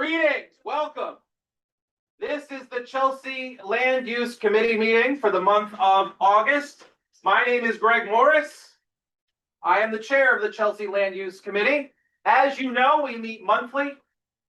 Greetings, welcome. This is the Chelsea Land Use Committee meeting for the month of August. My name is Greg Morris. I am the chair of the Chelsea Land Use Committee. As you know, we meet monthly.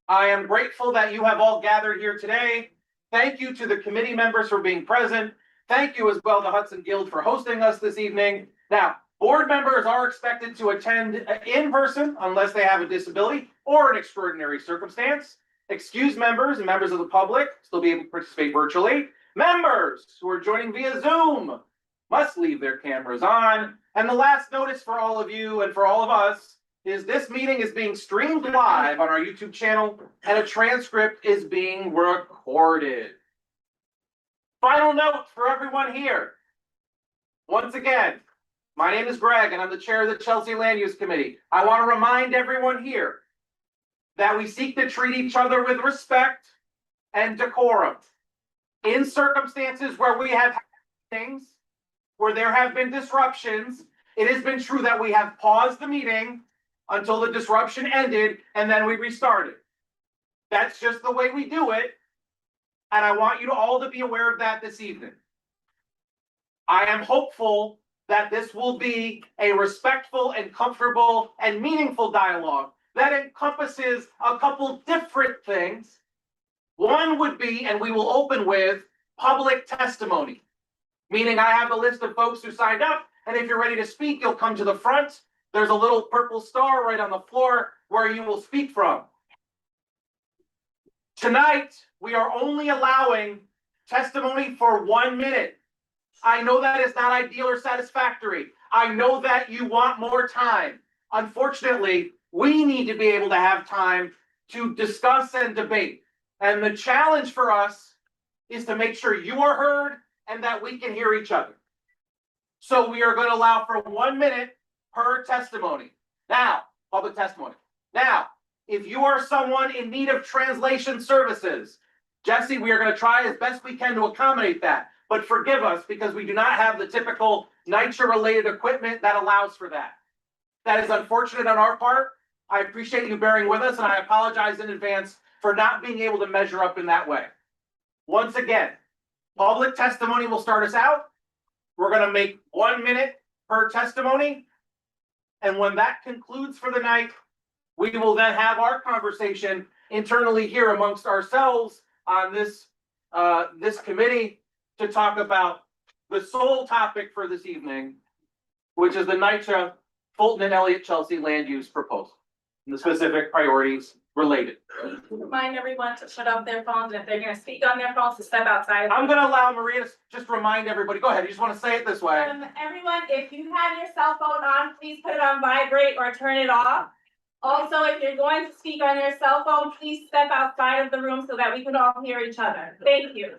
I am grateful that you have all gathered here today. Thank you to the committee members for being present. Thank you as well to Hudson Guild for hosting us this evening. Now, board members are expected to attend in person unless they have a disability or an extraordinary circumstance. Excused members and members of the public still be able to participate virtually. Members who are joining via Zoom must leave their cameras on. And the last notice for all of you and for all of us is this meeting is being streamed live on our YouTube channel and a transcript is being recorded. Final note for everyone here. Once again, my name is Greg and I'm the chair of the Chelsea Land Use Committee. I want to remind everyone here that we seek to treat each other with respect and decorum. In circumstances where we have things, where there have been disruptions, it has been true that we have paused the meeting until the disruption ended and then we restarted. That's just the way we do it. And I want you to all to be aware of that this evening. I am hopeful that this will be a respectful and comfortable and meaningful dialogue that encompasses a couple different things. One would be, and we will open with, public testimony. Meaning I have a list of folks who signed up, and if you're ready to speak, you'll come to the front. There's a little purple star right on the floor where you will speak from. Tonight, we are only allowing testimony for 1 minute. I know that is not ideal or satisfactory. I know that you want more time. Unfortunately, we need to be able to have time to discuss and debate. And the challenge for us is to make sure you are heard and that we can hear each other. So we are going to allow for 1 minute per testimony. Now, public testimony. Now, if you are someone in need of translation services, Jesse, we are going to try as best we can to accommodate that. But forgive us because we do not have the typical NYCHA related equipment that allows for that. That is unfortunate on our part. I appreciate you bearing with us and I apologize in advance for not being able to measure up in that way. Once again, public testimony will start us out. We're going to make 1 minute per testimony. And when that concludes for the night, we will then have our conversation internally here amongst ourselves on this committee to talk about the sole topic for this evening, which is the NYCHA Fulton and Elliot Chelsea land use proposal and the specific priorities related. Remind everyone to shut off their phones, and if they're going to speak on their phones, to step outside. I'm going to allow Maria to just remind everybody. Go ahead. You just want to say it this way. Everyone, if you have your cell phone on, please put it on vibrate or turn it off. Also, if you're going to speak on your cell phone, please step outside of the room so that we can all hear each other. Thank you.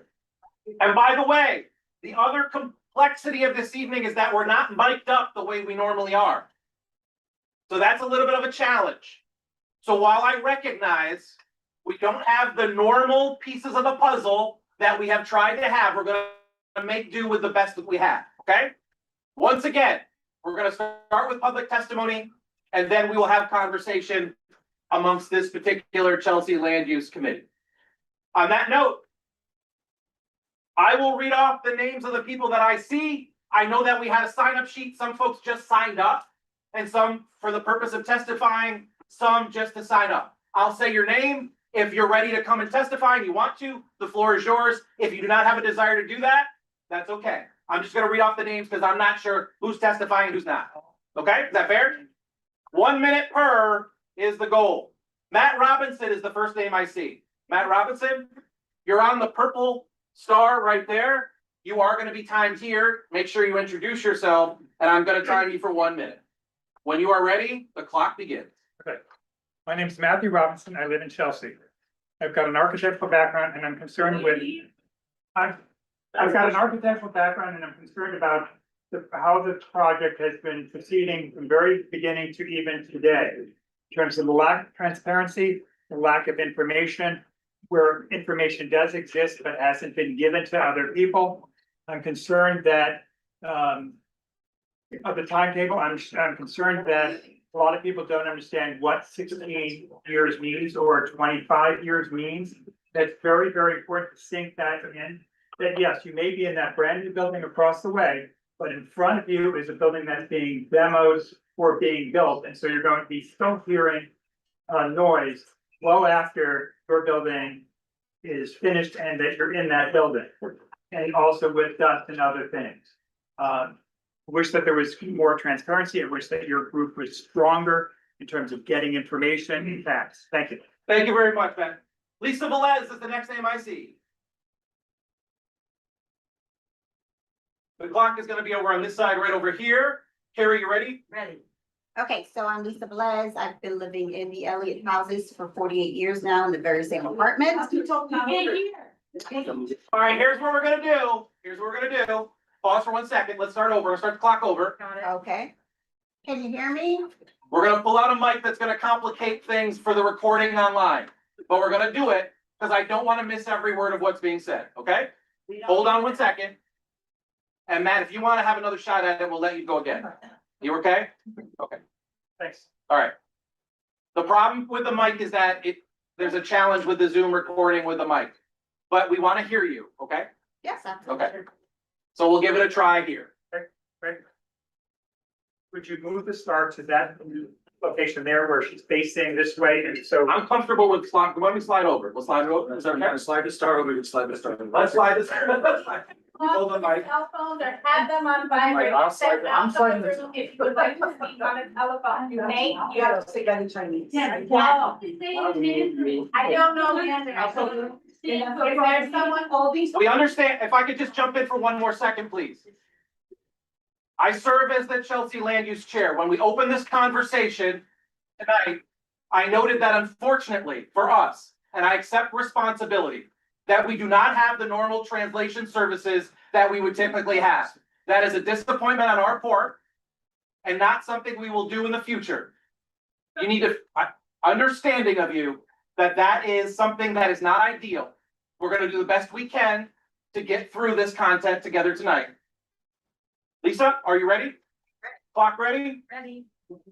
And by the way, the other complexity of this evening is that we're not mic'd up the way we normally are. So that's a little bit of a challenge. So while I recognize we don't have the normal pieces of the puzzle that we have tried to have, we're going to make do with the best that we have, okay? Once again, we're going to start with public testimony, and then we will have conversation amongst this particular Chelsea Land Use Committee. On that note, I will read off the names of the people that I see. I know that we had a sign-up sheet. Some folks just signed up, and some for the purpose of testifying, some just to sign up. I'll say your name. If you're ready to come and testify and you want to, the floor is yours. If you do not have a desire to do that, that's okay. I'm just going to read off the names because I'm not sure who's testifying and who's not. Okay, is that fair? 1 minute per is the goal. Matt Robinson is the first name I see. Matt Robinson, you're on the purple star right there. You are going to be timed here. Make sure you introduce yourself, and I'm going to time you for 1 minute. When you are ready, the clock begins. Okay. My name is Matthew Robinson. I live in Chelsea. I've got an architectural background and I'm concerned with I've got an architectural background and I'm concerned about how the project has been proceeding from very beginning to even today. In terms of the lack of transparency, the lack of information, where information does exist but hasn't been given to other people. I'm concerned that of the timetable, I'm concerned that a lot of people don't understand what 16 years means or 25 years means. That's very, very important to sink that in. That yes, you may be in that brand new building across the way, but in front of you is a building that's being demoed or being built, and so you're going to be still hearing noise well after your building is finished and that you're in that building, and also with dust and other things. Wish that there was more transparency. I wish that your group was stronger in terms of getting information and facts. Thank you. Thank you very much, Ben. Lisa Velez is the next name I see. The clock is gonna be over on this side, right over here. Carrie, you ready? Ready. Okay, so I'm Lisa Velez. I've been living in the Elliot houses for 48 years now in the very same apartment. All right, here's what we're gonna do. Here's what we're gonna do. Pause for 1 second. Let's start over. Start the clock over. Okay. Can you hear me? We're gonna pull out a mic that's gonna complicate things for the recording online. But we're gonna do it because I don't want to miss every word of what's being said, okay? Hold on 1 second. And Matt, if you want to have another shot at it, we'll let you go again. You okay? Okay. Thanks. All right. The problem with the mic is that there's a challenge with the Zoom recording with the mic. But we want to hear you, okay? Yes, absolutely. Okay. So we'll give it a try here. Great. Would you move the star to that location there where she's facing this way, and so I'm comfortable with slide. Why don't we slide over? We'll slide it over. Is that okay? Slide the star over, we can slide the star. Let's slide this. Let's slide. Hold the mic. Cell phones or have them on vibrate. I'm sliding- I'm sliding this. If you would like to speak on a telephone, thank you. speak any Chinese. I don't know the answer. If there's someone holding. We understand. If I could just jump in for 1 more second, please. I serve as the Chelsea Land Use Chair. When we opened this conversation tonight, I noted that unfortunately for us, and I accept responsibility, that we do not have the normal translation services that we would typically have. That is a disappointment on our part and not something we will do in the future. You need a understanding of you that that is something that is not ideal. We're gonna do the best we can to get through this content together tonight. Lisa, are you ready? Clock ready? Ready.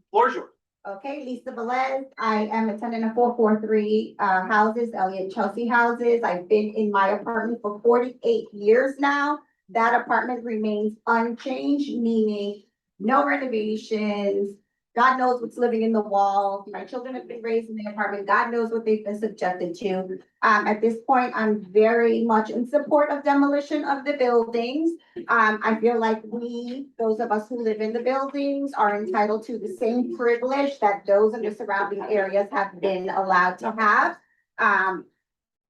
Floor's yours. Okay, Lisa Velez. I am attending a 443 houses, Elliot Chelsea houses. I've been in my apartment for 48 years now. That apartment remains unchanged, meaning no renovations. God knows what's living in the walls. My children have been raised in the apartment. God knows what they've been subjected to. At this point, I'm very much in support of demolition of the buildings. I feel like those of us who live in the buildings are entitled to the same privilege that those in the surrounding areas have been allowed to have.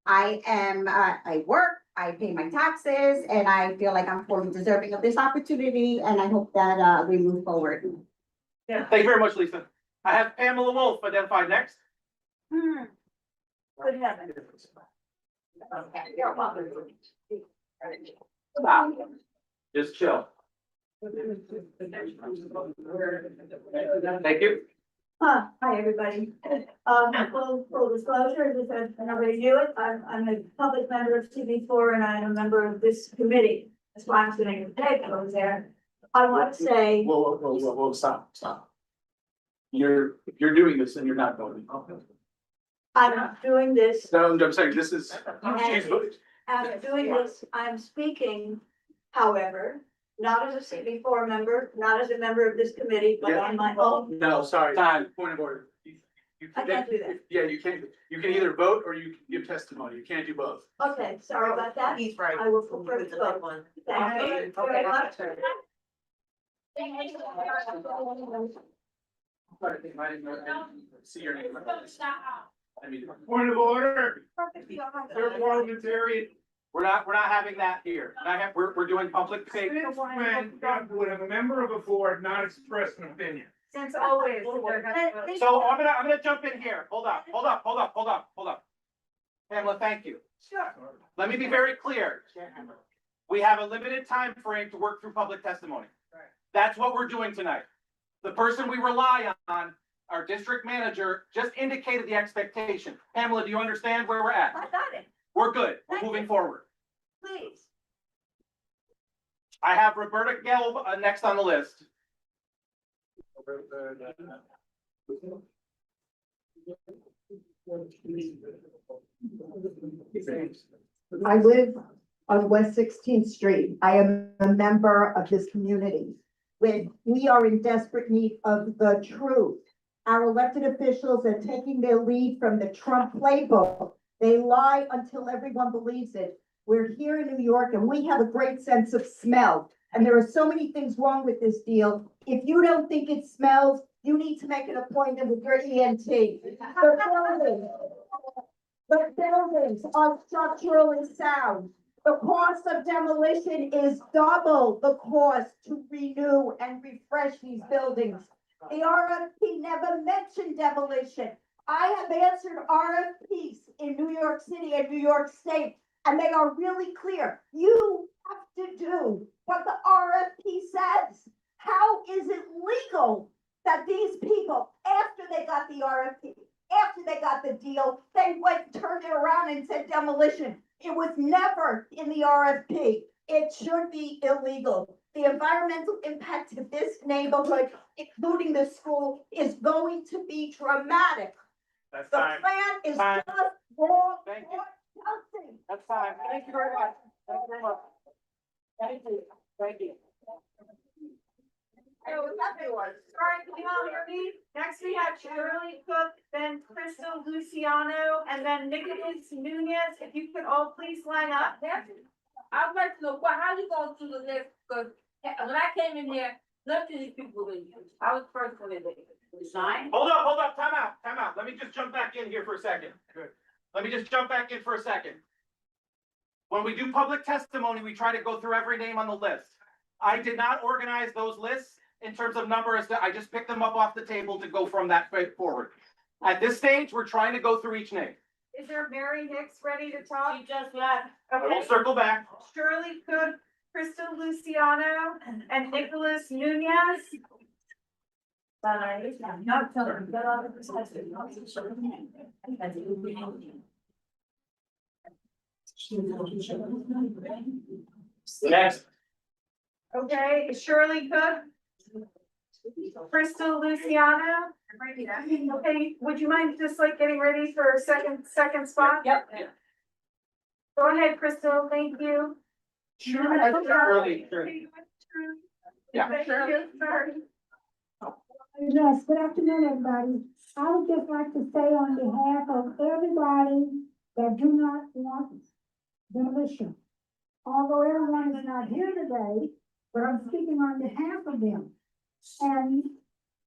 I work, I pay my taxes, and I feel like I'm fully deserving of this opportunity, and I hope that we move forward. Thank you very much, Lisa. I have Pamela Wolf identified next. Good heavens. Just chill. Thank you. Hi, everybody. Full disclosure, just as nobody knew it, I'm a public member of MCB4 and I'm a member of this committee. That's why I'm sitting at the table over there. I want to say, Whoa, stop. You're doing this and you're not voting. I'm doing this, No, I'm saying this is, she's voting. I'm doing this, I'm speaking, however, not as a CB4 member, not as a member of this committee, but on my own. No, sorry. Time. Point of order. I can't do that. Yeah, you can't. You can either vote or you can give testimony. You can't do both. Okay, sorry about that. He's right. I will prefer to vote. Thank you very much. See your name. I mean, Point of order. They're parliamentarian. We're not having that here. We're doing public safety. Since when would a member of a board not express an opinion? Since always. So I'm gonna jump in here. Hold up. Pamela, thank you. Sure. Let me be very clear. We have a limited time frame to work through public testimony. That's what we're doing tonight. The person we rely on, our district manager, just indicated the expectation. Pamela, do you understand where we're at? I got it, We're good. We're Thank moving you. forward. please. I have Roberta Gelb next on the list. I live on West 16th Street. I am a member of this community. We are in desperate need of the truth. Our elected officials are taking their lead from the Trump playbook. They lie until everyone believes it. We're here in New York and we have a great sense of smell. And there are so many things wrong with this deal. If you don't think it smells, you need to make an appointment with your ENT. The buildings are structurally sound. The cost of demolition is double the cost to renew and refresh these buildings. The RFP never mentioned demolition. I have answered RFPs in New York City and New York State, and they are really clear. You have to do what the RFP says. How is it legal that these people, after they got the RFP, after they got the deal, they went, turned it around and said demolition? It was never in the RFP. It should be illegal. The environmental impact of this neighborhood, including the school, is going to be dramatic. That's The time. plan is Time. just wrong. Thank you. Nothing. That's time. Thank you very much. Thank you very much. Thank you. Thank you. All right, can you all hear me? Next, we have Shirley Cook, then Crystal Luciano, and then Nicholas Nunez. If you could all please line up. I'd like to know, how you gonna do the list, cause when I came in here, none of these people were in here. I was first one in there. Resign? Hold up, time out. Let me just jump back in here for a second. Let me just jump back in for a second. When we do public testimony, we try to go through every name on the list. I did not organize those lists in terms of numbers, I just picked them up off the table to go from that forward. At this stage, we're trying to go through each name. Is there Mary Hicks ready to talk? She just left. I will Okay, circle back. Shirley Cook, Crystal Luciano, and Nicholas Nunez. Not tell her, get out of this. Next. Okay, Shirley Cook, Crystal Luciano. Okay, would you mind just like getting ready for a second spot? Yep. Go ahead, Crystal, thank you. Shirley. Yeah. Thank you, sorry. Yes, good afternoon, everybody. I would just like to say on behalf of everybody that do not want demolition. Although everyone is not here today, but I'm speaking on behalf of them. And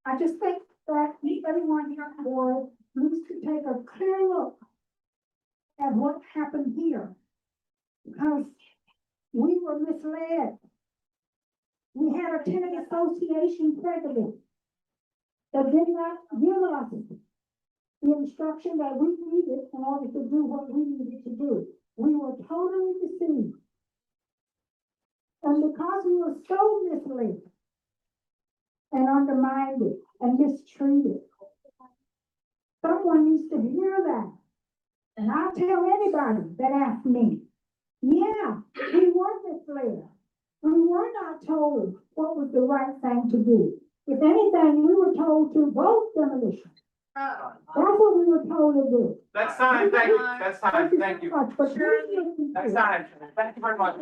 I just think that everyone here on board needs to take a clear look at what happened here. Because we were misled. We had a tenant association president that did not give us the instruction that we needed in order to do what we needed to do. We were totally deceived. And because we were so misled and undermined and mistreated, someone needs to hear that. And I'll tell anybody that asks me, yeah, we were misled. We were not told what was the right thing to do. If anything, we were told to vote demolition. That's what we were told to do. That's time, thank you. That's time, thank you. so much, but please listen to That's it. time. Thank you very much.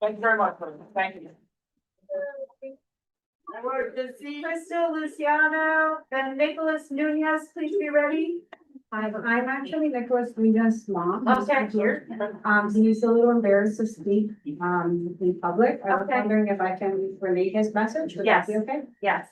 Thank you very much. Thank you. Crystal Luciano, then Nicholas Nunez, please be ready. I'm actually Nicholas Nunez's mom. Okay, here. He's a little embarrassed to speak, in public. I was Okay. wondering if I can relay his message. Would that be Yes. okay? Yes.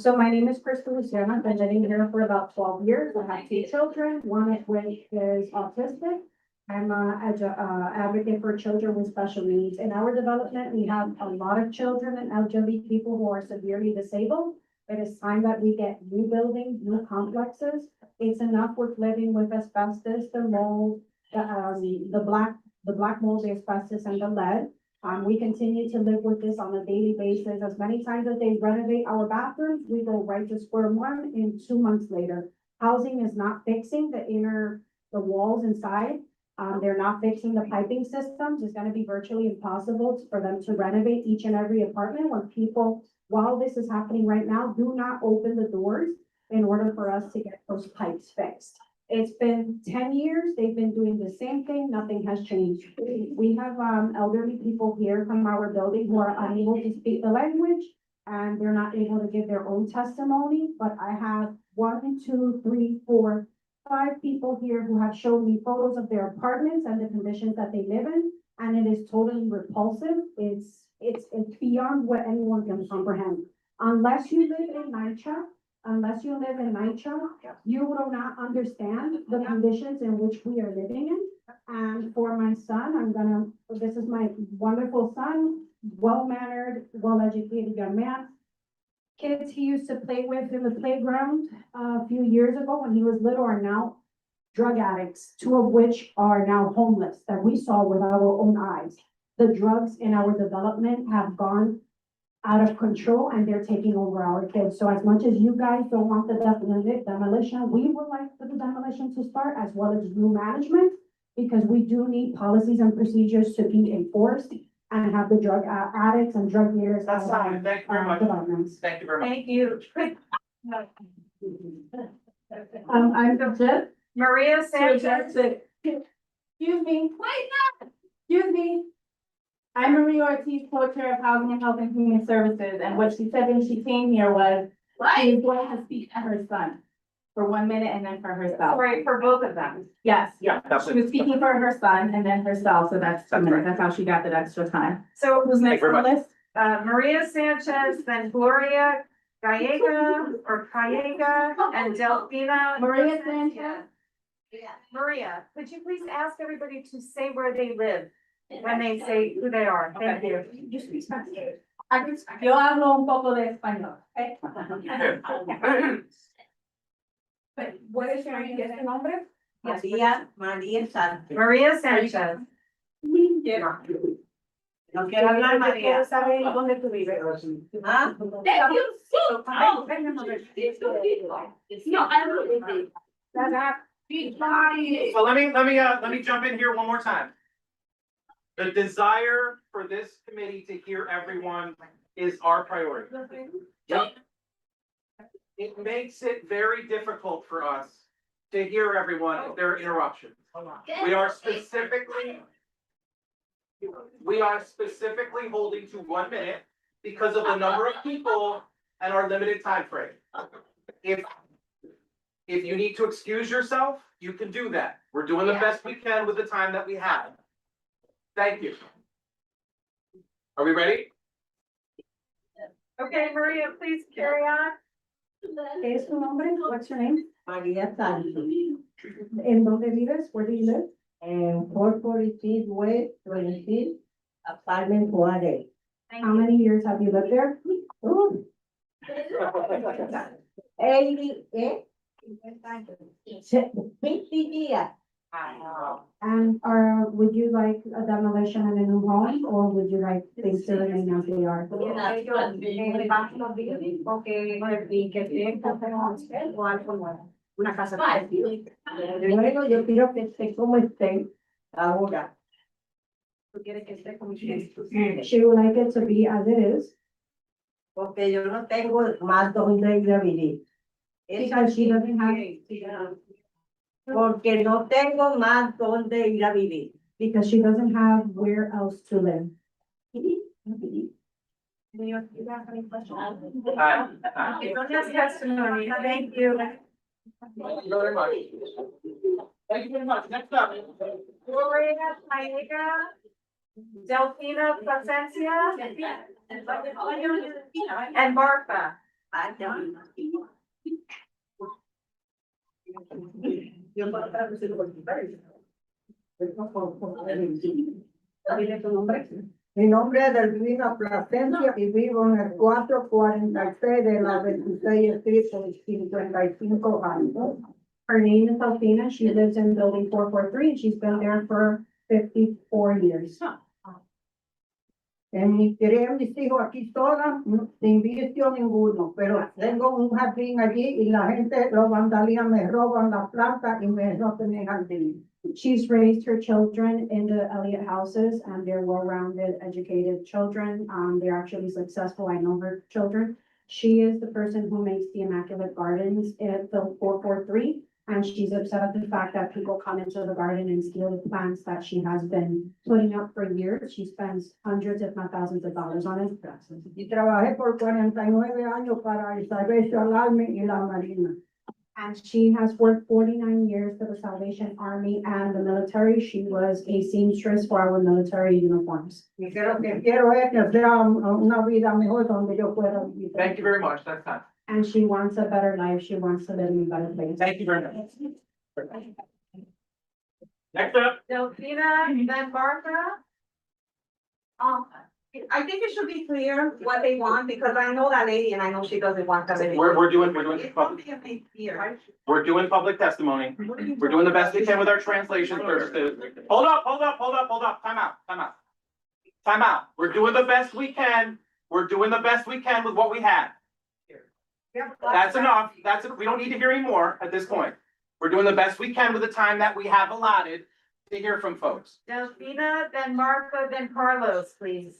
So my name is Crystal Luciano. I've been living here for about 12 years. I have 2 children. One of which is autistic. I'm advocate for children with special needs. In our development, we have a lot of children and elderly people who are severely disabled. It is time that we get new buildings, new complexes. It's enough with living with asbestos, the mold, the black mold, the asbestos and the lead. We continue to live with this on a daily basis. As many times as they renovate our bathrooms, we go right to square one in 2 months later. Housing is not fixing the walls inside. They're not fixing the piping systems. It's gonna be virtually impossible for them to renovate each and every apartment when people, while this is happening right now, do not open the doors. in order for us to get those pipes fixed. It's been 10 years, they've been doing the same thing, nothing has changed. We have, elderly people here from our building who are unable to speak the language, and they're not able to give their own testimony, but I have 1, 2, 3, 4, 5 people here who have shown me photos of their apartments and the conditions that they live in, and it is totally repulsive. It's beyond what anyone can comprehend. Unless you live in NYCHA, you will not understand the conditions in which we are living in. And for my son, this is my wonderful son, well-mannered, well-educated young man. Kids he used to play with in the playground a few years ago when he was little are now drug addicts, 2 of which are now homeless that we saw with our own eyes. The drugs in our development have gone out of control and they're taking over our kids. So as much as you guys don't want the demolition, we would like for the demolition to start as well as new management, because we do need policies and procedures to be enforced and have the drug addicts and drug dealers. That's fine. Thank you very much. Developments. Thank you very much. Thank you. I'm the Maria Sanchez. Excuse me. Excuse me. I'm Maria Ortiz, co-chair of Housing and Health and Human Services, and what she said when she came here was she was going to speak to her son for 1 minute and then for herself. Right, for both of them. Yes, Yeah, that's she it. was speaking for her son and then herself, so that's 2 That's minutes. right. That's how she got that extra time. So, Who's next Thank you on the very list? Maria Sanchez, then Gloria Gallega, and Delphina. Maria Sanchez. Maria, could you please ask everybody to say where they live when they say who they are? Thank you. Yo hablo un poco de español. ¿Okay? What is your nombre? María Sánchez. Maria Sanchez. No quiero hablar, María. Quiero saber dónde tú vives. ¿Ah? So let me jump in here one more time. The desire for this committee to hear everyone is our priority. It makes it very difficult for us to hear everyone if there are interruptions. We are specifically holding to 1 minute because of the number of people and our limited time frame. If you need to excuse yourself, you can do that. We're doing the best we can with the time that we have. Thank you. Are we ready? Okay, Maria, please carry on. ¿Qué es tu nombre? What's your name? María Sánchez. ¿En dónde vives? Where do you live? En 446 West 26, apartment 1A. How many years have you lived there? 80, 50 días. And would you like a demolition and a new home, or would you like things to remain as they are? Una casa. Bueno, yo quiero que esté como esté ahora. She would like it to be as it is, Porque yo no tengo más donde ir a vivir. because she doesn't have, Porque no tengo más donde ir a vivir. because she doesn't have where else to live. Testimony, thank you. Thank you very much. Thank you very much. Next up. Gloria Gallega, Delphina Placencia, and Martha. Mi nombre es Delphina Placencia y vivo en el 446 de la 26 Street por 55 años. Her name is Alfina, she lives in building 443, and she's been there for 54 years. Crié mis hijos aquí sola, sin vicio ninguno, pero tengo un jardín allí y la gente, los vandalistas me roban las plantas y me roban el jardín. She's raised her children in the Elliot houses, and they're well-rounded, educated children. They're actually successful. I know her children. She is the person who makes the Immaculate Gardens at the 443. And she's upset at the fact that people come into the garden and steal the plants that she has been putting up for years. She spends hundreds, if not thousands of dollars on it. Y trabajé por 49 años para el Salvation Army y la Marina. And she has worked 49 years for the Salvation Army and the military. She was a seamstress for our military uniforms. Y que lo que quiero es que sea una vida mejor donde yo pueda vivir. Thank you very much, that's time. And she wants a better life. She wants to live in a better place. Thank you very much. Next up, Delphina, then Martha. I think it should be clear what they want, because I know that lady and I know she doesn't want that anymore. we're doing It won't be a big deal. we're doing public testimony. We're doing the best we can with our translation services. Hold up, time out. Time out. We're doing the best we can. We're doing the best we can with what we have. That's enough. We don't need to hear any more at this point. We're doing the best we can with the time that we have allotted to hear from folks. Delphina, then Martha, then Carlos, please.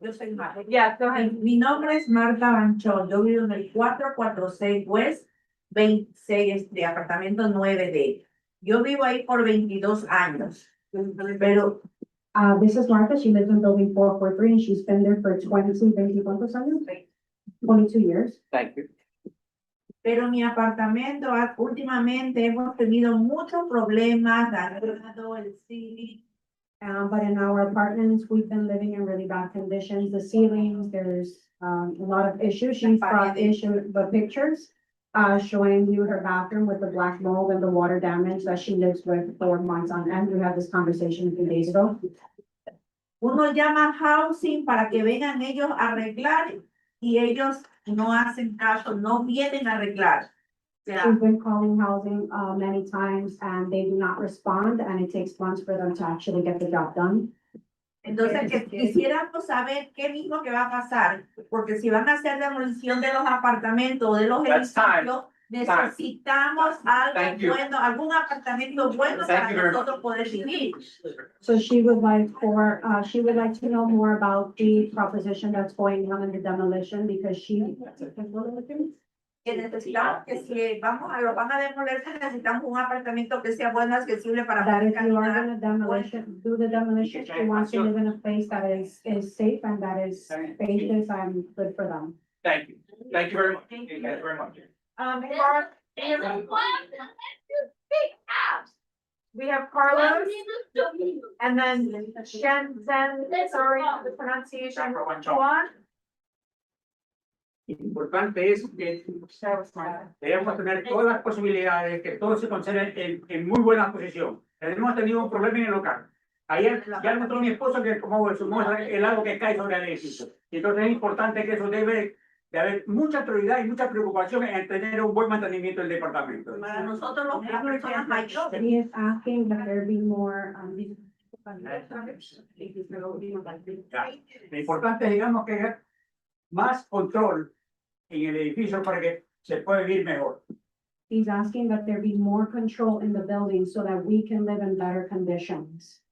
Yo soy Marta. Yeah, go ahead. Mi nombre es Marta Banchón, yo vivo en el 446 West 26 de apartamento 9D. Yo vivo ahí por 22 años, pero This is Martha. She lives in building 443 and she's been there for 22 years. Thank you. Pero mi apartamento, últimamente hemos tenido muchos problemas, dañado el ceiling. But in our apartments, we've been living in really bad conditions. The ceilings, there's a lot of issues. She's brought the pictures showing you her bathroom with the black mold and the water damage that she lives with for months on end. We had this conversation a few days ago. Uno llama housing para que vengan ellos a arreglar y ellos no hacen caso, no vienen a arreglar. O sea, She's been calling housing many times and they do not respond, and it takes months for them to actually get the job done. entonces quisiéramos saber qué mismo que va a pasar, porque si van a hacer demolición de los apartamentos o de los That's time. edificios, necesitamos algo Thank you. bueno, algún apartamento bueno Thank para you very nosotros poder vivir. So she would like to know more about the proposition that's going on in the demolition because she. Que necesitamos que si lo van a demoler, necesitamos un apartamento que sea bueno, accesible para That poder if you are caminar. gonna do the demolition, she wants to live in a place that is safe and that is spacious and good for them. Thank you. Thank you very much. Thank you guys very much. We have Carlos, and then Zen, sorry, the pronunciation, Juan. Importante es que debemos tener todas las posibilidades, que todo se conserve en muy buena posición. Hemos tenido un problema en el local. Ayer ya encontró mi esposo que como el agua que cae sobre el edificio. Y entonces es importante que eso debe de haber mucha prioridad y mucha preocupación en tener un buen mantenimiento del departamento. Para nosotros las personas mayores. He is asking that there be more, Lo importante es, digamos, que haya más control en el edificio para que se pueda vivir mejor. he's asking that there be more control in the building so that we can live in better conditions.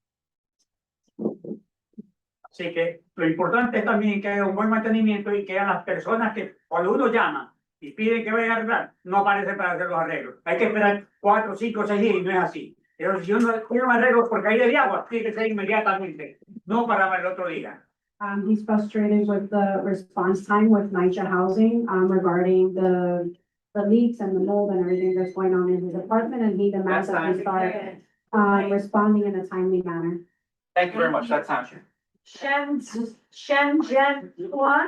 Así que lo importante es también que haya un buen mantenimiento y que haya las personas que cuando uno llama y pide que vaya a arreglar, no aparecen para hacer los arreglos. Hay que esperar 4, 5, 6 días y no es así. Pero si uno quiere un arreglo por caída de agua, tiene que ser inmediatamente, no para el otro día. He's frustrated with the response time with NYCHA housing, regarding the leaks and the mold and everything that's going on in his apartment, and he demands that we start, responding in a timely manner. Thank you very much. That's time. Shen Jen Juan.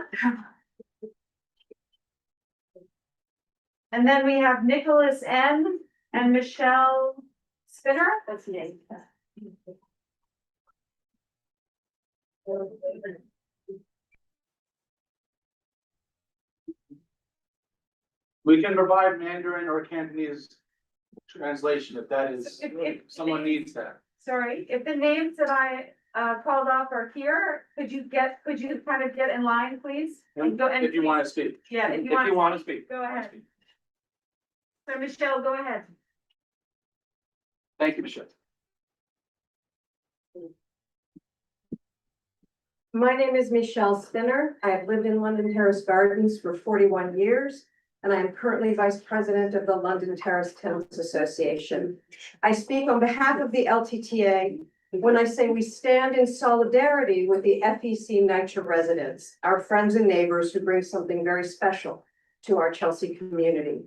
And then we have Nicholas N. and Michelle Spinner. That's me. We can provide Mandarin or Cantonese translation if that is, If someone needs that. Sorry, if the names that I called off are here, could you kind of get in line, please? And go- and If you want to speak. Yeah, if If you want to speak. Go ahead. So Michelle, go ahead. Thank you, Michelle. My name is Michelle Spinner. I have lived in London Terrace Gardens for 41 years, and I am currently Vice President of the London Terrace Tenants Association. I speak on behalf of the LTTA when I say we stand in solidarity with the FEC NYCHA residents, our friends and neighbors who bring something very special to our Chelsea community.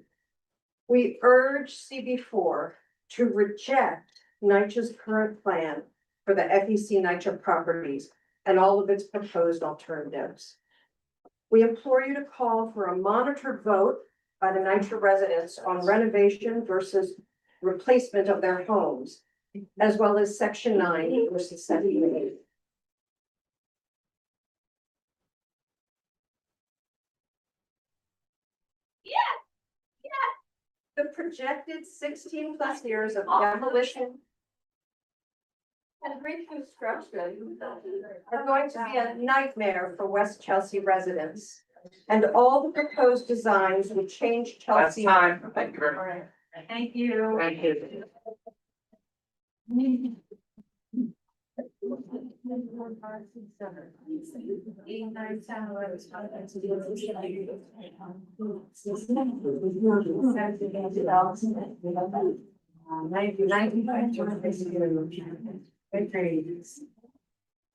We urge CB4 to reject NYCHA's current plan for the FEC NYCHA properties and all of its proposed alternatives. We implore you to call for a monitored vote by the NYCHA residents on renovation versus replacement of their homes, as well as Section 9 versus Section 8. The projected 16+ years of demolition and reconstruction are going to be a nightmare for West Chelsea residents. And all the proposed designs would change That's Chelsea. time. Thank you very All much. right. Thank you. Thank you.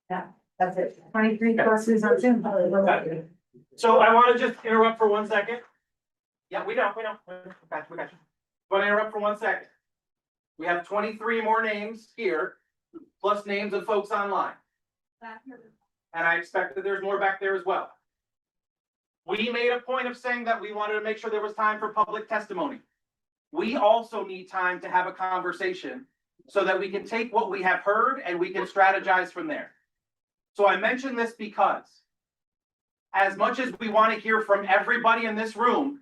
Yeah, that's it. 23 classes on Zoom. So I want to just interrupt for 1 second. Yeah, we don't. We got you. Want to interrupt for 1 second? We have 23 more names here, plus names of folks online. And I expect that there's more back there as well. We made a point of saying that we wanted to make sure there was time for public testimony. We also need time to have a conversation so that we can take what we have heard and we can strategize from there. So I mention this because as much as we want to hear from everybody in this room,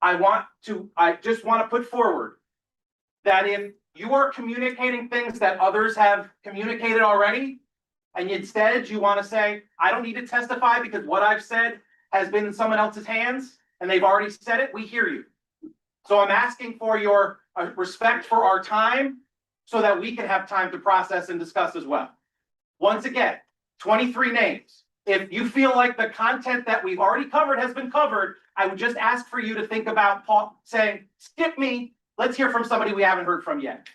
I just want to put forward that if you are communicating things that others have communicated already, and instead you want to say, I don't need to testify because what I've said has been in someone else's hands and they've already said it, we hear you. So I'm asking for your respect for our time so that we can have time to process and discuss as well. Once again, 23 names. If you feel like the content that we've already covered has been covered, I would just ask for you to think about saying, skip me, let's hear from somebody we haven't heard from yet.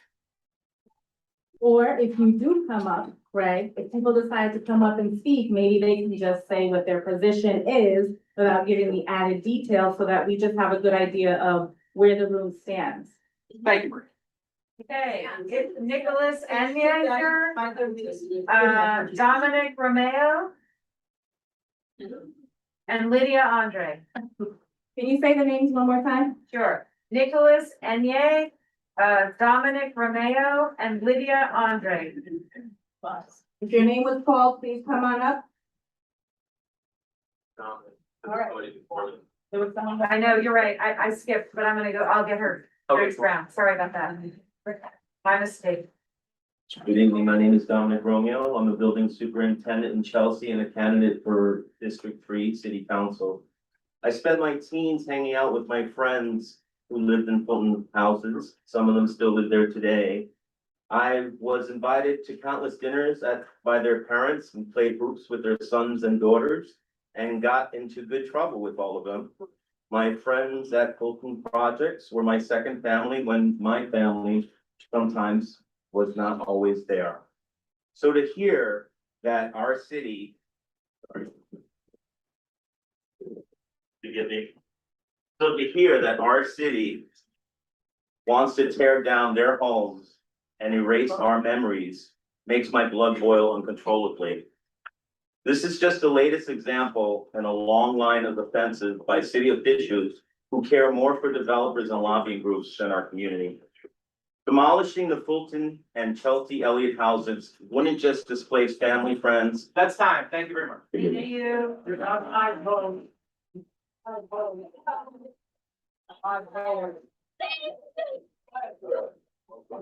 Or if you do come up, Greg, if people decide to come up and speak, maybe they can just say what their position is without giving the added detail so that we just have a good idea of where the room stands. Thank you, Brie. Okay, it's Nicholas Enyeger, Dominic Romeo, and Lydia Andre. Can you say the names one more time? Sure. Nicholas Enye, Dominic Romeo, and Lydia Andre. If your name was called, please come on up. All right. There was someone, I know, you're right. I skipped, but I'm gonna go, I'll get her. Grace Brown. Sorry about that. My mistake. Good evening, my name is Dominic Romeo. I'm a building superintendent in Chelsea and a candidate for District 3 City Council. I spent my teens hanging out with my friends who lived in Fulton houses. Some of them still live there today. I was invited to countless dinners by their parents and played hoops with their sons and daughters and got into good trouble with all of them. My friends at Fulton Projects were my second family when my family sometimes was not always there. So to hear that our city, so to hear that our city wants to tear down their homes and erase our memories makes my blood boil uncontrollably. This is just the latest example in a long line of offenses by city officials who care more for developers and lobbying groups than our community. Demolishing the Fulton and Chelsea Elliot houses wouldn't just displace family, friends. That's time. Thank you very much. Thank you.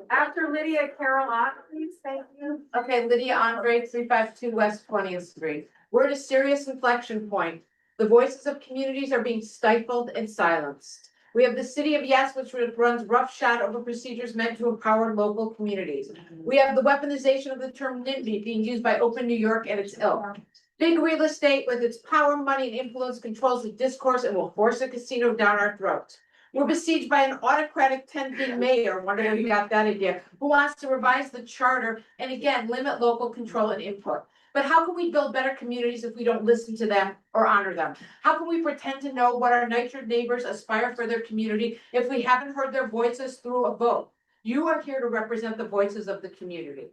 After Lydia, Carol Ott, please, thank you. Okay, Lydia Andre, 352 West 20th Street. We're at a serious inflection point. The voices of communities are being stifled and silenced. We have the city of Yes, which runs roughshod over procedures meant to empower local communities. We have the weaponization of the term NIMBY being used by Open New York and its ilk. Big real estate with its power, money, and influence controls the discourse and will force a casino down our throats. We're besieged by an autocratic 10-king mayor, wonder where you got that idea, who wants to revise the charter and again, limit local control and input. But how can we build better communities if we don't listen to them or honor them? How can we pretend to know what our NYCHA neighbors aspire for their community if we haven't heard their voices through a vote? You are here to represent the voices of the community.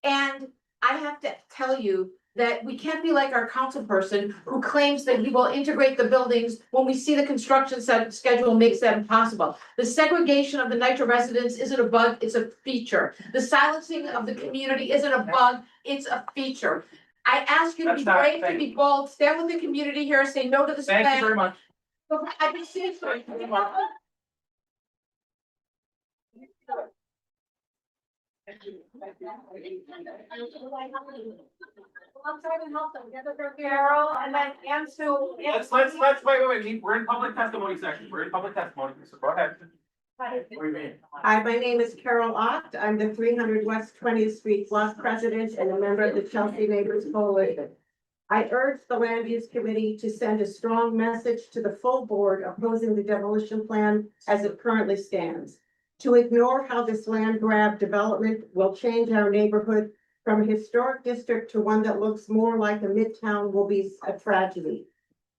And I have to tell you that we can't be like our council person who claims that he will integrate the buildings when we see the construction schedule makes that impossible. The segregation of the NYCHA residents isn't a bug, it's a feature. The silencing of the community isn't a bug, it's a feature. I ask you to be brave, to be bold, stand with the community here, say no to this plan. Thank you very much. I've been seeing. Carol, and then Ansu. Let's, wait, we're in public testimony section, we're in public testimony, so go ahead. Hi, my name is Carol Ott. I'm the 300 West 20th Street Block President and a member of the Chelsea Neighbors Coalition. I urge the Land Use Committee to send a strong message to the full board opposing the demolition plan as it currently stands. To ignore how this land grab development will change our neighborhood from a historic district to one that looks more like a midtown will be a tragedy.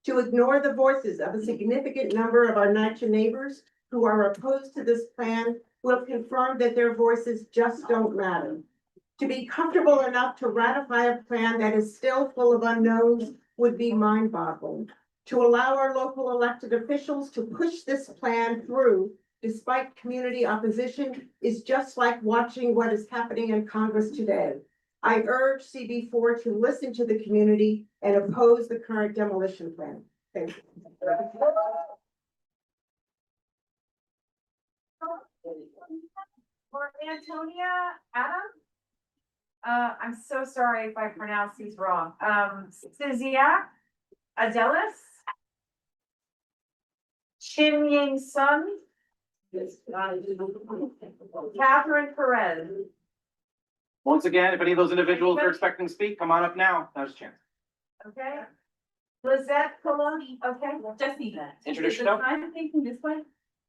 To ignore the voices of a significant number of our NYCHA neighbors who are opposed to this plan, who have confirmed that their voices just don't matter. To be comfortable enough to ratify a plan that is still full of unknowns would be mind-boggling. To allow our local elected officials to push this plan through despite community opposition is just like watching what is happening in Congress today. I urge CB4 to listen to the community and oppose the current demolition plan. Thank you. For Antonia Adam. I'm so sorry if I pronounce these wrong. Cynthia Adelis. Shin Ying Sun. Catherine Perez. Once again, if any of those individuals are expecting to speak, come on up now, now's a chance. Okay. Lizette Colon, okay, Jesse. Introduce yourself. I'm thinking this way.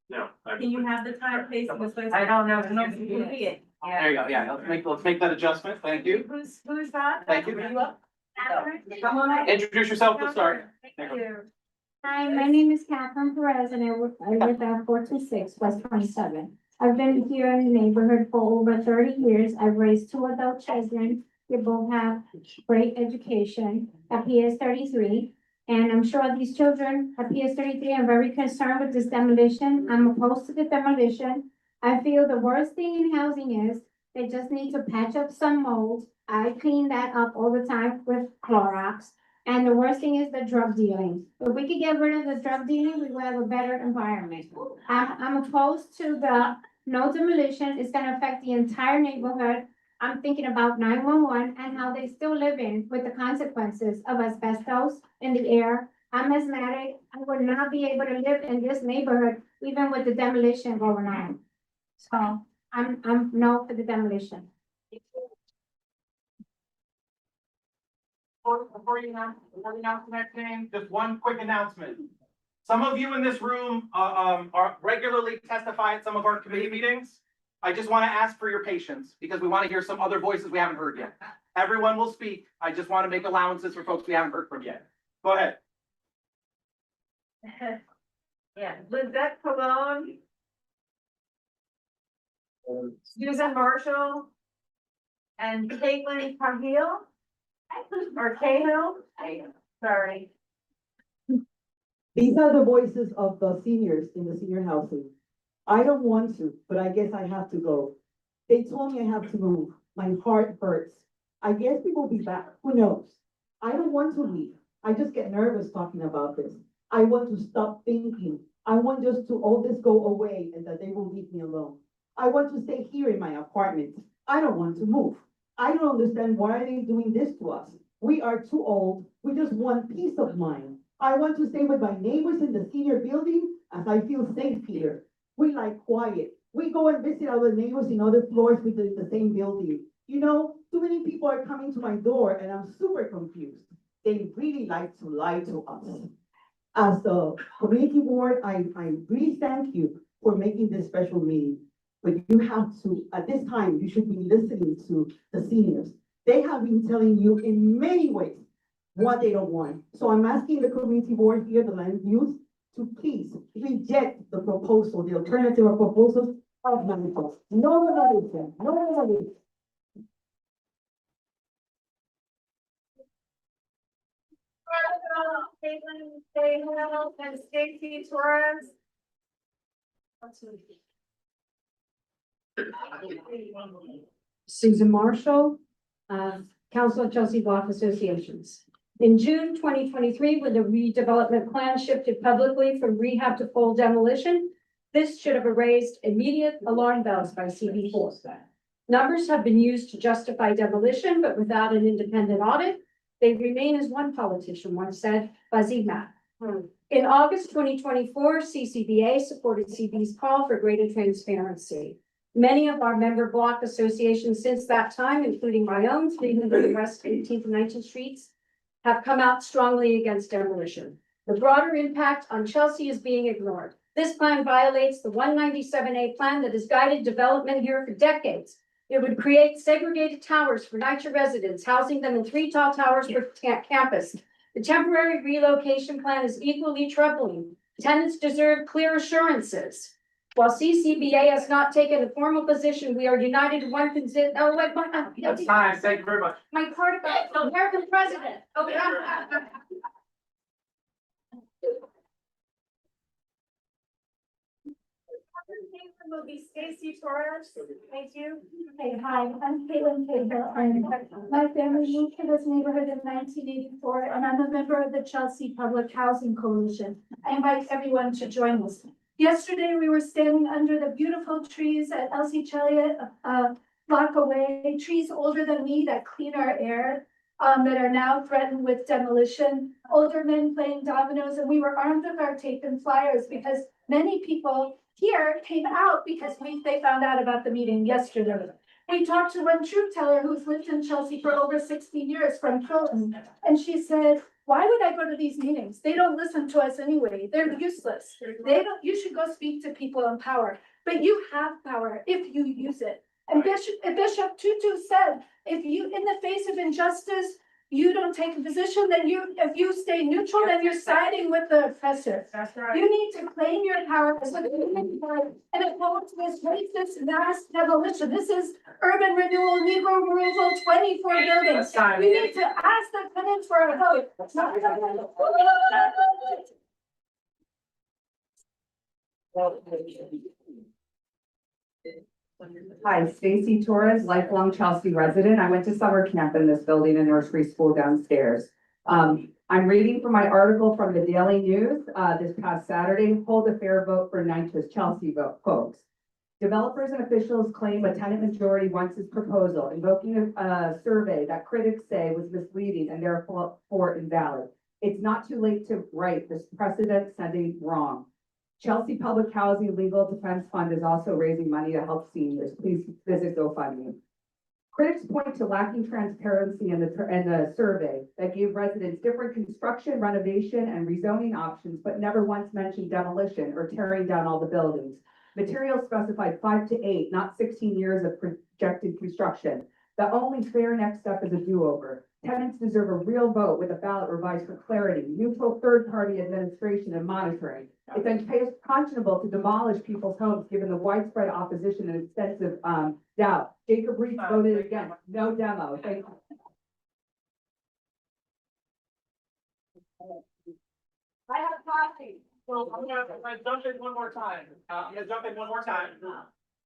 No. Can you have the time facing this way? I don't know. Yeah. There you go, yeah, let's make that adjustment, thank you. Who's that? Thank you. Are you up? Come on. Introduce yourself to start. Thank you. Hi, my name is Catherine Perez and I live at 426 West 27. I've been here in the neighborhood for over 30 years. I've raised 2 adult children. They both have great education at PS 33. And I'm sure these children at PS 33 are very concerned with this demolition. I'm opposed to the demolition. I feel the worst thing in housing is they just need to patch up some mold. I clean that up all the time with Clorox. And the worst thing is the drug dealing. If we could get rid of the drug dealing, we would have a better environment. I'm opposed to the no demolition. It's gonna affect the entire neighborhood. I'm thinking about 911 and how they still live in with the consequences of asbestos in the air. I'm asthmatic. I would not be able to live in this neighborhood even with the demolition going on. So I'm no for the demolition. Before you announce the next name, just one quick announcement. Some of you in this room, are regularly testify at some of our committee meetings. I just want to ask for your patience because we want to hear some other voices we haven't heard yet. Everyone will speak. I just want to make allowances for folks we haven't heard from yet. Go ahead. Yeah, Lizette Colon. Susan Marshall. And Caitlin Cahill. Or Cahill, sorry. These are the voices of the seniors in the senior housing. I don't want to, but I guess I have to go. They told me I have to move. My heart hurts. I guess we will be back. Who knows? I don't want to leave. I just get nervous talking about this. I want to stop thinking. I want just to all this go away and that they will leave me alone. I want to stay here in my apartment. I don't want to move. I don't understand why are they doing this to us. We are too old. We just want peace of mind. I want to stay with my neighbors in the senior building as I feel safe here. We like quiet. We go and visit our neighbors in other floors within the same building. You know, Too many people are coming to my door and I'm super confused. They really like to lie to us. As the community board, I really thank you for making this special meeting. But you have to, at this time, you should be listening to the seniors. They have been telling you in many ways what they don't want. So I'm asking the community board here, the land use, to please reject the proposal, the alternative proposals of manifest. No revolution, no revolution. Caitlin Cahill and Stacy Torres. Susan Marshall, Council of Chelsea Block Associations. In June 2023, when the redevelopment plan shifted publicly from rehab to full demolition, this should have raised immediate alarm bells by CB4. Numbers have been used to justify demolition, but without an independent audit, they remain, as one politician once said, fuzzy math. In August 2024, CCBA supported CB's call for greater transparency. Many of our member block associations since that time, including my own, 300 West 18th and 19th Streets, have come out strongly against demolition. The broader impact on Chelsea is being ignored. This plan violates the 197A plan that has guided development here for decades. It would create segregated towers for NYCHA residents, housing them in 3 tall towers per campus. The temporary relocation plan is equally troubling. Tenants deserve clear assurances. While CCBA has not taken a formal position, we are united in one position. Oh, wait, That's time. Thank you very much. my part about the American president. Okay. Will be Stacy Torres. Thank you. Hey, hi, I'm Caitlin Cahill, and my family moved to this neighborhood in 1984, and I'm a member of the Chelsea Public Housing Coalition. I invite everyone to join us. Yesterday, we were standing under the beautiful trees at NYCHA, a block away, trees older than me that clean our air, that are now threatened with demolition. Older men playing dominoes, and we were armed with our tape and flyers because many people here came out because they found out about the meeting yesterday. We talked to one truth teller who's lived in Chelsea for over 16 years from Fulton, and she said, why would I go to these meetings? They don't listen to us anyway. They're useless. You should go speak to people in power, but you have power if you use it. And Bishop Tutu said, if you, in the face of injustice, you don't take a position, then if you stay neutral, then you're siding with the oppressor. That's right. You need to claim your power as a community board and oppose this racist mass demolition. This is urban renewal, Negro removal, 24 buildings. That's time. We need to ask the tenants for a vote. Hi, Stacy Torres, lifelong Chelsea resident. I went to summer camp in this building and nursery school downstairs. I'm reading from my article from the Daily News, this past Saturday, hold a fair vote for NYCHA's Chelsea vote, folks. Developers and officials claim a tenant majority wants this proposal, invoking a survey that critics say was misleading and therefore invalid. It's not too late to right this precedent setting wrong. Chelsea Public Housing Legal Defense Fund is also raising money to help seniors. Please visit GoFundMe. Critics point to lacking transparency in the survey that gave residents different construction, renovation, and rezoning options, but never once mentioned demolition or tearing down all the buildings. Materials specified 5 to 8, not 16 years of projected construction. The only fair next step is a do-over. Tenants deserve a real vote with a ballot revised for clarity, neutral third-party administration and monitoring. It's unconscionable to demolish people's homes given the widespread opposition and extensive doubt. Jacob Reed voted against, no demo. Thank you. I have coffee. So I'm gonna jump in one more time.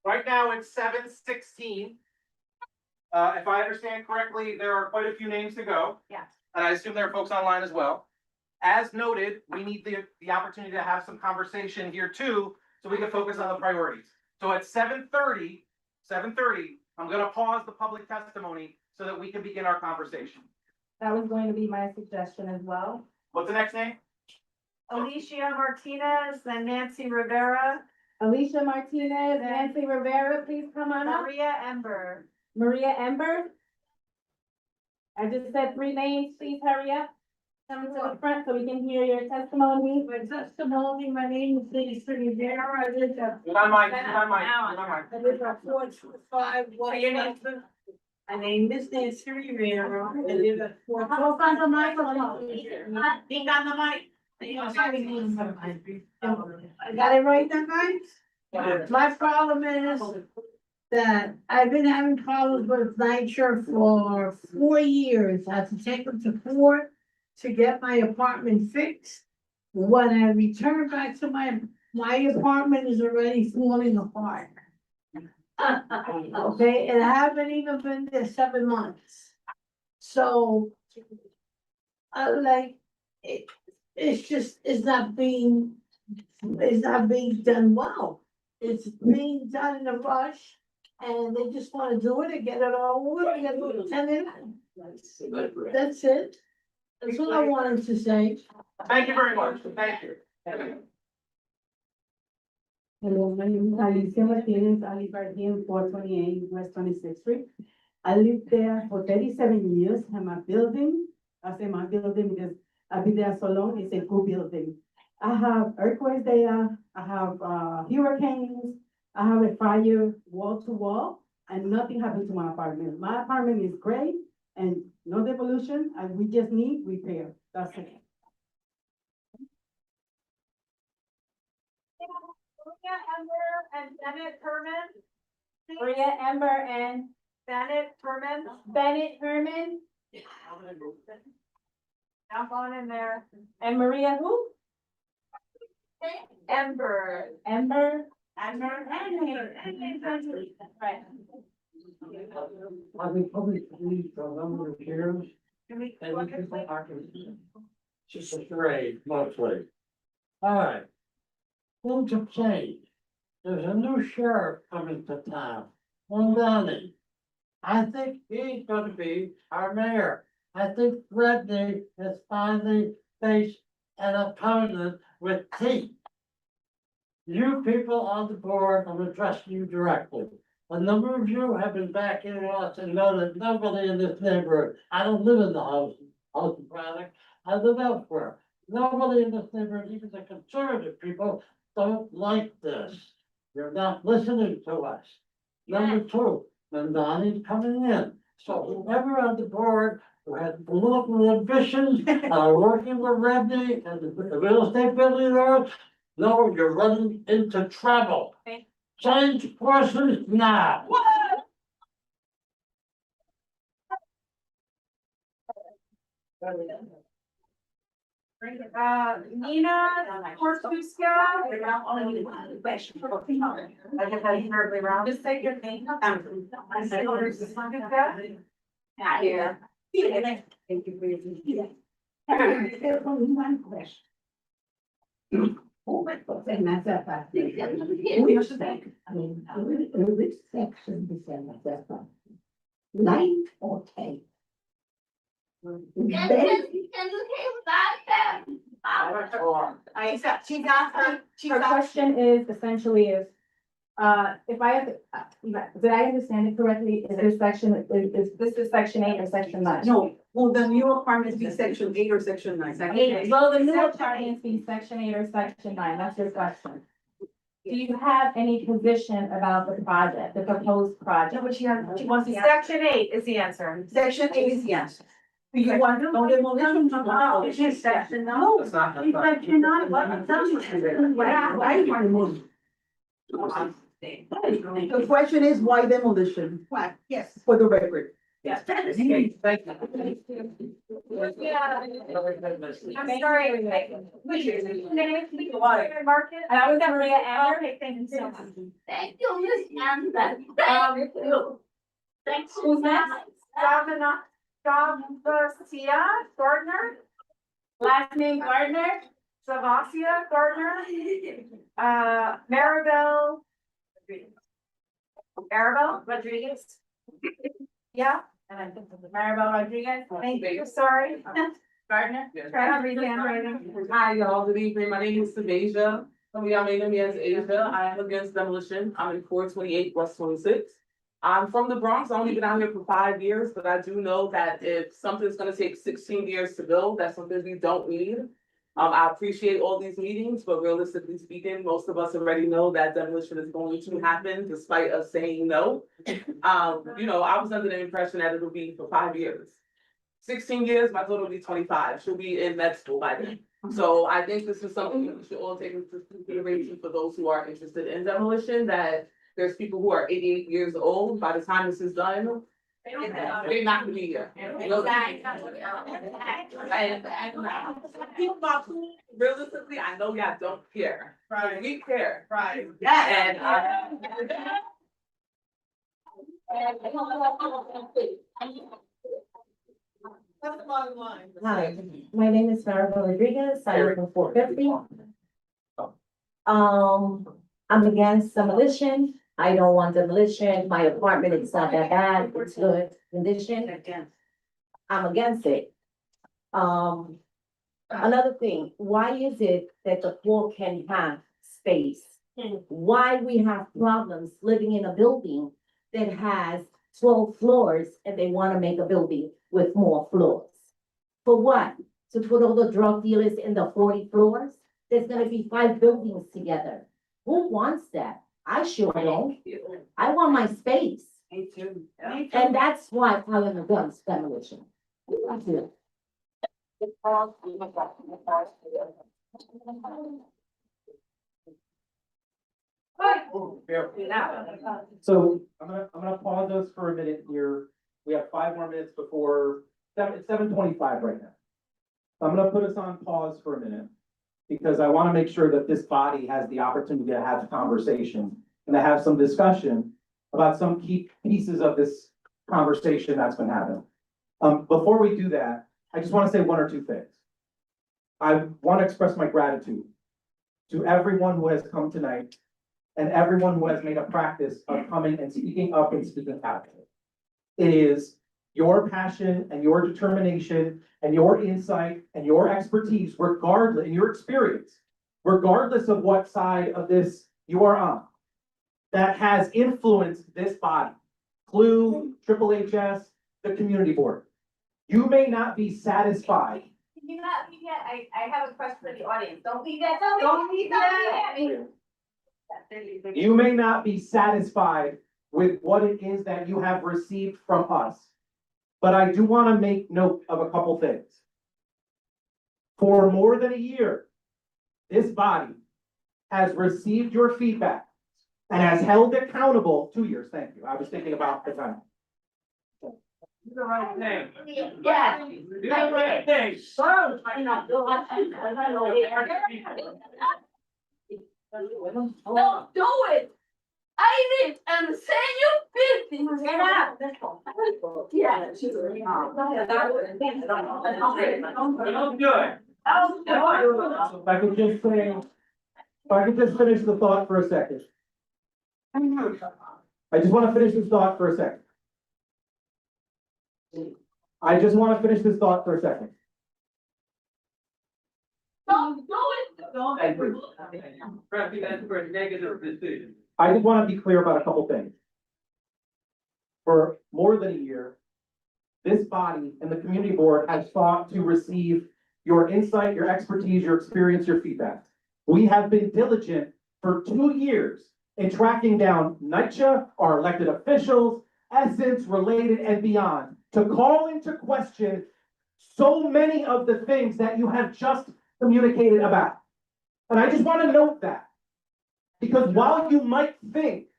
Right now it's 7:16. If I understand correctly, there are quite a few names to go. Yes. And I assume there are folks online as well. As noted, we need the opportunity to have some conversation here too, so we can focus on the priorities. So at 7:30, I'm gonna pause the public testimony so that we can begin our conversation. That was going to be my suggestion as well. What's the next name? Alicia Martinez and Nancy Rivera. Alicia Martinez, Nancy Rivera, please come on up. Maria Ember. Maria Ember. I just said three names, please hurry up. Come to the front so we can hear your testimony. My testimony, my name is Lisa Rivera, I live at. On my, on my. I live at 425 West. Your name? My name is Nancy Rivera, I live at 4. Hold on the mic, hold on. Being on the mic. I got it right that night? My problem is that I've been having problems with NYCHA for 4 years. I have to take them to court to get my apartment fixed. When I return back to my apartment is already falling apart. Okay, and I haven't even been there 7 months. So, it's not being done well. It's being done in a rush, and they just wanna do it and get it all over, and get it tenant. That's it. That's what I wanted to say. Thank you very much, thank you. Hello, my name is Alicia Martinez. I live right here in 428 West 26th Street. I lived there for 37 years in my building. I say my building because I've been there so long, it's a good building. I have earthquakes there, I have hurricanes, I have a fire wall to wall, and nothing happened to my apartment. My apartment is great and no demolition, and we just need repair. That's it. Maria, Ember, and Bennett Herman. Maria, Ember, and Bennett Herman. Bennett Herman. Jump on in there. And Maria who? Ember. Ember. Ember. Right. I think public police, a number of years, and we people are just afraid, mostly. All right. Things have changed. There's a new sheriff coming to town, Donnie. I think he's gonna be our mayor. I think Redney has finally faced an opponent with teeth. You people on the board, I'm addressing you directly. A number of you have been backing us and know that nobody in this neighborhood, I don't live in the housing product, I live elsewhere. Nobody in this neighborhood, even the conservative people, don't like this. You're not listening to us. Number two, Mandani's coming in. So whoever on the board who has political ambitions, working with Redney and the real estate billionaires, no, you're running into trouble. Change courses now. Nina Kortuska. I just had terribly wrong. Just say your name. I said Kortuska. Here. Thank you for your. Only one question. Which section is that? Light or take? Her question is essentially if I have, did I understand it correctly? Is this section 8 or section 9? No, will the new apartments be section 8 or section 9? Well, the new apartments be section 8 or section 9, that's your question. Do you have any position about the project, the proposed project? But she wants section 8 is the answer. Section 8 is yes. Do you want no demolition? No, it's just section, no. That's not. It's section 9, what? The question is why demolition? What? Yes. For the record. Yes. Thank you. I'm sorry. Market. I was at Maria Amber. Okay, thank you so much. Thank you, Miss Amber. Thanks. Who's next? Savasia Gardner. Last name Gardner. Savasia Gardner. Maribel Rodriguez. Yeah, and I think it's Maribel Rodriguez. Thank you, sorry. Gardner. Try to read the handwriting. Hi, y'all. Good evening. My name is Savasia. Some of y'all may know me as Asia. I am against demolition. I'm in 428 West 26th. I'm from the Bronx. I've only been out here for 5 years, but I do know that if something's gonna take 16 years to build, that's something we don't need. I appreciate all these meetings, but realistically speaking, most of us already know that demolition is going to happen despite us saying no. I was under the impression that it'll be for 5 years. 16 years, my daughter will be 25. She'll be in med school by then. So I think this is something that we should all take into consideration for those who are interested in demolition, that there's people who are 88 years old by the time this is done. They're not gonna be here. And people about who, realistically, I know y'all don't care. Right. We care. Right. And Hi, my name is Maribel Rodriguez, I live in 450. I'm against demolition, I don't want demolition, my apartment is not that bad, it's good condition. I'm against it. Another thing, why is it that the poor can have space? Why we have problems living in a building that has 12 floors and they wanna make a building with more floors? For what? To put all the drug dealers in the 40 floors? There's gonna be 5 buildings together. Who wants that? I sure don't. I want my space. me too. And that's why I am against demolition. Thank you. So I'm gonna pause us for a minute here. We have 5 more minutes before, it's 7:25 right now. So I'm gonna put us on pause for a minute, because I wanna make sure that this body has the opportunity to have a conversation and to have some discussion about some key pieces of this conversation that's been happening. Before we do that, I just wanna say 1 or 2 things. I wanna express my gratitude to everyone who has come tonight and everyone who has made a practice of coming and speaking up and speaking out. It is your passion and your determination and your insight and your expertise, regardless, and your experience, regardless of what side of this you are on, that has influenced this body, CLU, Triple HS, the community board. You may not be satisfied. Can you not leave yet? I have a question for the audience. Don't leave yet. Don't leave yet. You may not be satisfied with what it is that you have received from us, but I do want to make note of a couple things. For more than a year, this body has received your feedback and has held accountable 2 years. Thank you. I was thinking about the time. Do the right thing. Yeah. Do the right thing. Don't do it. I live in the same business. Get out. Yeah. Don't do it. If I could just say, if I could just finish the thought for a second. I just want to finish this thought for a second. I just want to finish this thought for a second. Don't do it. Probably that's for a negative decision. I just want to be clear about a couple things. For more than a year, this body and the community board has sought to receive your insight, your expertise, your experience, your feedback. We have been diligent for 2 years in tracking down NYCHA, our elected officials, Essence, Related, and beyond, to call into question so many of the things that you have just communicated about. And I just want to note that. Because while you might think,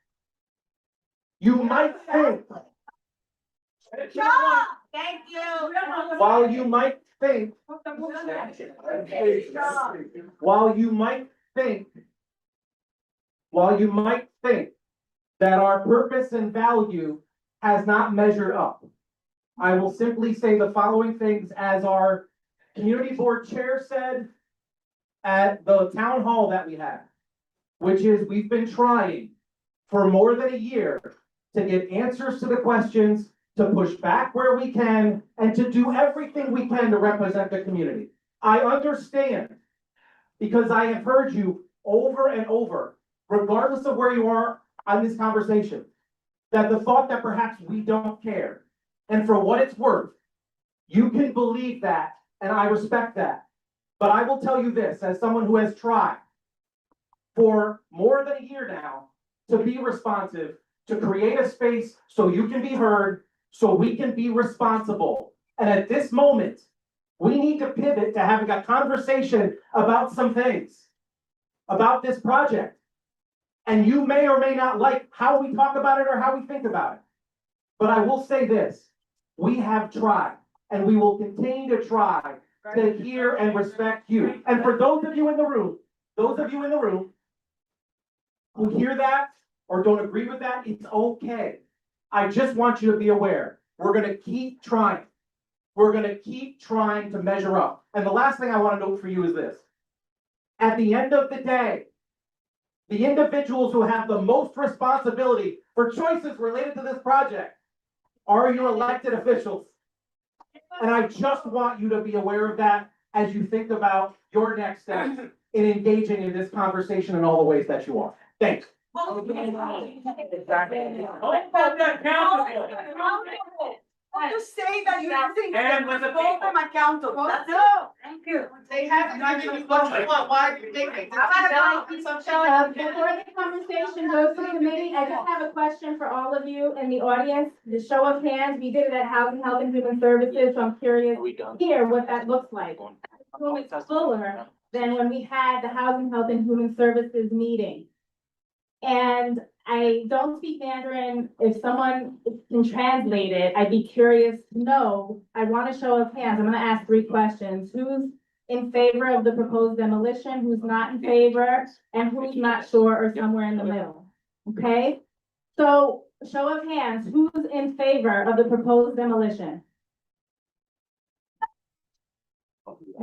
Thank you. while you might think, that our purpose and value has not measured up, I will simply say the following things as our community board chair said at the town hall that we had, which is we've been trying for more than a year to get answers to the questions, to push back where we can, and to do everything we can to represent the community. I understand, because I have heard you over and over, regardless of where you are on this conversation. that the thought that perhaps we don't care. And for what it's worth, you can believe that, and I respect that. But I will tell you this, as someone who has tried for more than a year now to be responsive, to create a space so you can be heard, so we can be responsible. And at this moment, we need to pivot to having a conversation about some things, about this project. And you may or may not like how we talk about it or how we think about it. But I will say this, we have tried, and we will continue to try to hear and respect you. And for those of you in the room who hear that or don't agree with that, it's okay. I just want you to be aware, we're gonna keep trying. We're gonna keep trying to measure up. And the last thing I wanna note for you is this. At the end of the day, the individuals who have the most responsibility for choices related to this project are your elected officials. And I just want you to be aware of that as you think about your next steps in engaging in this conversation in all the ways that you are. Thanks. Just say that you don't think. And when the Hold them accountable, that's it. Thank you. They have, why are you thinking? Before the conversation goes to the committee, I just have a question for all of you in the audience. The show of hands, we did it at Housing, Health and Human Services, so I'm curious here what that looks like. Room is fuller than when we had the Housing, Health and Human Services meeting. And I don't speak Mandarin. If someone can translate it, I'd be curious to know. I want a show of hands. I'm gonna ask 3 questions. Who's in favor of the proposed demolition? Who's not in favor? And who's not sure or somewhere in the middle? Okay? So, show of hands, who's in favor of the proposed demolition?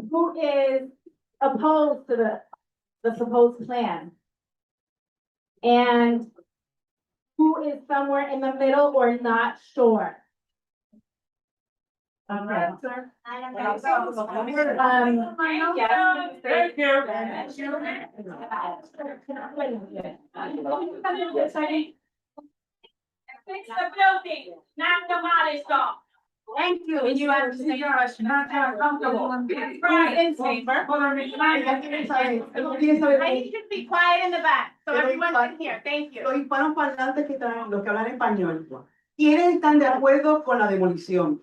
Who is opposed to the proposed plan? And who is somewhere in the middle or not sure? Okay. Yes. Thank you. Fix the building, not demolish them. Thank you. Can you answer your question? Not comfortable. Right, in favor. I need you to be quiet in the back, so everyone can hear. Thank you. Los hispanos parlantes que están, los que hablan español, ¿quiénes están de acuerdo con la demolición?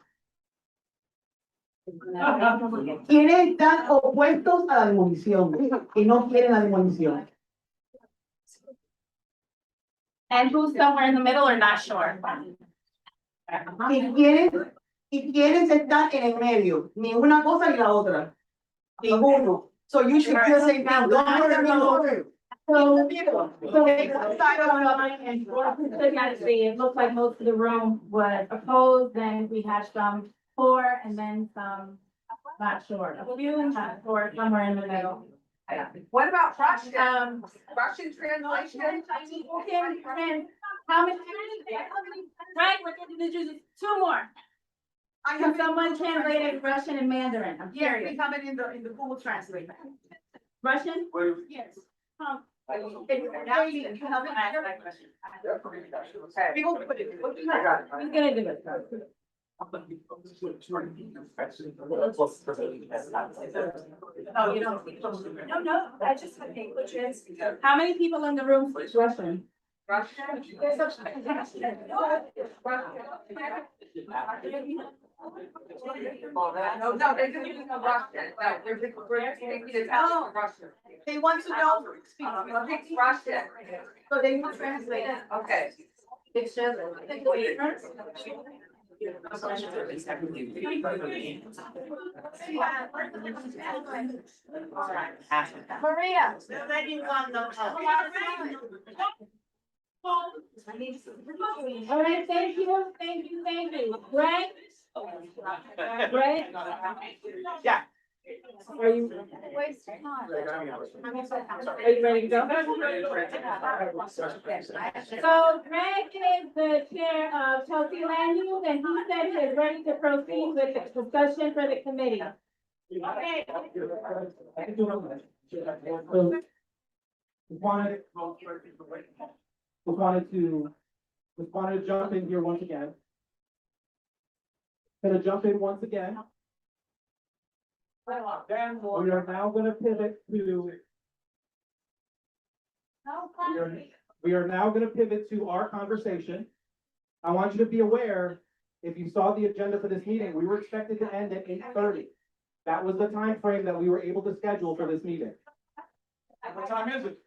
¿Quiénes están opuestos a la demolición y no quieren la demolición? And who's somewhere in the middle or not sure? Y quiénes están en el medio, ni una cosa ni la otra. Ninguno. So you should just say now, don't let them know. So it looks like most of the room was opposed, then we had some for, and then some not sure. A few not sure, somewhere in the middle. What about Russian? Russian translation? How many? Right, we're gonna do 2 more. Can someone translate it Russian and Mandarin? I'm Yeah, curious. we have it in the Google Translate. Russian? Yes. We will put it. Who's gonna do it? No, you don't. No, I just have English. How many people in the room speak Russian? No, they're doing Russian. No, they're taking it out of Russian. They want to know. It's Russian. So they will translate it. Okay. Maria. All right, thank you. Greg? Greg? Yeah. Are you? Are you ready to go? So Greg is the chair of Chelsea Land Use, and he said he is ready to proceed with the discussion for the committee. Okay. Wanted to Just wanted to jump in here once again. Gonna jump in once again. We are now gonna pivot to, we are now gonna pivot to our conversation. I want you to be aware, if you saw the agenda for this meeting, we were expected to end at 8:30. That was the time frame that we were able to schedule for this meeting. What time is it?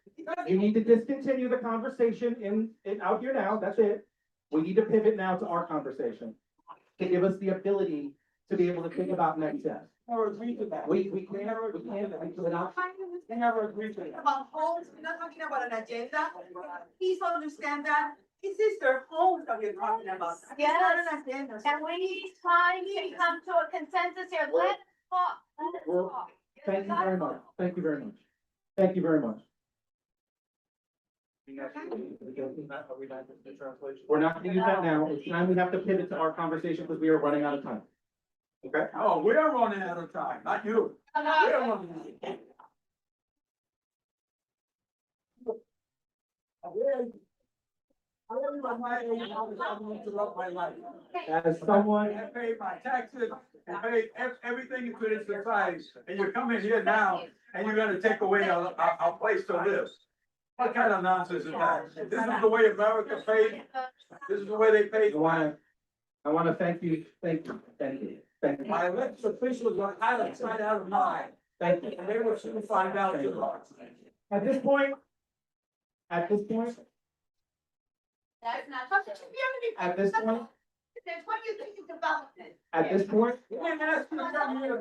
You need to discontinue the conversation out here now, that's it. We need to pivot now to our conversation, to give us the ability to be able to think about next steps. Never agreed to that. We can't, we never agreed to that. About homes, we're not talking about an agenda. Please understand that. This is their homes that we're talking about. It's not an agenda. And we need time to come to a consensus here. Let's talk. Well, thank you very much, thank you very much, thank you very much. We're not gonna use that now, it's time we have to pivot to our conversation because we are running out of time. Okay? Oh, we are running out of time, not you. We are running out of time. My life. As someone, I paid my taxes, I paid everything to this society, and you come in here now, and you're gonna take away our place to live. What kind of nonsense is that? This is the way America paid, this is the way they paid. I wanna thank you, thank you. My elected officials are out of sight, out of mind, Thank you. and they will soon find out too. At this point, That's not something to at this point, That's what you think is development. at this point, We didn't ask you to come here,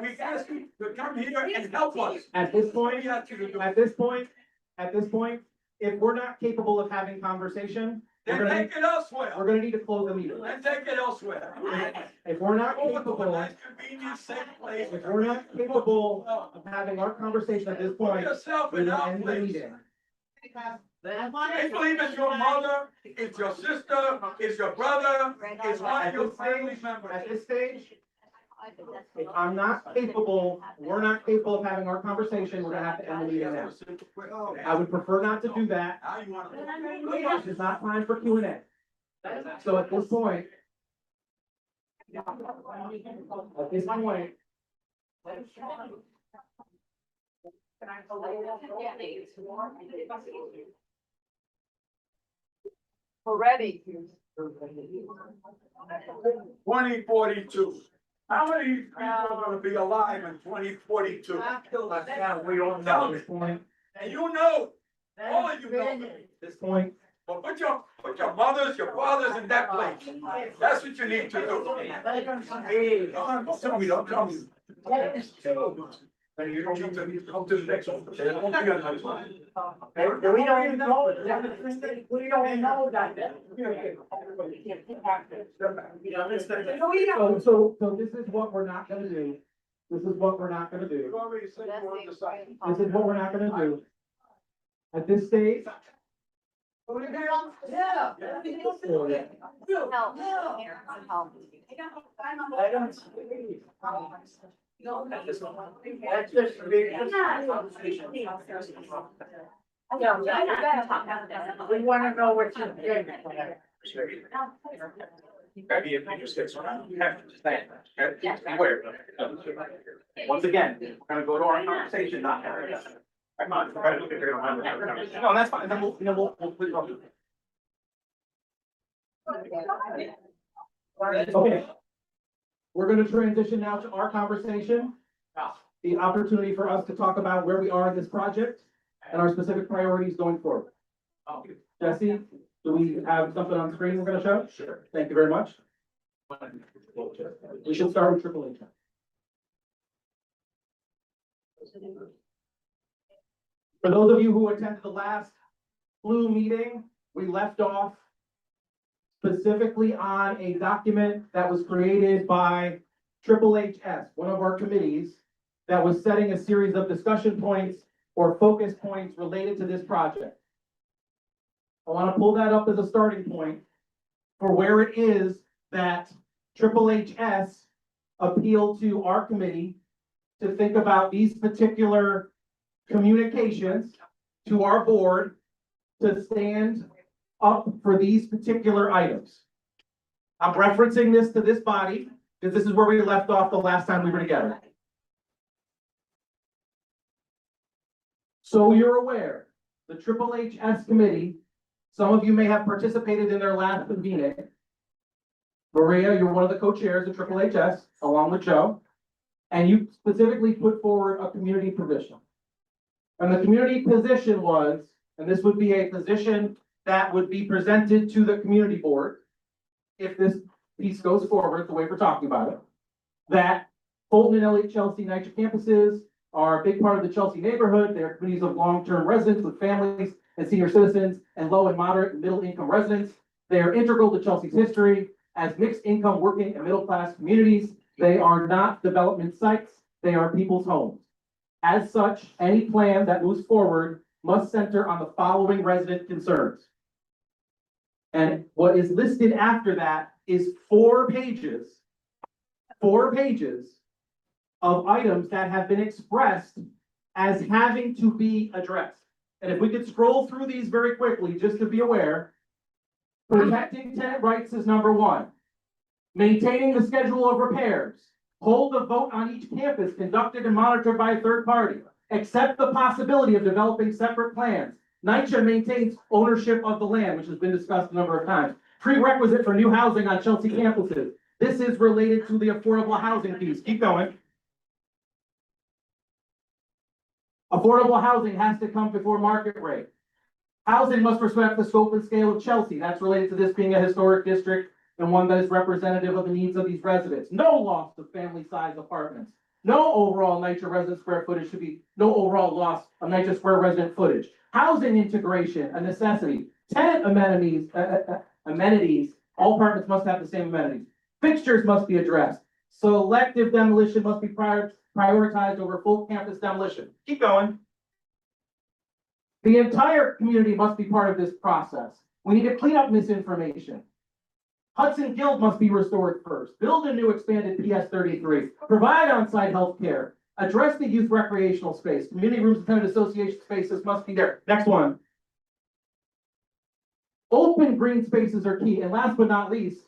we asked you to come here and help us. at this point, We asked you to do. at this point, if we're not capable of having conversation, Then take it elsewhere, we're gonna need to close the meeting. then take it elsewhere. If we're not Go to a capable, nice, convenient, safe place. if we're not capable of having our conversation at this Put point, yourself we in will our end the place. meeting. They believe it's your mother, it's your sister, it's your brother, it's one of your family members. At this stage, if I'm not capable, we're not capable of having our conversation, we're gonna have to end the meeting now. I would prefer not to do that. Now you want to. This is not time for Q and A. So at this point, Already. 2042. How many people are gonna be alive in 2042? we all know at this point, And you know, all of you know. at this point, But put your mothers, your fathers in that place. That's what you need to do. Don't tell me, don't tell me. And you don't need to come to the next one. There won't be another one. We don't know, we don't know that. so this is what we're not gonna do. This is what we're not gonna do. You already said you were undecided. This is what we're not gonna do. At this stage, Yeah. That's just a big. We wanna know what you're doing. maybe if you just get some, you have to stand. Beware. Once again, we're gonna go to our conversation, not. Come on, try to figure it out. No, that's fine, then we'll put it on. Okay. We're gonna transition now to our conversation. The opportunity for us to talk about where we are in this project and our specific priorities going forward. Jesse, do we have something on screen we're gonna show? Sure. Thank you very much. We should start with AAA. For those of you who attended the last flu meeting, we left off specifically on a document that was created by NYCHA, one of our committees, that was setting a series of discussion points or focus points related to this project. I want to pull that up as a starting point for where it is that NYCHA appealed to our committee to think about these particular communications to our board to stand up for these particular items. I'm referencing this to this body, because this is where we left off the last time we were together. So you're aware, the HHS committee, some of you may have participated in their last convening. Maria, you're one of the co-chairs of HHS, along with Joe, and you specifically put forward a community position. And the community position was, and this would be a position that would be presented to the community board, if this piece goes forward, the way we're talking about it, that Fulton and Elliot Chelsea NYCHA campuses are a big part of the Chelsea neighborhood. They're communities of long-term residents with families and senior citizens and low and moderate and middle income residents. They are integral to Chelsea's history as mixed income working and middle class communities. They are not development sites. They are people's homes. As such, any plan that moves forward must center on the following resident concerns. And what is listed after that is 4 pages of items that have been expressed as having to be addressed. And if we could scroll through these very quickly, just to be aware, protecting tenant rights is number 1. Maintaining the schedule of repairs. Hold a vote on each campus conducted and monitored by a third party. Accept the possibility of developing separate plans. NYCHA maintains ownership of the land, which has been discussed a number of times. Prerequisite for new housing on Chelsea campuses. This is related to the affordable housing piece. Keep going. Affordable housing has to come before market rate. Housing must respect the scope and scale of Chelsea. That's related to this being a historic district and one that is representative of the needs of these residents. No loss of family size apartments. No overall NYCHA resident square footage should be, no overall loss of NYCHA square resident footage. Housing integration, a necessity. Tenant amenities, all apartments must have the same amenities. Fixtures must be addressed. Selective demolition must be prioritized over full campus demolition. Keep going. The entire community must be part of this process. We need to clean up misinformation. Hudson Guild must be restored first. Build a new expanded PS 33. Provide on-site health care. Address the youth recreational space. Community rooms and tenant association spaces must be there. Next one. Open green spaces are key. And last but not least,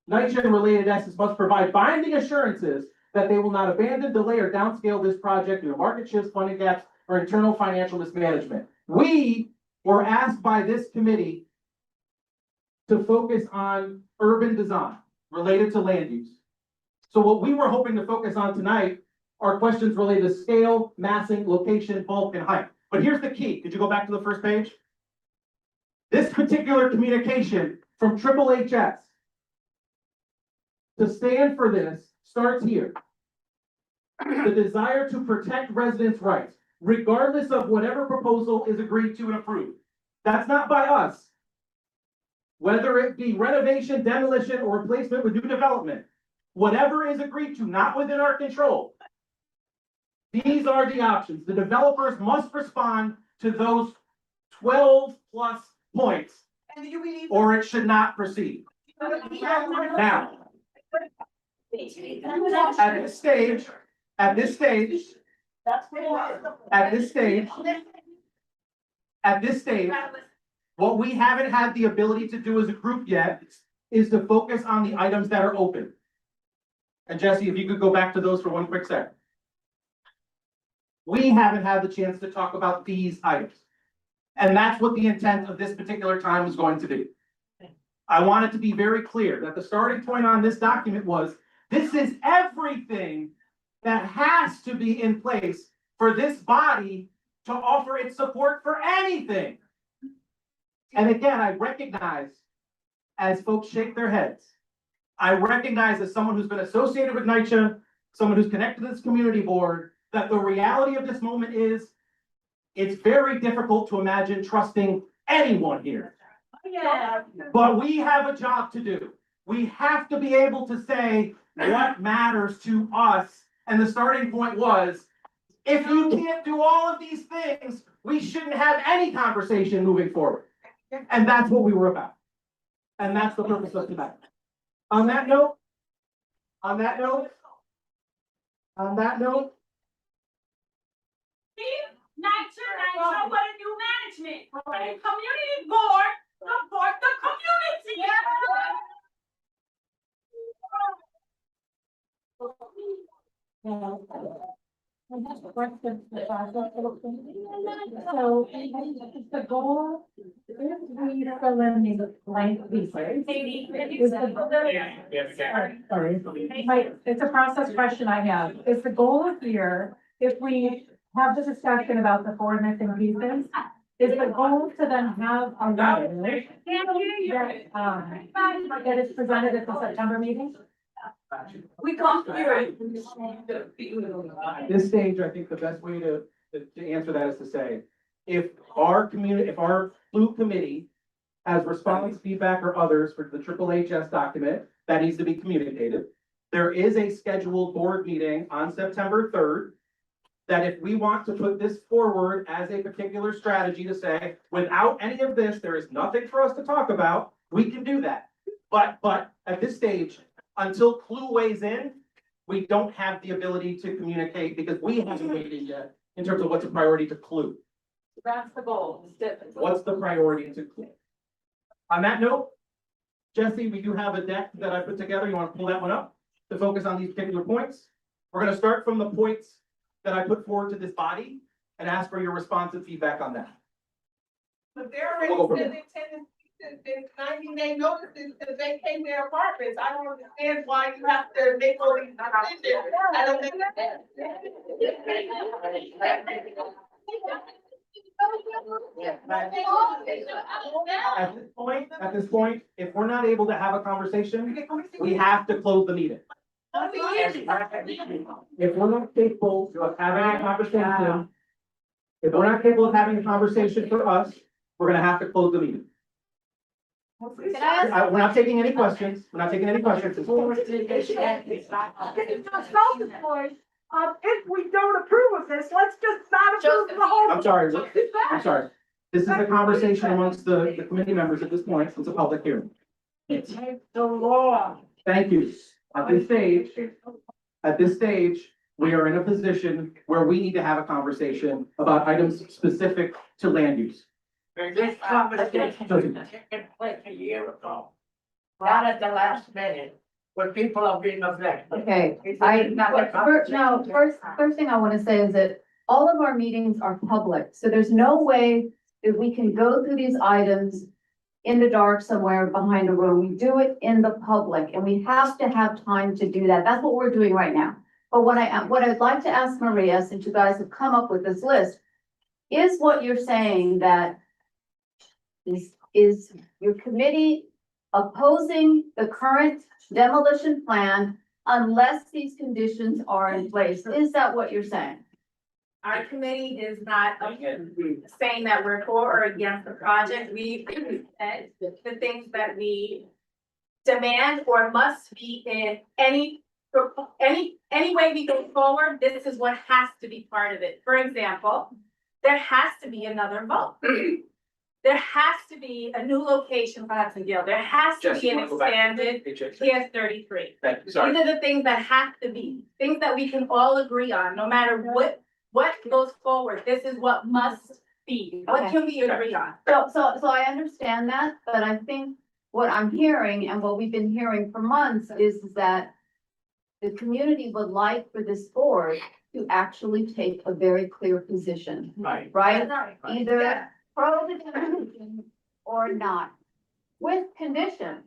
NYCHA and related entities must provide binding assurances that they will not abandon, delay, or downscale this project due to market shifts, funding gaps, or internal financial mismanagement. We were asked by this committee to focus on urban design related to land use. So what we were hoping to focus on tonight are questions related to scale, massing, location, bulk, and height. But here's the key. Could you go back to the first page? This particular communication from HHS to stand for this starts here. The desire to protect residents' rights, regardless of whatever proposal is agreed to and approved. That's not by us. Whether it be renovation, demolition, or replacement with new development, whatever is agreed to, not within our control. These are the options. The developers must respond to those 12 plus points, or it should not proceed. Now, at this stage, what we haven't had the ability to do as a group yet is to focus on the items that are open. And Jesse, if you could go back to those for one quick second. We haven't had the chance to talk about these items. And that's what the intent of this particular time was going to be. I want it to be very clear that the starting point on this document was, this is everything that has to be in place for this body to offer its support for anything. And again, I recognize, as folks shake their heads, I recognize as someone who's been associated with NYCHA, someone who's connected to this community board, that the reality of this moment is, it's very difficult to imagine trusting anyone here. Yeah. But we have a job to do. We have to be able to say what matters to us. And the starting point was, if you can't do all of these things, we shouldn't have any conversation moving forward. And that's what we were about. And that's the purpose of tonight. On that note, NYCHA, what a new management. And community board Support the community. So, is the goal, if we eliminate the blank pieces, it's a process question I have. Is the goal here, if we have the discussion about the four missing pieces, is the goal to then have a letter that is presented at the September meeting? We come here. At this stage, I think the best way to answer that is to say, if our Fluke committee has response, feedback, or others for the HHS document, that needs to be communicated. There is a scheduled board meeting on September 3rd, that if we want to put this forward as a particular strategy to say, without any of this, there is nothing for us to talk about, we can do that. But at this stage, until Clue weighs in, we don't have the ability to communicate because we haven't weighed in yet in terms of what's a priority to Clue. That's the goal. What's the priority to Clue? On that note, Jesse, we do have a deck that I put together. You want to pull that one up to focus on these particular points? We're going to start from the points that I put forward to this body and ask for your response and feedback on that. But they're already sending tenants and 90-day notices to vacate their apartments. I don't understand why you have to make all these decisions. I don't understand. At this point, if we're not able to have a conversation, we have to close the meeting. If we're not capable of having a conversation, for us, we're gonna have to close the meeting. We're not taking any questions. We're not taking any questions. If we don't approve of this, let's just not approve the whole. I'm sorry. This is a conversation amongst the committee members at this point. It's a public hearing. It's the law. Thank you. At this stage, we are in a position where we need to have a conversation about items specific to land use. This conversation took place a year ago. Not at the last minute, when people are being affected. Okay, first thing I want to say is that all of our meetings are public, so there's no way that we can go through these items in the dark somewhere behind a room. We do it in the public, and we have to have time to do that. That's what we're doing right now. But what I'd like to ask Maria, since you guys have come up with this list, is what you're saying that is your committee opposing the current demolition plan unless these conditions are in place? Is that what you're saying? Our committee is not saying that we're for or against the project. We said the things that we demand or must be in any way we go forward, this is what has to be part of it. For example, there has to be another vote. There has to be a new location for Hudson Gill. There has to be an expanded PS 33. These are the things that have to be, things that we can all agree on, no matter what goes forward. This is what must be. What can we agree on? So I understand that, but I think what I'm hearing and what we've been hearing for months is that the community would like for this board to actually take a very clear position. Right? Either pro the demolition or not, with conditions.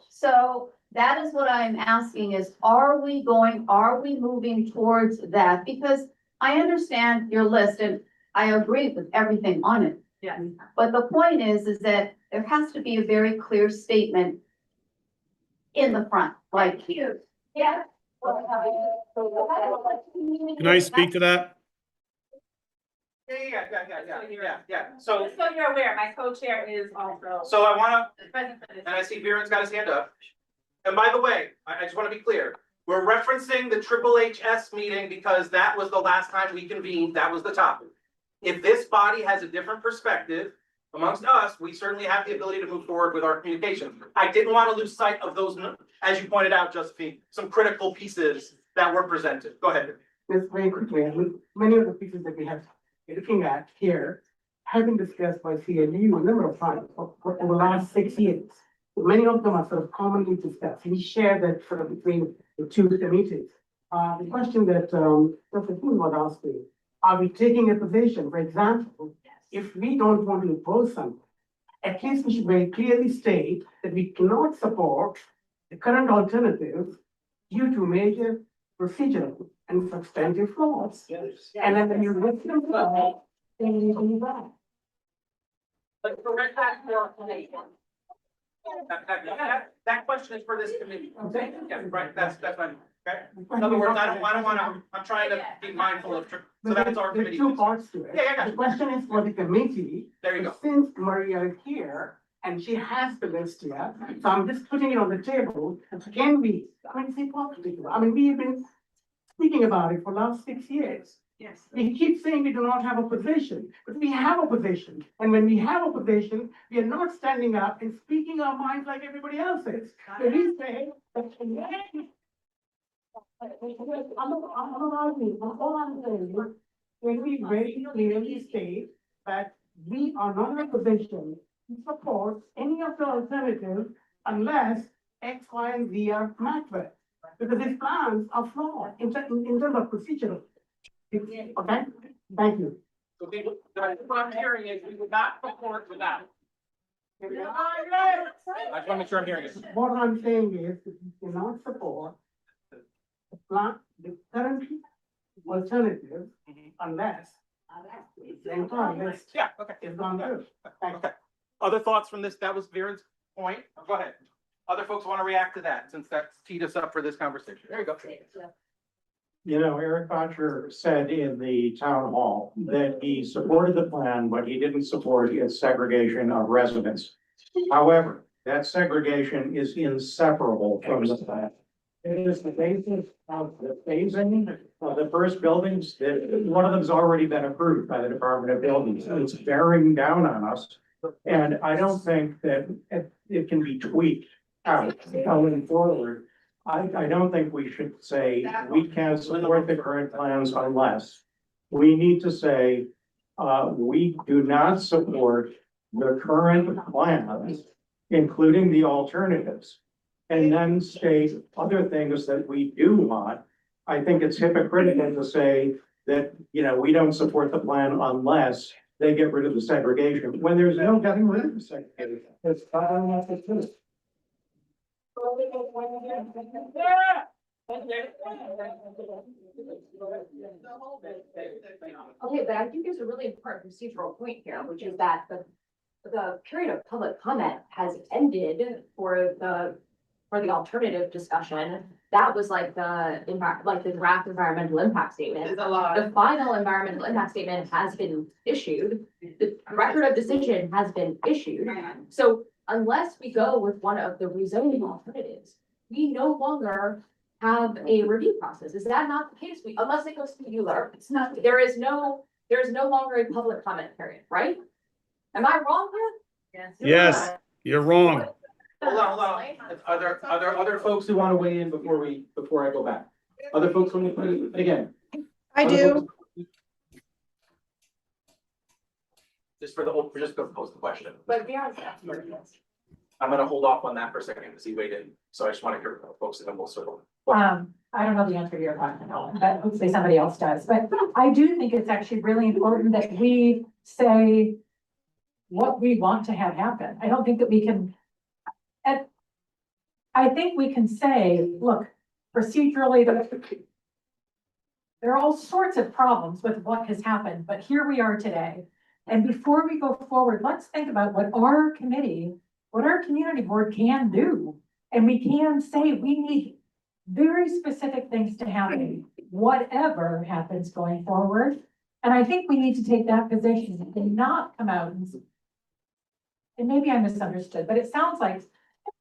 So that is what I'm asking is, are we moving towards that? Because I understand your list and I agree with everything on it. Yes. But the point is that there has to be a very clear statement in the front, like here. Yeah. Can I speak to that? Yeah. So Just so you're aware, my co-chair is also. So I wanna, present for this. and I see Viren's got his hand up. And by the way, I just wanna be clear, we're referencing the HHS meeting because that was the last time we convened, that was the topic. If this body has a different perspective amongst us, we certainly have the ability to move forward with our communication. I didn't wanna lose sight of those, as you pointed out, Josephine, some critical pieces that were presented. Go ahead. Just very quickly, many of the pieces that we have looking at here have been discussed by CNU a number of times for the last 6 years. Many of them are sort of commonly discussed. We share that sort of between the two committees. The question that Dr. Poon was asking, are we taking a position, for example, if we don't want to impose something, at least we should very clearly state that we cannot support the current alternatives due to major procedural and substantive flaws. And then when you list them all, then you do that. But correct that for. That question is for this committee. Okay. Yeah, right, that's fine, okay? In other words, I don't wanna, I'm trying to be mindful of, so that's our There's committee. two parts to it. Yeah. The question is for the committee. There you go. Since Maria is here and she has the list here, so I'm just putting it on the table. Can we, I mean, we've been speaking about it for the last 6 years. Yes. We keep saying we do not have a position, but we have a position. And when we have a position, we are not standing up and speaking our minds like everybody else is. So we say, when we very clearly state that we are not in a position to support any of the alternatives unless X, Y, and Z are met with. Because these plans are flawed in terms of procedural. Okay, thank you. So what I'm hearing is we would not support without. I just wanna make sure I'm hearing it. What I'm saying is that we cannot support the plan, the current alternative unless the entire list Yeah, okay. is gone through. Thank you. Okay. Other thoughts from this? That was Viren's point. Go ahead. Other folks want to react to that since that's teed us up for this conversation. There you go. You know, Eric Botcher said in the town hall that he supported the plan, but he didn't support its segregation of residents. However, that segregation is inseparable from the plan. It is the basis of the phasing of the first buildings, that one of them's already been approved by the Department of Buildings, so it's bearing down on us. And I don't think that it can be tweaked out going forward. I don't think we should say we can't support the current plans unless we need to say, we do not support the current plans, including the alternatives. And then state other things that we do want. I think it's hypocritical to say that, you know, we don't support the plan unless they get rid of the segregation, when there's no getting rid of the segregation. It's not the truth. Okay, but I think there's a really important procedural point here, which is that the period of public comment has ended for the alternative discussion. That was like the impact, like the draft environmental impact statement. The final environmental impact statement has been issued. The record of decision has been issued. So unless we go with one of the rezoning alternatives, we no longer have a review process. Is that not the case? Unless it goes to Euler, it's not, there is no longer a public comment period, right? Am I wrong here? Yes, you're wrong. Hold on. Are there other folks who want to weigh in before I go back? Other folks want to put it again? I do. Just to pose the question. But beyond I'm gonna hold off on that for a second because he weighed in. So I just want to hear from folks and then we'll circle. I don't know the answer to your question, but hopefully somebody else does. But I do think it's actually really important that we say what we want to have happen. I don't think that we can. And I think we can say, look, procedurally, there are all sorts of problems with what has happened, but here we are today. And before we go forward, let's think about what our committee, what our community board can do. And we can say we need very specific things to happen, whatever happens going forward. And I think we need to take that position and not come out and maybe I misunderstood, but it sounds like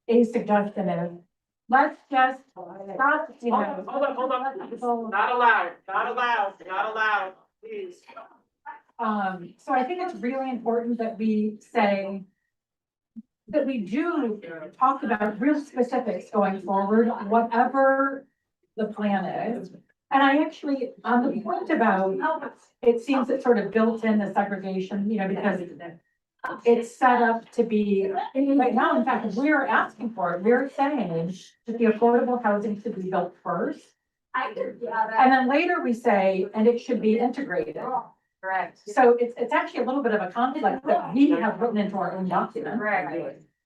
a suggestion is, let's just stop, you know. Hold on. Not allowed, please. So I think it's really important that we say that we do talk about real specifics going forward, whatever the plan is. And I actually, on the point about, it seems it's sort of built in the segregation, you know, because it's set up to be, right now, in fact, we're asking for it, we're saying that the affordable housing should be built first. And then later we say, and it should be integrated. Correct. So it's actually a little bit of a conflict that we have written into our own document.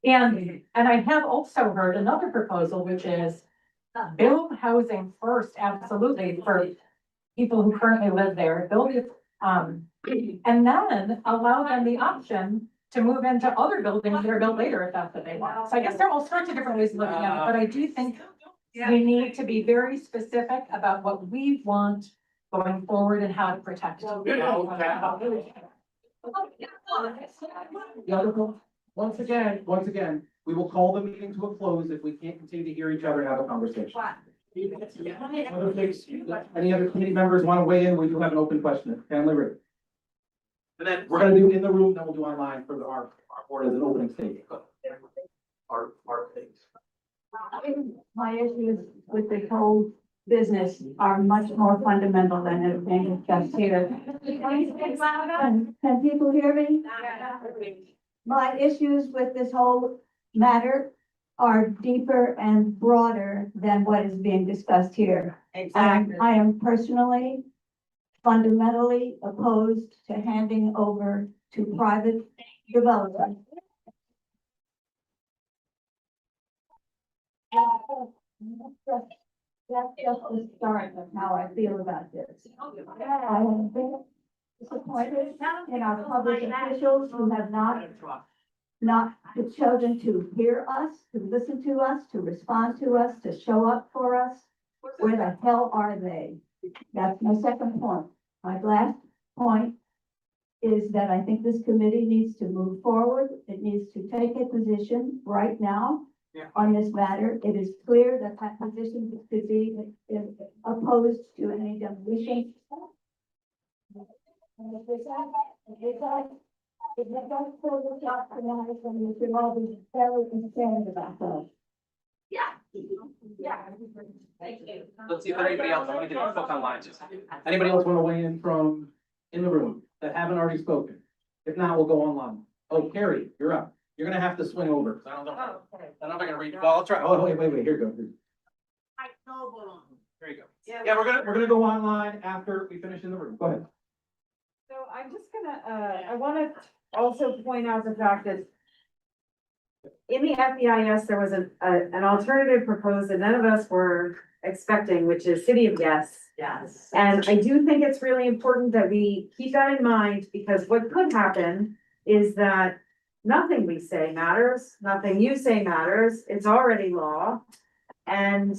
And I have also heard another proposal, which is build housing first, absolutely, for people who currently live there, build it, and then allow them the option to move into other buildings that are built later if that's what they want. So I guess there are all sorts of different ways of looking at it, but I do think we need to be very specific about what we want going forward and how to protect. Once again, we will call the meeting to a close if we can't continue to hear each other and have a conversation. Any other committee members want to weigh in? We do have an open question. Family Rick. And then we're gonna do in the room, then we'll do online for our board as an opening statement. Our things. My issues with this whole business are much more fundamental than have been discussed here. Can people hear me? My issues with this whole matter are deeper and broader than what is being discussed here. Exactly. I am personally, fundamentally opposed to handing over to private developers. That's just the start of how I feel about this. I am very disappointed in our public officials who have not chosen to hear us, to listen to us, to respond to us, to show up for us. Where the hell are they? That's my second point. My last point is that I think this committee needs to move forward. It needs to take a position right now on this matter. It is clear that that position could be opposed to any demolition. If they don't fill this up tonight, then we should all be very concerned about that. Thank you. Let's see if anybody else, I want to get folks online. Anybody else want to weigh in from in the room that haven't already spoken? If not, we'll go online. Oh, Carrie, you're up. You're gonna have to swing over, because I don't know. I don't know if I can read. Well, I'll try. Oh, wait, here you go. There you go. Yeah, we're gonna go online after we finish in the room. Go ahead. So I'm just gonna, I wanna also point out the fact that in the FEIS, there was an alternative proposed that none of us were expecting, which is City of Yes. Yes. And I do think it's really important that we keep that in mind, because what could happen is that nothing we say matters, nothing you say matters, it's already law. And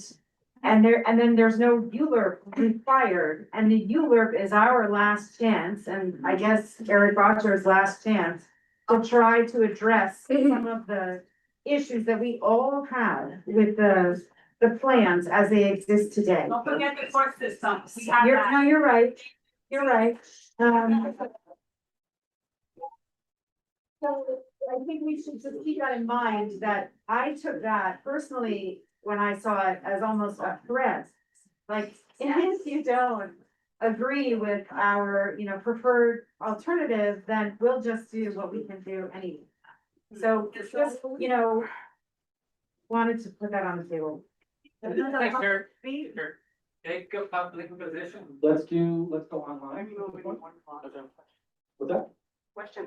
then there's no ULURP required, and the ULURP is our last chance, and I guess Eric Botcher's last chance to try to address some of the issues that we all have with the plans as they exist today. Don't forget the court system. We have that. No, you're right, you're right. So I think we should just keep that in mind, that I took that personally when I saw it as almost a threat. Like, if you don't agree with our, preferred alternative, then we'll just do what we can do anyway. So just, wanted to put that on the table. Thanks, Jared. Take a public position. Let's go online. What's that?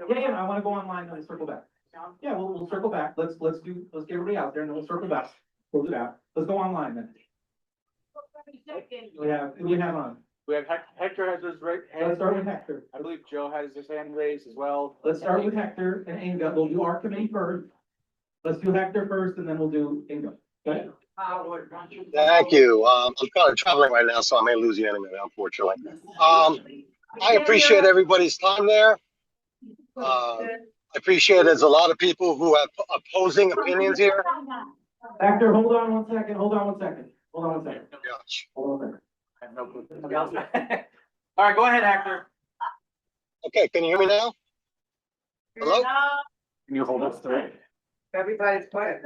Yeah, I wanna go online and then circle back. Yeah, we'll circle back. Let's get everybody out there and then we'll circle back. We'll do that. Let's go online then. We have on. We have Hector has his right hand. Let's start with Hector. I believe Joe has his hand raised as well. Let's start with Hector and Inga. We'll do our committee first. Let's do Hector first and then we'll do Inga. Okay? Thank you. I'm kind of traveling right now, so I may lose you in a minute, unfortunately. I appreciate everybody's time there. I appreciate there's a lot of people who have opposing opinions here. Hector, hold on one second. Gosh. Hold on a second. I have no clue. All right, go ahead, Hector. Okay, can you hear me now? Hello? Can you hold us through? Everybody's quiet.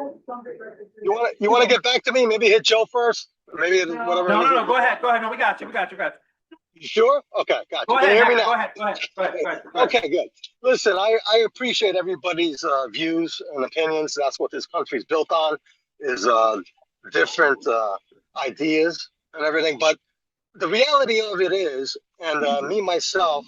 You want to get back to me? Maybe hit Joe first? Maybe whatever. No, go ahead, no, we got you. You sure? Okay, got Go you. Can ahead, you hear me Hector, now? go ahead. Okay, good. Listen, I appreciate everybody's views and opinions. That's what this country's built on, is different ideas and everything. But the reality of it is, and me myself,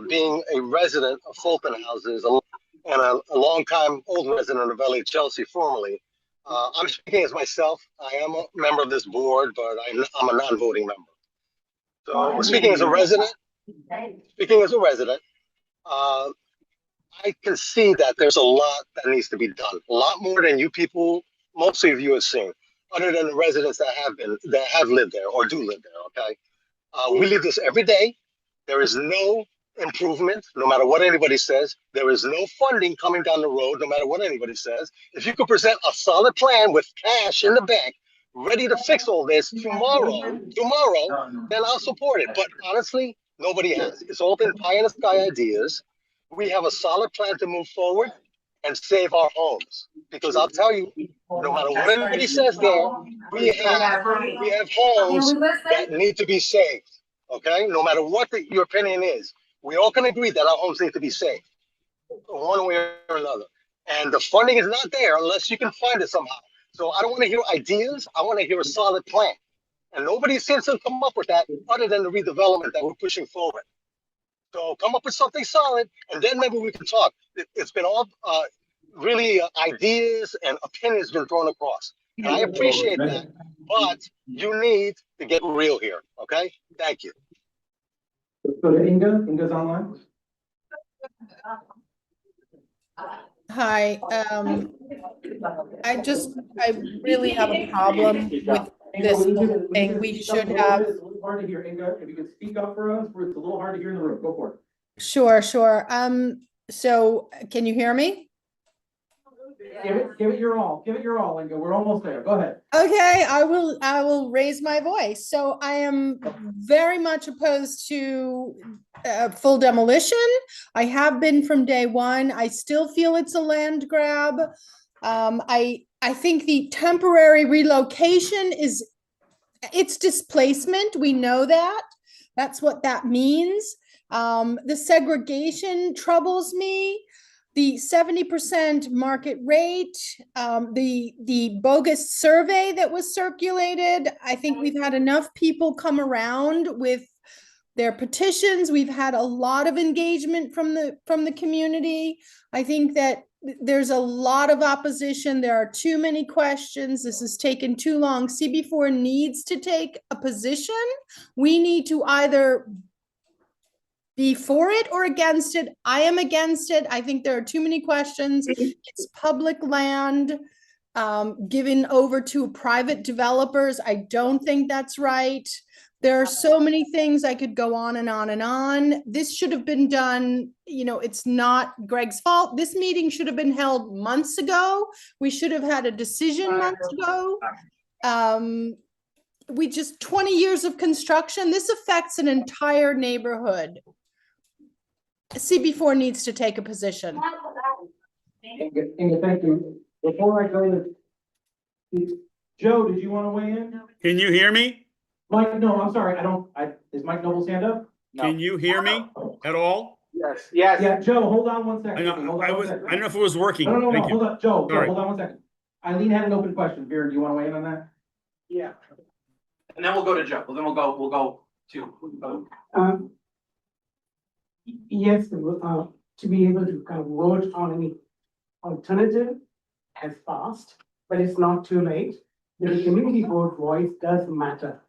being a resident of Fulton houses and a longtime old resident of Elliot, Chelsea, formerly, I'm speaking as myself. I am a member of this board, but I'm a non-voting member. So speaking as a resident, uh, I can see that there's a lot that needs to be done. A lot more than you people, most of you have seen, other than the residents that have lived there or do live there. Okay, we live this every day. There is no improvement, no matter what anybody says. There is no funding coming down the road, no matter what anybody says. If you could present a solid plan with cash in the bank, ready to fix all this tomorrow, then I'll support it. But honestly, nobody has. It's all been pie in the sky ideas. We have a solid plan to move forward and save our homes. Because I'll tell you, no matter what anybody says there, we have homes that need to be saved. Okay? No matter what your opinion is, we all can agree that our homes need to be saved one way or another. And the funding is not there unless you can find it somehow. So I don't want to hear ideas. I want to hear a solid plan. And nobody seems to come up with that other than the redevelopment that we're pushing forward. So come up with something solid, and then maybe we can talk. It's been all really ideas and opinions been thrown across. And I appreciate that. But you need to get real here. Okay? Thank you. Go to Inga. Inga's online. Hi, I really have a problem with this whole thing. We should have. It's a little hard to hear, Inga. If you can speak up for us, it's a little hard to hear in the room. Go for it. Sure. So can you hear me? Give it your all. Give it your all, Inga. We're almost there. Go ahead. Okay, I will raise my voice. So I am very much opposed to full demolition. I have been from day one. I still feel it's a land grab. I think the temporary relocation it's displacement. We know that. That's what that means. The segregation troubles me. The 70% market rate, the bogus survey that was circulated. I think we've had enough people come around with their petitions. We've had a lot of engagement from the community. I think that there's a lot of opposition. There are too many questions. This has taken too long. CB4 needs to take a position. We need to either be for it or against it. I am against it. I think there are too many questions. It's public land given over to private developers. I don't think that's right. There are so many things I could go on and on and on. This should have been done, it's not Greg's fault. This meeting should have been held months ago. We should have had a decision months ago. 20 years of construction, this affects an entire neighborhood. CB4 needs to take a position. Inga, thank you. Before I go to Joe, did you want to weigh in? Can you hear me? Mike, no, I'm sorry. Is Mike Noble's hand up? No. Can you hear me at all? Yes. Yeah, Joe, hold on one second. I don't know if it was working. No, Thank you. hold on, Joe, hold on one second. Eileen had an open question. Vera, do you want to weigh in on that? Yeah. And then we'll go to Joe. Then we'll go to. Yes, to be able to kind of vote on any alternative has passed, but it's not too late. The community board voice does matter.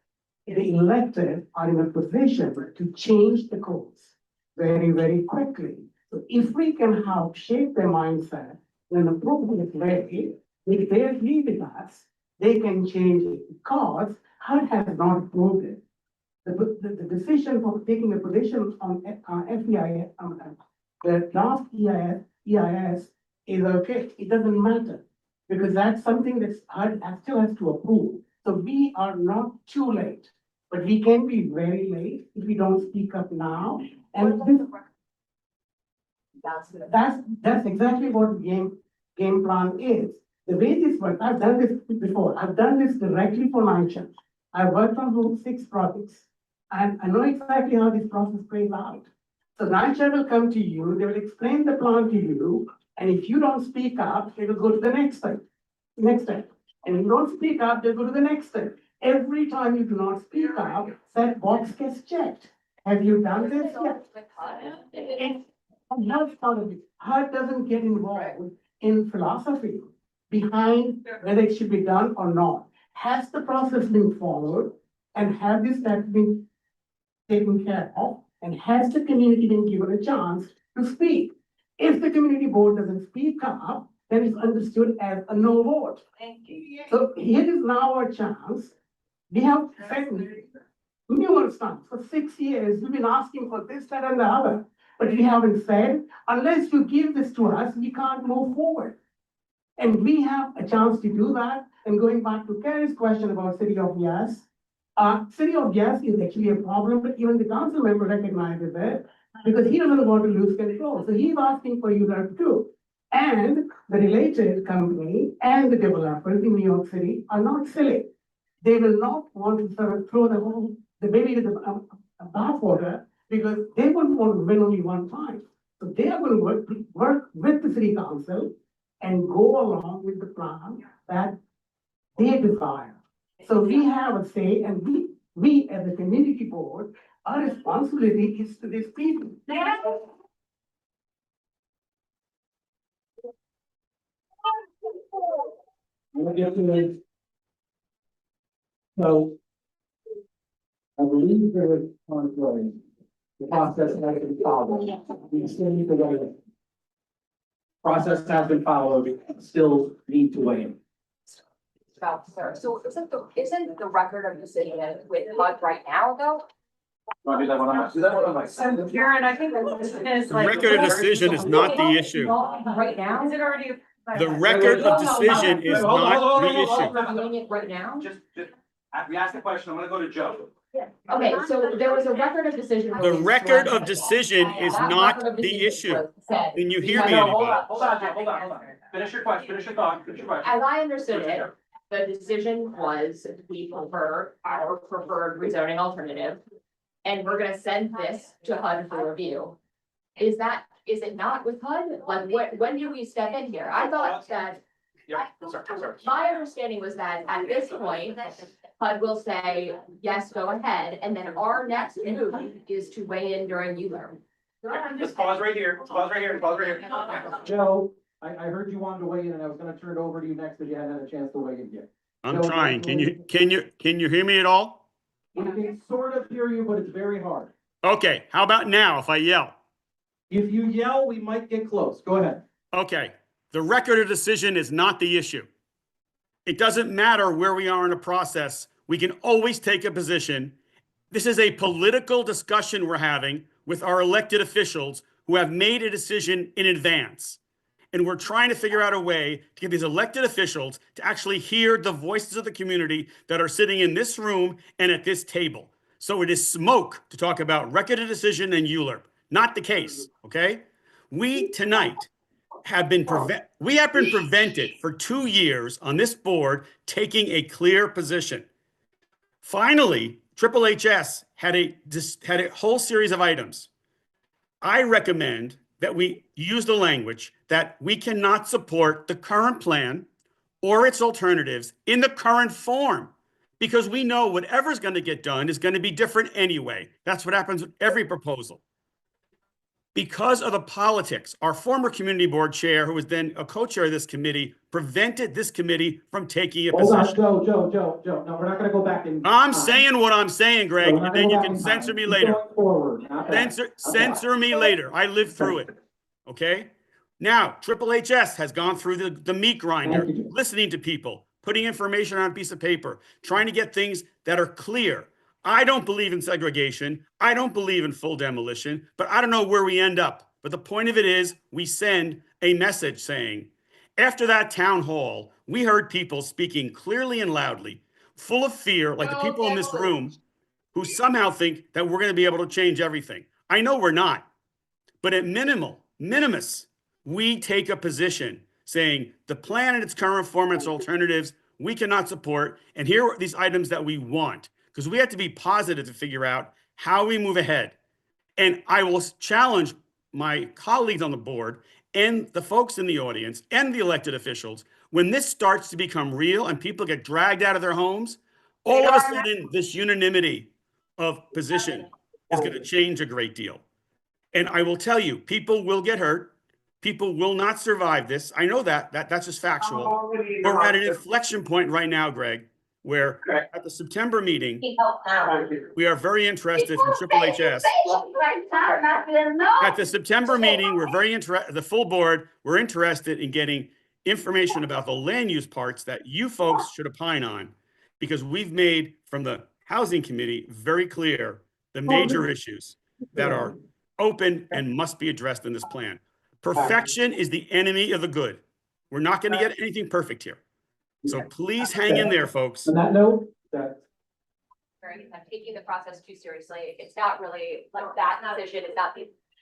The elected are in a position to change the course very, very quickly. So if we can help shape their mindset in an appropriate way, if they agree with us, they can change it because HUD has not approved it. The decision for taking a position on FEIS, the last EIS is okay. It doesn't matter because that's something that HUD still has to approve. So we are not too late, but we can be very late if we don't speak up now. And that's exactly what game plan is. The way this works, I've done this before. I've done this directly for NYCHA. I've worked on those 6 projects, and I know exactly how this process plays out. So NYCHA will come to you, they will explain the plan to you, and if you don't speak up, they will go to the next step. And if you don't speak up, they'll go to the next step. Every time you do not speak up, that box gets checked. Have you done this? Yes. And HUD's part of it. HUD doesn't get involved in philosophy behind whether it should be done or not. Has the process been followed, and have this steps been taken care of, and has the community been given a chance to speak? If the community board doesn't speak up, then it's understood as a no vote. Thank you. So here is now our chance. We have said numerous times, for 6 years, we've been asking for this, that, and the other. But we haven't said, unless you give this to us, we can't move forward. And we have a chance to do that. And going back to Carrie's question about City of Yes, City of Yes is actually a problem, but even the council member recognizes it because he doesn't want to lose control. So he's asking for you too. And the related company and the developers in New York City are not silly. They will not want to sort of throw the baby to the bathwater because they won't want to win only one time. So they are going to work with the city council and go along with the plan that they desire. So we have a say, and we as a community board, our responsibility is to these people. So, I believe there was ongoing, the process has been followed. We still need to weigh in. Process has been followed, we still need to weigh in. Sir, so isn't the record of decision with HUD right now though? Karen, I think The record of decision is not the issue. Right now? Is it already? The record of decision is not the issue. We're doing it right now? We asked the question, I'm gonna go to Joe. Okay, so there was a record of decision. The record of decision is not the issue. Can you hear me? Hold Anybody? on. Finish your question, finish your thought, finish your question. As I understood it, the decision was we prefer our preferred rezoning alternative. And we're gonna send this to HUD for review. Is it not with HUD? Like, when do we step in here? I thought that. Yeah, sorry. My understanding was that at this point, HUD will say, yes, go ahead, and then our next move is to weigh in during ULURP. Let's pause right here, pause right here. Joe, I heard you wanted to weigh in, and I was gonna turn it over to you next, if you hadn't had a chance to weigh in yet. I'm trying. Can you hear me at all? We can sort of hear you, but it's very hard. Okay, how about now if I yell? If you yell, we might get close. Go ahead. Okay, the record of decision is not the issue. It doesn't matter where we are in a process. We can always take a position. This is a political discussion we're having with our elected officials who have made a decision in advance. And we're trying to figure out a way to get these elected officials to actually hear the voices of the community that are sitting in this room and at this table. So it is smoke to talk about record of decision and ULURP. Not the case, okay? We tonight have been prevented for 2 years on this board taking a clear position. Finally, HHS had a whole series of items. I recommend that we use the language that we cannot support the current plan or its alternatives in the current form, because we know whatever's going to get done is going to be different anyway. That's what happens with every proposal. Because of the politics, our former community board chair, who was then a co-chair of this committee, prevented this committee from taking a position. Joe, no, we're not gonna go back in. I'm saying what I'm saying, Greg, and then you can censor me later. Forward, Censor me later. I lived through it. Okay? Now, HHS has gone through the meat grinder, listening to people, putting information on a piece of paper, trying to get things that are clear. I don't believe in segregation. I don't believe in full demolition, but I don't know where we end up. But the point of it is, we send a message saying, after that town hall, we heard people speaking clearly and loudly, full of fear, like the people in this room, who somehow think that we're going to be able to change everything. I know we're not, but at minimus, we take a position saying the plan in its current form, its alternatives, we cannot support, and here are these items that we want, because we have to be positive to figure out how we move ahead. And I will challenge my colleagues on the board and the folks in the audience and the elected officials, when this starts to become real and people get dragged out of their homes, all of a sudden, this unanimity of position is going to change a great deal. And I will tell you, people will get hurt. People will not survive this. I know that's just factual. But we're at an inflection point right now, Greg, where at the September meeting, we are very interested from HHS. At the September meeting, we're very interested, the full board, we're interested in getting information about the land use parts that you folks should opine on, because we've made from the housing committee very clear the major issues that are open and must be addressed in this plan. Perfection is the enemy of the good. We're not going to get anything perfect here. So please hang in there, folks. On that note, that I'm taking the process too seriously. It's not really like that decision is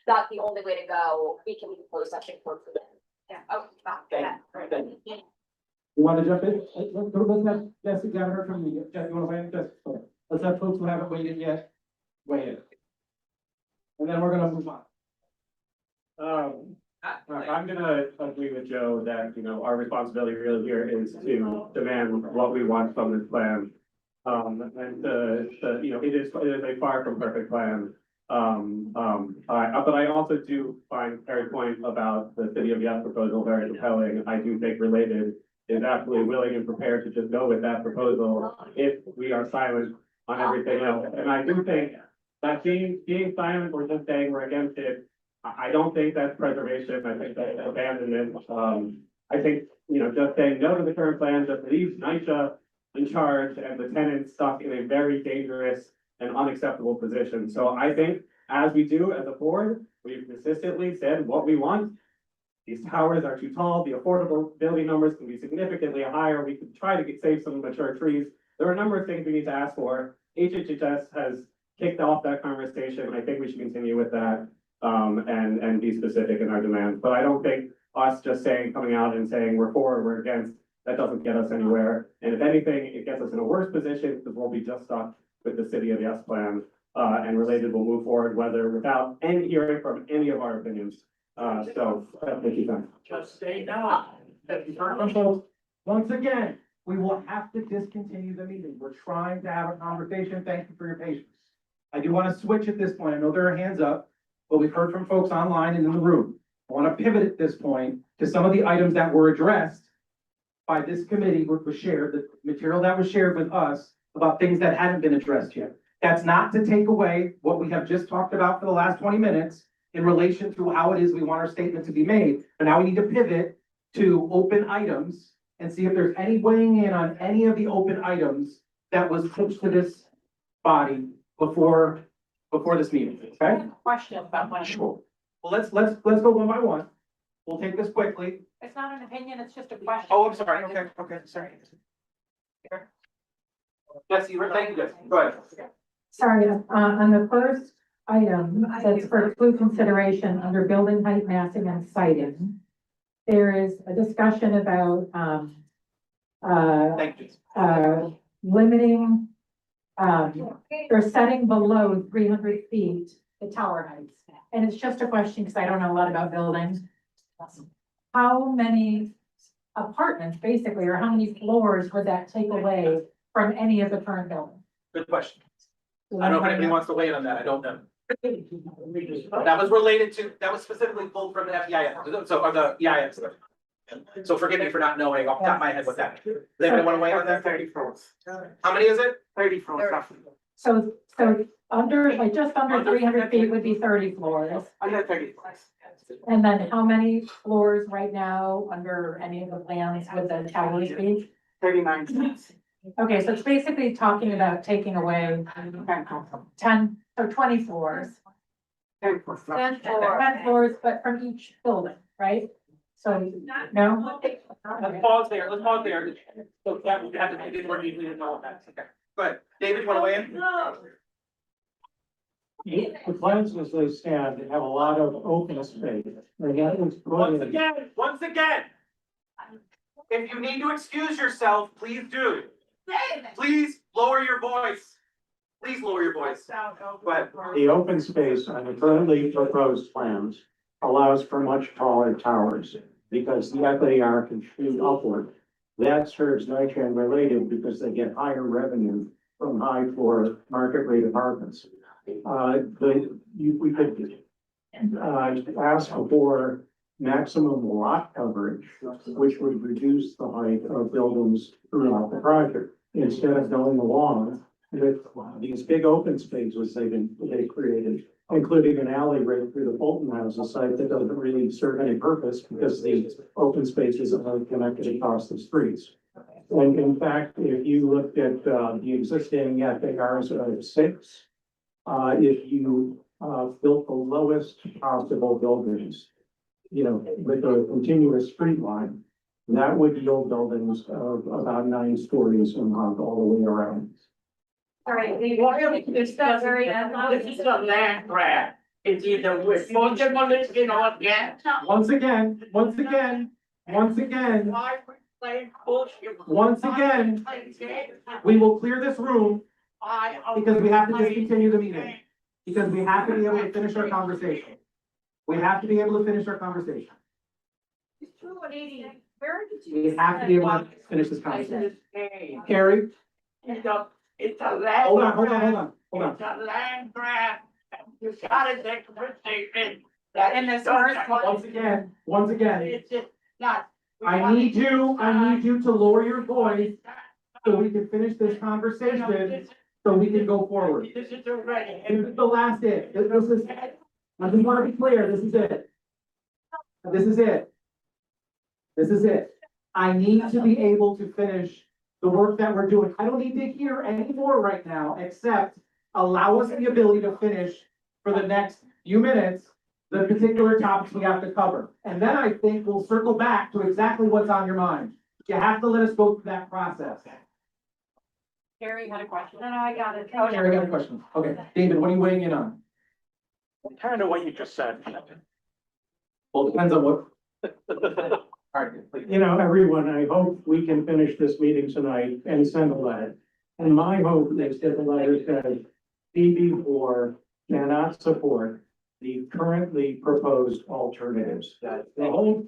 not the only way to go. We can close session for them. Yeah. Oh, thank you. You want to jump in? Let's have Jesse Gavin from the, Jeff, you want to weigh in? Just, let's have folks who haven't weighed in yet, weigh in. And then we're gonna move on. I'm gonna agree with Joe that, our responsibility really here is to demand what we want from this plan. It is a far from perfect plan. But I also do find Terry's point about the City of Yes proposal very compelling. I do think Related is absolutely willing and prepared to just go with that proposal if we are silent on everything else. And I do think that being silent or just saying we're against it, I don't think that's preservation. I think that's abandonment. I think, just saying no to the current plan just leaves NYCHA in charge and the tenants stuck in a very dangerous and unacceptable position. So I think, as we do as a board, we've consistently said what we want. These towers are too tall, the affordable building numbers can be significantly higher, we could try to save some mature trees. There are a number of things we need to ask for. HHS has kicked off that conversation. I think we should continue with that, and be specific in our demands. But I don't think us just coming out and saying we're for or we're against, that doesn't get us anywhere. And if anything, it gets us in a worse position because we'll be just stuck with the City of Yes plan, and Related will move forward without any hearing from any of our opinions. So thank you. Just stay down. Once again, we will have to discontinue the meeting. We're trying to have a conversation. Thank you for your patience. I do want to switch at this point. I know there are hands up, but we've heard from folks online and in the room. I want to pivot at this point to some of the items that were addressed by this committee, was shared, the material that was shared with us about things that hadn't been addressed yet. That's not to take away what we have just talked about for the last 20 minutes in relation to how it is we want our statement to be made. But now we need to pivot to open items and see if there's any weighing in on any of the open items that was pitched to this body before this meeting, okay? Question about one. Sure. Well, let's go one by one. We'll take this quickly. It's not an opinion, it's just a question. Oh, I'm sorry. Okay, sorry. Jesse, thank you, Jesse. Go ahead. Sorry, on the first item, that's for full consideration under building height, massing and siting. There is a discussion about, Thank you. limiting, or setting below 300 feet the tower heights. And it's just a question, because I don't know a lot about buildings. How many apartments, basically, or how many floors would that take away from any of the current buildings? Good question. I don't know if anybody wants to weigh in on that. I don't know. That was specifically pulled from the FEIS, so, or the EIS. So forgive me for not knowing off the top of my head what that. Does anybody want to weigh in on that? 30 floors. How many is it? 30 floors. So under, like, just under 300 feet would be 30 floors. Under 30 floors. And then how many floors right now under any of the plans with the towers be? 39. Okay, so it's basically talking about taking away 10, so 20 floors. 10 floors. 10 floors, but from each building, right? So, no? Let's pause there. So that we have to make it more deeply to know what that's. Okay. Go ahead. David, you want to weigh in? The plans as they stand have a lot of open space. Once again. If you need to excuse yourself, please do. Please lower your voice. Please lower your voice. Go ahead. The open space on the currently proposed plans allows for much taller towers because the FAR can shoot upward. That serves NYCHA and related because they get higher revenue from high floor market rate apartments. We could ask for maximum lot coverage, which would reduce the height of buildings throughout the project. Instead of going along with these big open spaces they created, including an alley right through the Fulton house, a site that doesn't really serve any purpose because the open spaces are connected across the streets. And in fact, if you looked at the existing FARs of 6, if you built the lowest possible buildings, you know, with a continuous street line, that would yield buildings of about 9 stories and all the way around. All right, This is a land grab. It's either we're for demolition or against. Once again, once again, we will clear this room because we have to discontinue the meeting. Because we have to be able to finish our conversation. We have to be able to finish our conversation. We have to be able to finish this conversation. Carrie? It's a land. Hold on. It's a land grab. You gotta take a statement. And this first Once again, It's just not. I need you to lower your voice so we can finish this conversation, so we can go forward. This is already. This is the last hit. This is, I just want to be clear, this is it. This is it. This is it. I need to be able to finish the work that we're doing. I don't need to hear any more right now, except allow us the ability to finish for the next few minutes the particular topics we have to cover. And then I think we'll circle back to exactly what's on your mind. You have to let us go through that process. Carrie had a question. No, I got it. Carrie got a question. Okay, David, what are you weighing in on? Kind of what you just said. Well, it depends on what. You know, everyone, I hope we can finish this meeting tonight and send a letter. And my hope is that the letter says CB4 cannot support the currently proposed alternatives. The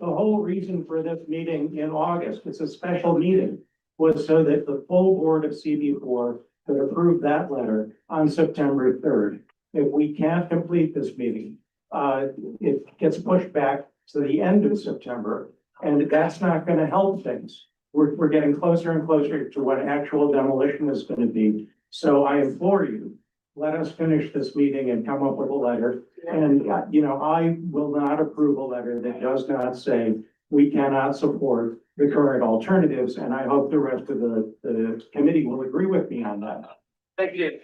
whole reason for this meeting in August, it's a special meeting, was so that the full board of CB4 could approve that letter on September 3rd. If we can't complete this meeting, it gets pushed back to the end of September, and that's not gonna help things. We're getting closer and closer to what actual demolition is gonna be. So I implore you, let us finish this meeting and come up with a letter. And, you know, I will not approve a letter that does not say we cannot support the current alternatives, and I hope the rest of the committee will agree with me on that. Thank you.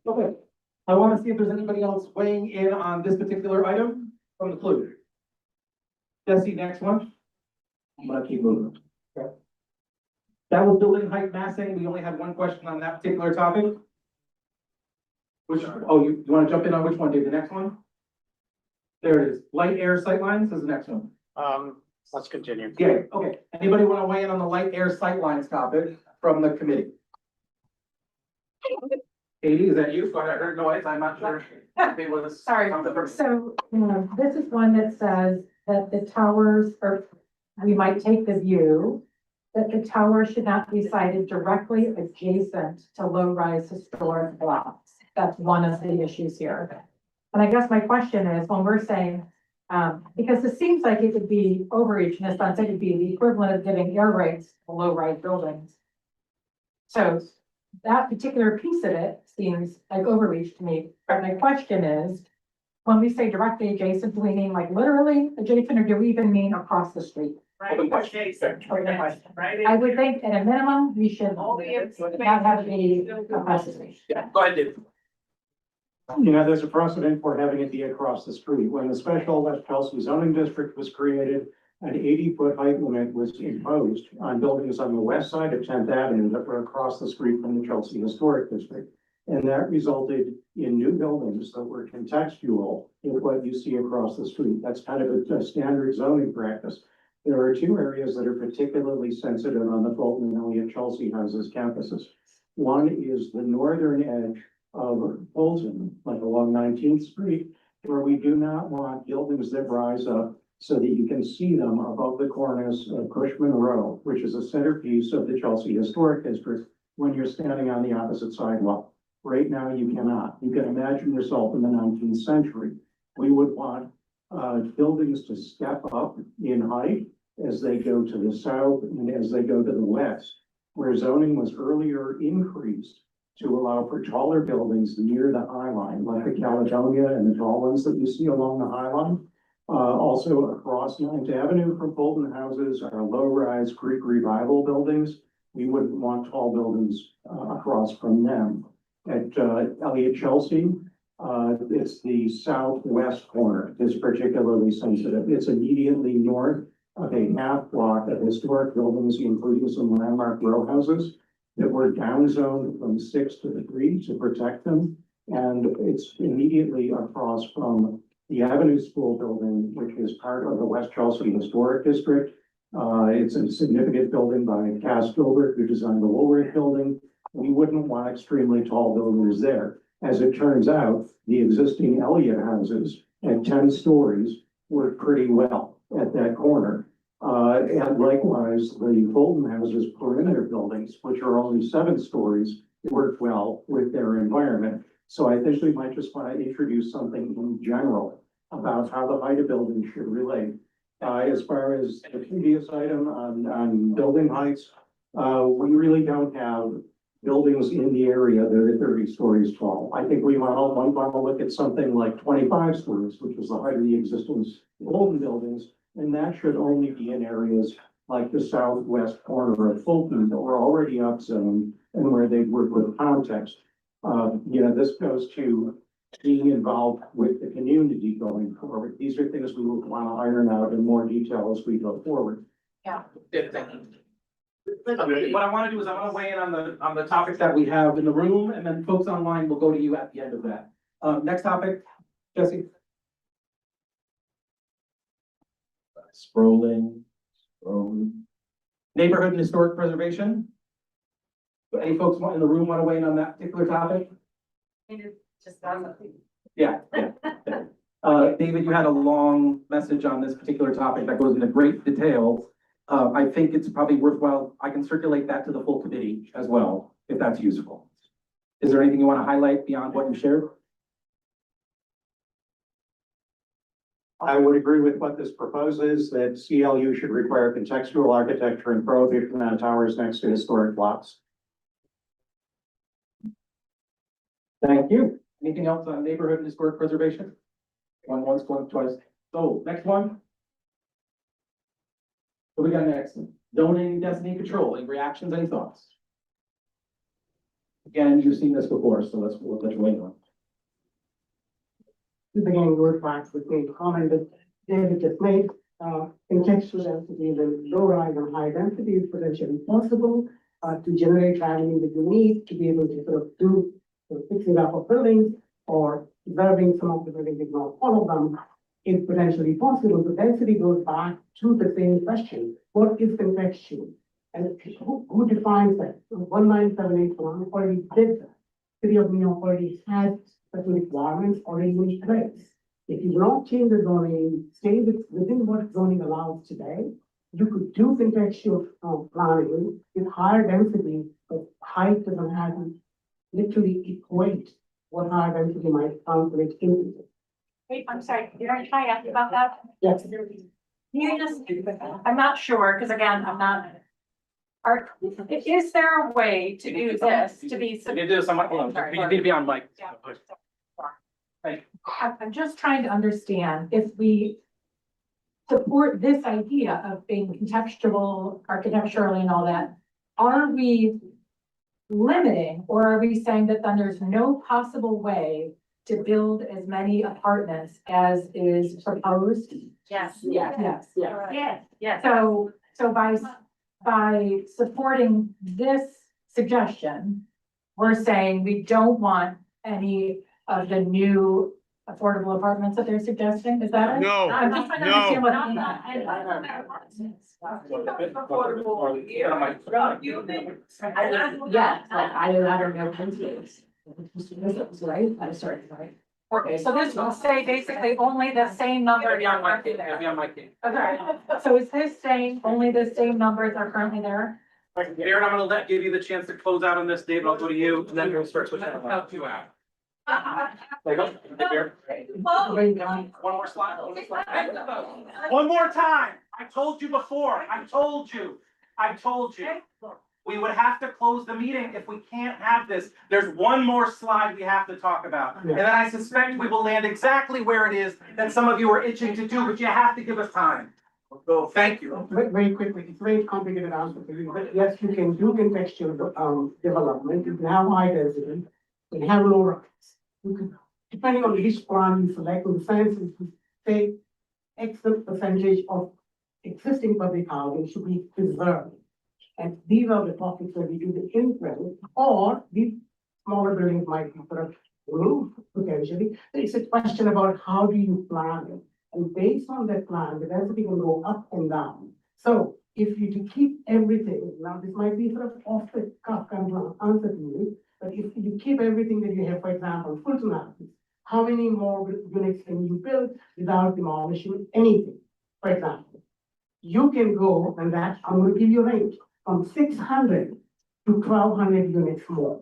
Okay, I want to see if there's anybody else weighing in on this particular item from the clue. Jesse, next one. I'm gonna keep moving. Okay. That was building height massing. We only had one question on that particular topic. Which, you want to jump in on which one, Dave? The next one? There it is. Light air sightlines is the next one. Let's continue. Yeah, okay. Anybody want to weigh in on the light air sightlines topic from the committee? Katie, is that you? I heard noise. I'm not sure. If it was. Sorry, so, this is one that says that the towers are, we might take the view that the tower should not be sited directly adjacent to low-rise historic blocks. That's one of the issues here. And I guess my question is, when we're saying, because it seems like it would be overreach in a sense, it would be the equivalent of giving air rights to low-rise buildings. So that particular piece of it seems like overreach to me. But my question is, when we say directly adjacent, do we mean like literally adjacent, or do we even mean across the street? Open question. I would think at a minimum, we should not have any capacity. Yeah, go ahead, Dave. You know, there's a precedent for having it be across the street. When the special West Chelsea zoning district was created, an 80-foot height limit was imposed on buildings on the west side of 10th Avenue that were across the street from the Chelsea Historic District. And that resulted in new buildings that were contextual with what you see across the street. That's kind of a standard zoning practice. There are two areas that are particularly sensitive on the Fulton and Elliot Chelsea houses campuses. One is the northern edge of Fulton, like along 19th Street, where we do not want buildings that rise up so that you can see them above the cornice of Cushman Row, which is a centerpiece of the Chelsea Historic District when you're standing on the opposite sidewalk. Right now, you cannot. You can imagine yourself in the 19th century. We would want buildings to step up in height as they go to the south and as they go to the west, where zoning was earlier increased to allow for taller buildings near the High Line, like the Caledonia and the tall ones that you see along the High Line. Also across 9th Avenue from Fulton houses are low-rise Greek Revival buildings. We wouldn't want tall buildings across from them. At Elliot Chelsea, it's the southwest corner is particularly sensitive. It's immediately north of a half block of historic buildings, including some landmark row houses that were downzoned from 6 to 3 to protect them. And it's immediately across from the Avenue School building, which is part of the West Chelsea Historic District. It's a significant building by Cass Gilbert, who designed the Woolworth building. We wouldn't want extremely tall buildings there. As it turns out, the existing Elliott houses at 10 stories work pretty well at that corner. And likewise, the Fulton houses perimeter buildings, which are only 7 stories, work well with their environment. So I think we might just want to introduce something in general about how the height of buildings should relate. As far as the previous item on building heights, we really don't have buildings in the area that are 30 stories tall. I think we want to look at something like 25 stories, which is the height of the existing Fulton buildings. And that should only be in areas like the southwest corner of Fulton that were already upzoned and where they work with context. This goes to being involved with the community going forward. These are things we would want to iron out in more detail as we go forward. Yeah, thank you. What I want to do is I want to weigh in on the topics that we have in the room, and then folks online will go to you at the end of that. Next topic, Jesse. Scrolling. Neighborhood and historic preservation. Any folks in the room want to weigh in on that particular topic? Yeah. David, you had a long message on this particular topic that goes into great detail. I think it's probably worthwhile. I can circulate that to the full committee as well, if that's useful. Is there anything you want to highlight beyond what you shared? I would agree with what this proposes, that CLU should require contextual architecture and prohibition on towers next to historic blocks. Thank you. Anything else on neighborhood and historic preservation? Going once, going twice. So next one. What we got next? Zoning density control. Any reactions, any thoughts? Again, you've seen this before, so we'll let you weigh on. Again, goes back to the same comment that David just made, contextual density, the low rise and high density is potentially possible, to generate revenue that you need to be able to sort of do fixing up of buildings or developing some of the buildings, if not all of them, is potentially possible. The density goes back to the same question. What is contextual? And who defines that? 19781 already did that. City of New York already has certain requirements already in place. If you do not change the zoning, stay within what zoning allows today, you could do contextual planning with higher density, but height doesn't have to literally equate what higher density might translate into. Wait, I'm sorry, you're trying to ask about that? Yes. You just, I'm not sure, because again, I'm not. Is there a way to do this to be? You need to do somewhat, hold on, you need to be on mic. I'm just trying to understand if we support this idea of being contextual, architecturally and all that, are we limiting, or are we saying that then there's no possible way to build as many apartments as is proposed? Yes. Yes. Yes. So by supporting this suggestion, we're saying we don't want any of the new affordable apartments that they're suggesting, is that it? No, I'm just trying to no. understand what. Yeah, I don't know confused. Right, I'm sorry, right? Okay, so this will say basically only the same number. It'll be on my kid, it'll be on my kid. Okay, so is this saying only the same numbers are currently there? Aaron, I'm gonna give you the chance to close out on this, David, I'll go to you, and then we'll start switching. Help you out. There you go. Here. One more slide. One more time. I told you before. I told you. We would have to close the meeting if we can't have this. There's one more slide we have to talk about. And then I suspect we will land exactly where it is that some of you are itching to do, but you have to give us time. So thank you. Very quickly, it's very complicated answer for you, but yes, you can do contextual, development, you can have high density, you can have low rise. You can, depending on which plan you select, with science, you say X percentage of existing public housing should be preserved. And these are the topics where we do the infill, or these smaller buildings might be sort of removed potentially. It's a question about how do you plan it? And based on that plan, the density will go up and down. So if you to keep everything, now this might be sort of off the cuff kind of answer to you, but if you keep everything that you have, for example, Fulton Aves, how many more units can you build without demolishing anything? For example, you can go, and that I'm going to give you a range from 600 to 1,200 units more.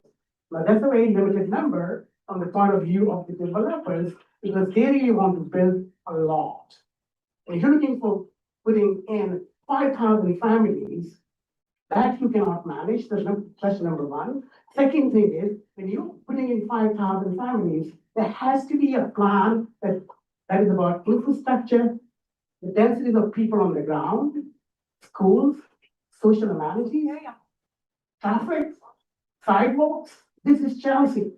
Now that's a very limited number from the point of view of the developers, because they really want to build a lot. And if you're looking for putting in 5,000 families, that you cannot manage. That's question number one. Second thing is, when you're putting in 5,000 families, there has to be a plan that is about infrastructure, the densities of people on the ground, schools, social amenities, traffic, sidewalks. This is Chelsea.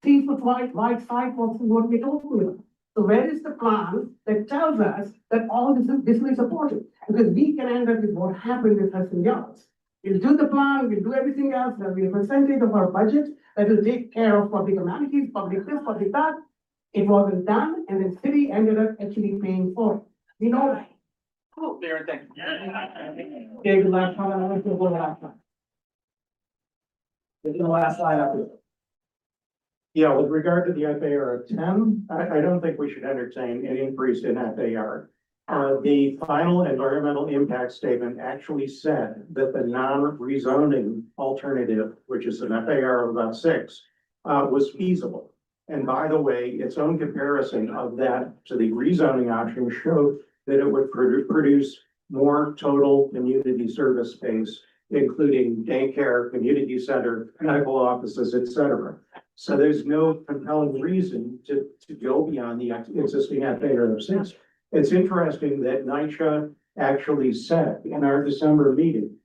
3 foot wide sidewalks is what we're talking about. So where is the plan that tells us that all this will be supported? Because we can end up with what happened with Hudson Yards. We'll do the plan, we'll do everything else, there'll be a percentage of our budget that will take care of public amenities, public this, public that. It wasn't done, and the city ended up actually paying for it. We know that. Cool, Darren, thank you. David, last comment, I want to go last time. This is the last slide up here. Yeah, with regard to the FAR of 10, I don't think we should entertain an increase in FAR. The final environmental impact statement actually said that the non-rezoning alternative, which is an FAR of about 6, was feasible. And by the way, its own comparison of that to the rezoning option showed that it would produce more total community service space, including daycare, community center, medical offices, et cetera. So there's no compelling reason to go beyond the existing FAR of 6. It's interesting that NYCHA actually said in our December meeting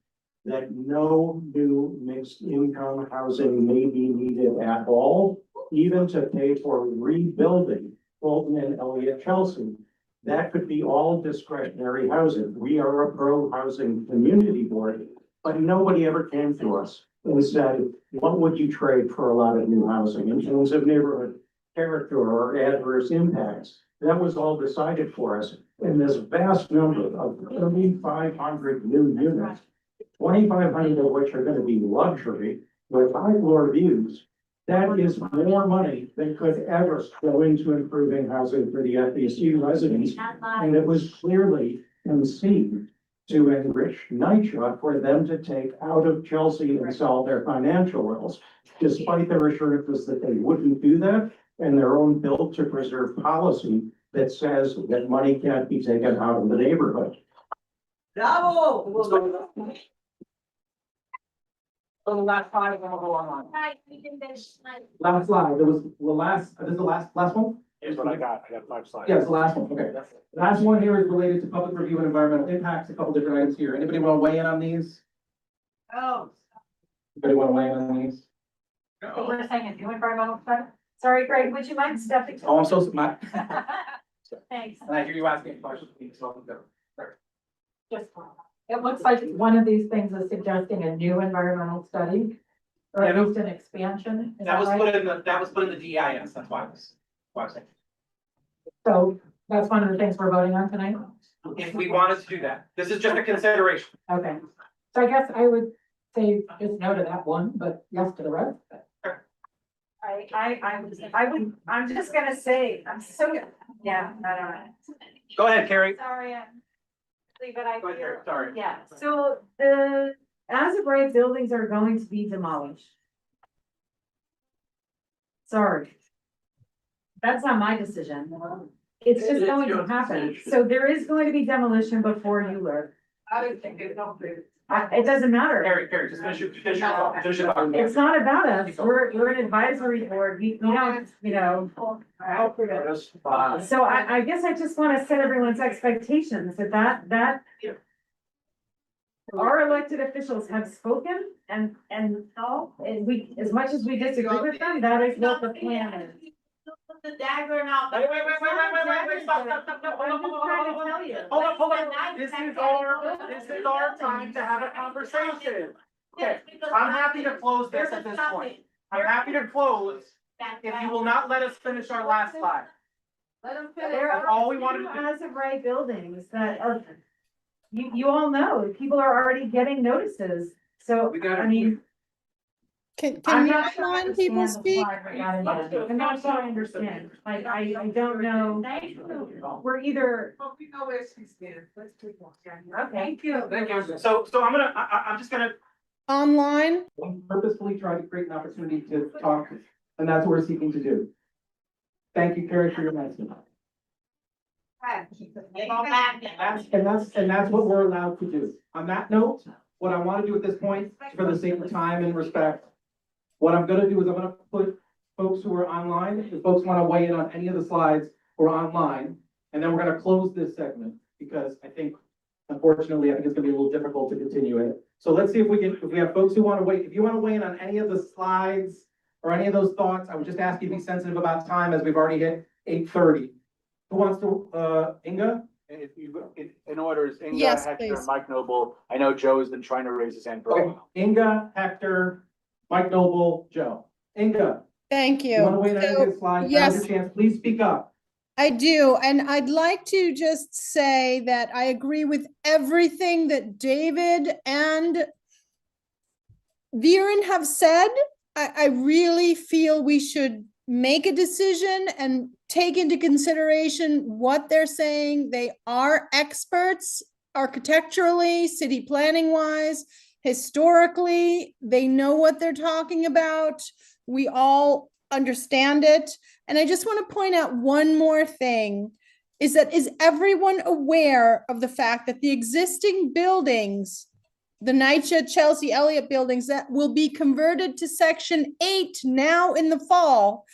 that no new mixed income housing may be needed at all, even to pay for rebuilding Fulton and Elliot Chelsea. That could be all discretionary housing. We are a pro-housing community board, but nobody ever came to us and said, what would you trade for a lot of new housing in terms of neighborhood character or adverse impacts? That was all decided for us in this vast number of 3,500 new units, 2,500 of which are going to be luxury with high floor views. That is more money than could ever go into improving housing for the FEC residents. And it was clearly conceived to enrich NYCHA for them to take out of Chelsea and solve their financial woes, despite their assurances that they wouldn't do that, and their own build to preserve policy that says that money can't be taken out of the neighborhood. So the last slide, and then we'll go online. Last slide, there was the last, this is the last one? Here's what I got 5 slides. Yeah, it's the last one, okay. The last one here is related to public review and environmental impacts, a couple different items here. Anybody want to weigh in on these? Oh. Anybody want to weigh in on these? We're saying a new environmental study. Sorry, Greg, would you mind stepping? Oh, I'm so, Thanks. and I hear you asking questions, so I'll go. Just, it looks like one of these things is suggesting a new environmental study, or at least an expansion. Is That was right? put in the, DEIS, that's why I was saying. So that's one of the things we're voting on tonight? If we wanted to do that, this is just a consideration. Okay, so I guess I would say just no to that one, but yes to the rest. I'm just gonna say, I'm so, yeah, I don't know. Go ahead, Carrie. Sorry, but I Go ahead, Carrie. feel, Sorry. yeah, so the as of right buildings are going to be demolished. Sorry. That's not my decision. It's just going to happen. So there is going to be demolition before you learn. I don't think it's not fair. It doesn't matter. Carrie, just finish your thought. It's not about us. We're an advisory board. We don't, you know. So I guess I just want to set everyone's expectations that our elected officials have spoken and we, as much as we disagree with them, that is what the plan is. The dagger now. Wait, stop. Hold on. This is our time to have a conversation. Okay, I'm happy to close this at this point. I'm happy to close if you will not let us finish our last slide. Let them That's There are all we wanted to do. as of right buildings that are, you all know, people are already getting notices. So, I mean. Can I'm you not sure I outline people understand the speak? slide. I'm not sure I understand. Like, I don't know. We're either. Okay. Thank you. So I'm just gonna. Online? Purposefully try to create an opportunity to talk, and that's what we're seeking to do. Thank you, Carrie, for your message. And that's what we're allowed to do. On that note, what I want to do at this point, for the sake of time and respect, what I'm gonna do is I'm gonna put folks who are online, if folks want to weigh in on any of the slides or online, and then we're gonna close this segment, because I think, unfortunately, I think it's gonna be a little difficult to continue it. So let's see if we have folks who want to weigh, if you want to weigh in on any of the slides or any of those thoughts, I would just ask you to be sensitive about time, as we've already hit 8:30. Who wants to, Inga? If you, in order, is Inga, Yes, Hector, please. and Mike Noble. I know Joe has been trying to raise his hand for a Okay, while. Inga, Hector, Mike Noble, Joe. Inga, Thank you want to weigh in on any of you. the slides? Yes. Now's your chance. Please speak up. I do, and I'd like to just say that I agree with everything that David and Viren have said. I really feel we should make a decision and take into consideration what they're saying. They are experts architecturally, city planning wise, historically. They know what they're talking about. We all understand it. And I just want to point out one more thing, is everyone aware of the fact that the existing buildings, the NYCHA, Chelsea, Elliot buildings that will be converted to Section 8 now in the fall,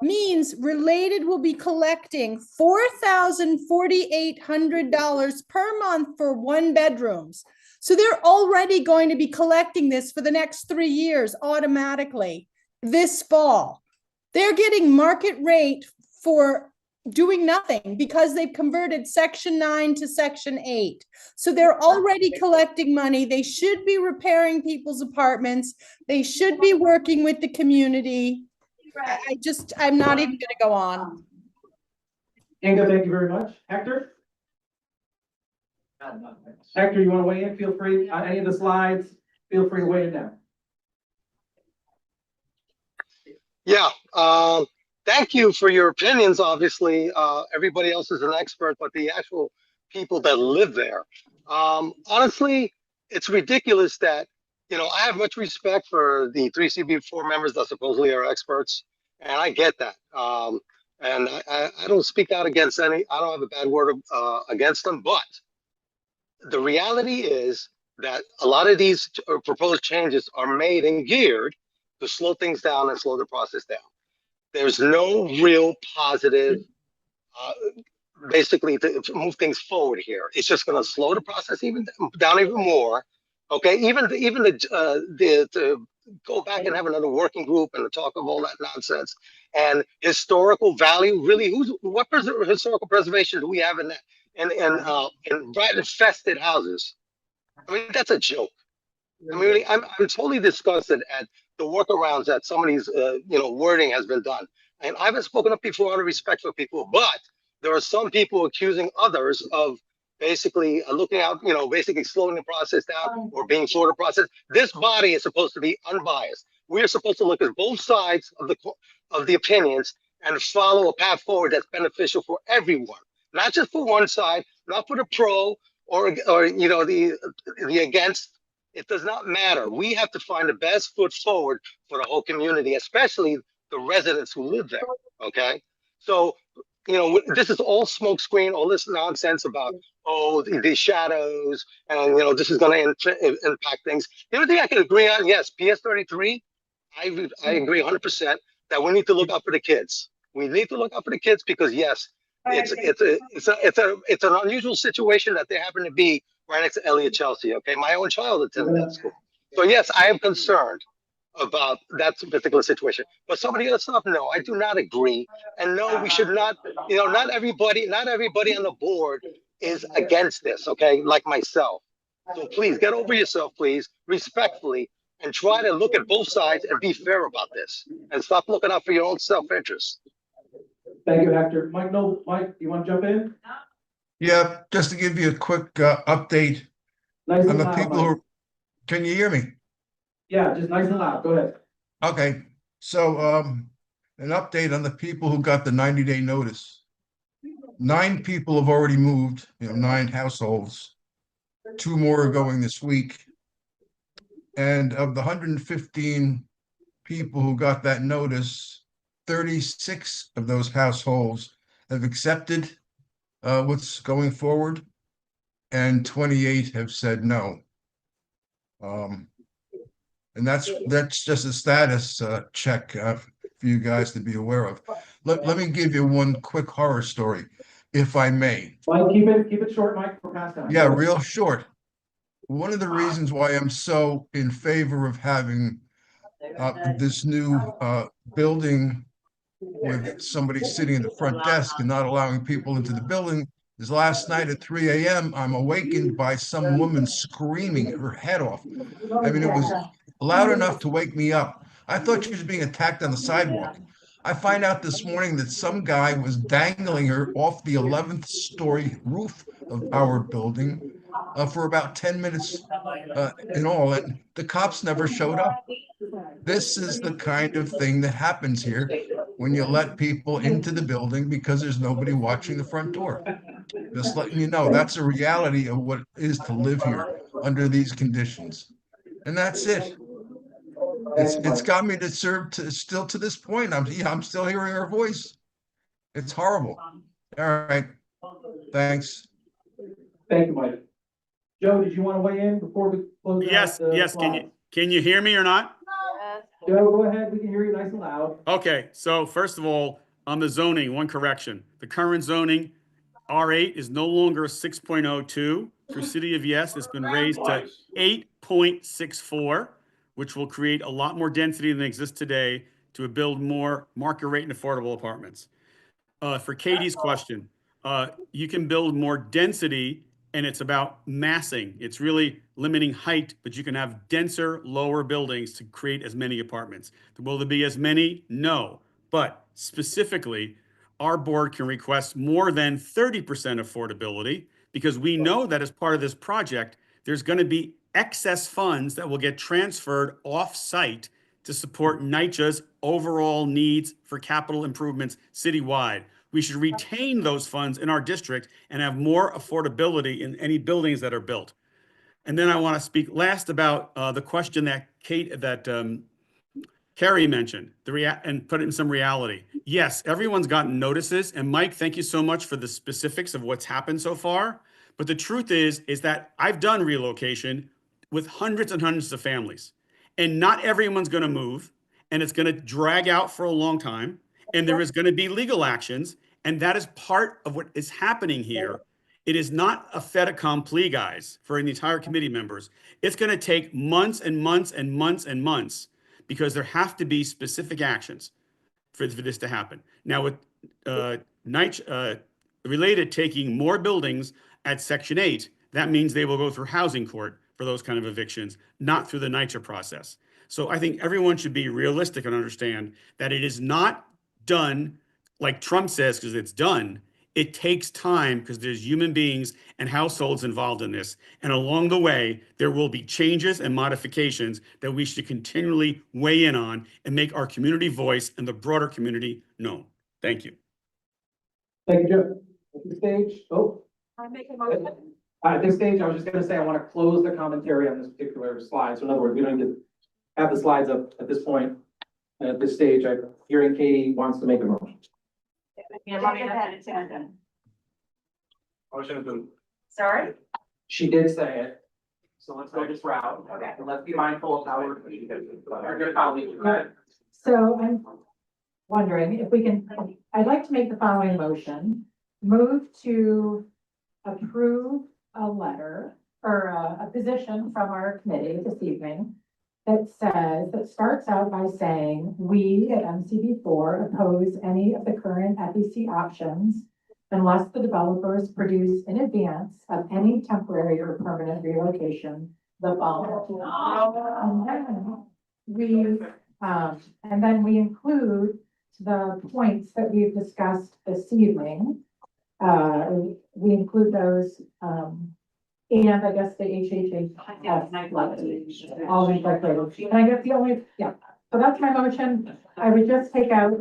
means Related will be collecting $4,800 per month for one bedrooms. So they're already going to be collecting this for the next 3 years automatically this fall. They're getting market rate for doing nothing because they've converted Section 9 to Section 8. So they're already collecting money. They should be repairing people's apartments. They should be working with the community. I'm not even gonna go on. Inga, thank you very much. Hector? Hector, you want to weigh in? Feel free, on any of the slides, feel free to weigh in now. Yeah, thank you for your opinions. Obviously, everybody else is an expert, but the actual people that live there. Honestly, it's ridiculous that, I have much respect for the 3CB4 members that supposedly are experts, and I get that. And I don't speak out against I don't have a bad word against them, but the reality is that a lot of these proposed changes are made and geared to slow things down and slow the process down. There's no real positive, basically, to move things forward here. It's just going to slow the process down even more. Okay, even to go back and have another working group and to talk of all that nonsense and historical value. Really, what historical preservation do we have in that? In rat infested houses? I mean, that's a joke. I mean, really, I'm totally disgusted at the workarounds that some of these, wording has been done. And I haven't spoken up before out of respect for people, but there are some people accusing others of basically looking out, basically slowing the process down or being short of process. This body is supposed to be unbiased. We are supposed to look at both sides of the opinions and follow a path forward that's beneficial for everyone, not just for one side, not for the pro or the against. It does not matter. We have to find the best foot forward for the whole community, especially the residents who live there. Okay, so this is all smokescreen, all this nonsense about these shadows, and this is going to impact things. The only thing I can agree on, yes, PS33, I agree 100% that we need to look out for the kids. We need to look out for the kids because yes, it's an unusual situation that they happen to be right next to Elliot Chelsea. Okay, my own child attended that school, so yes, I am concerned about that particular situation. But some of the other stuff, no, I do not agree. And no, we should not, not everybody on the board is against this, okay? Like myself. So please get over yourself, please, respectfully, and try to look at both sides and be fair about this. And stop looking out for your own self-interest. Thank you, Hector. Mike, you want to jump in? Yeah, just to give you a quick update Nice on and the loud, people Mike. who, can you hear me? Yeah, just nice and loud. Go ahead. Okay, so an update on the people who got the 90-day notice. 9 people have already moved, 9 households. 2 more are going this week. And of the 115 people who got that notice, 36 of those households have accepted what's going forward, and 28 have said no. And that's just a status check for you guys to be aware of. Let me give you one quick horror story, if I may. Mike, keep it short, Mike, for past time. Yeah, real short. One of the reasons why I'm so in favor of having this new building with somebody sitting at the front desk and not allowing people into the building is last night at 3 a.m. I'm awakened by some woman screaming her head off. I mean, it was loud enough to wake me up. I thought she was being attacked on the sidewalk. I find out this morning that some guy was dangling her off the 11th story roof of our building for about 10 minutes in all, and the cops never showed up. This is the kind of thing that happens here when you let people into the building because there's nobody watching the front door. Just letting you know, that's a reality of what it is to live here under these conditions. And that's it. It's got me to serve still to this point. I'm still hearing her voice. It's horrible. All right. Thanks. Thank you, Mike. Joe, did you want to weigh in before we close out? Yes. Can you hear me or not? Joe, go ahead. We can hear you nice and loud. Okay, so first of all, on the zoning, one correction. The current zoning, R8 is no longer 6.02. For City of Yes, it's been raised to 8.64, which will create a lot more density than exists today to build more market rate and affordable apartments. For Katie's question, you can build more density, and it's about massing. It's really limiting height, but you can have denser, lower buildings to create as many apartments. Will there be as many? No. But specifically, our board can request more than 30% affordability because we know that as part of this project, there's going to be excess funds that will get transferred off-site to support NYCHA's overall needs for capital improvements citywide. We should retain those funds in our district and have more affordability in any buildings that are built. And then I want to speak last about the question that Carrie mentioned, and put it in some reality. Yes, everyone's gotten notices, and Mike, thank you so much for the specifics of what's happened so far. But the truth is that I've done relocation with hundreds and hundreds of families, and not everyone's going to move, and it's going to drag out for a long time, and there is going to be legal actions. And that is part of what is happening here. It is not a fait accompli, guys, for the entire committee members. It's going to take months and months and months and months because there have to be specific actions for this to happen. Now, with NYCHA related taking more buildings at Section 8, that means they will go through housing court for those kind of evictions, not through the NYCHA process. So I think everyone should be realistic and understand that it is not done like Trump says, because it's done. It takes time because there's human beings and households involved in this. And along the way, there will be changes and modifications that we should continually weigh in on and make our community voice and the broader community known. Thank you. Thank you, Joe. At this stage, I make a motion. at this stage, I was just gonna say, I want to close the commentary on this particular slide. So in other words, we don't need to have the slides up at this point. And at this stage, I'm hearing Katie wants to make a motion. Motion is moved. Sorry? She did say it. So let's go this route. Okay. And let's be mindful of how we're good colleagues. So I'm wondering if we can, I'd like to make the following motion. Move to approve a letter or a position from our committee this evening that says, that starts out by saying, we at MCB4 oppose any of the current FEC options unless the developers produce in advance of any temporary or permanent relocation the following. And then we include the points that we've discussed this evening. We include those, and I guess the HHA. All incorporated. And I guess the only, so that's my motion. I would just take out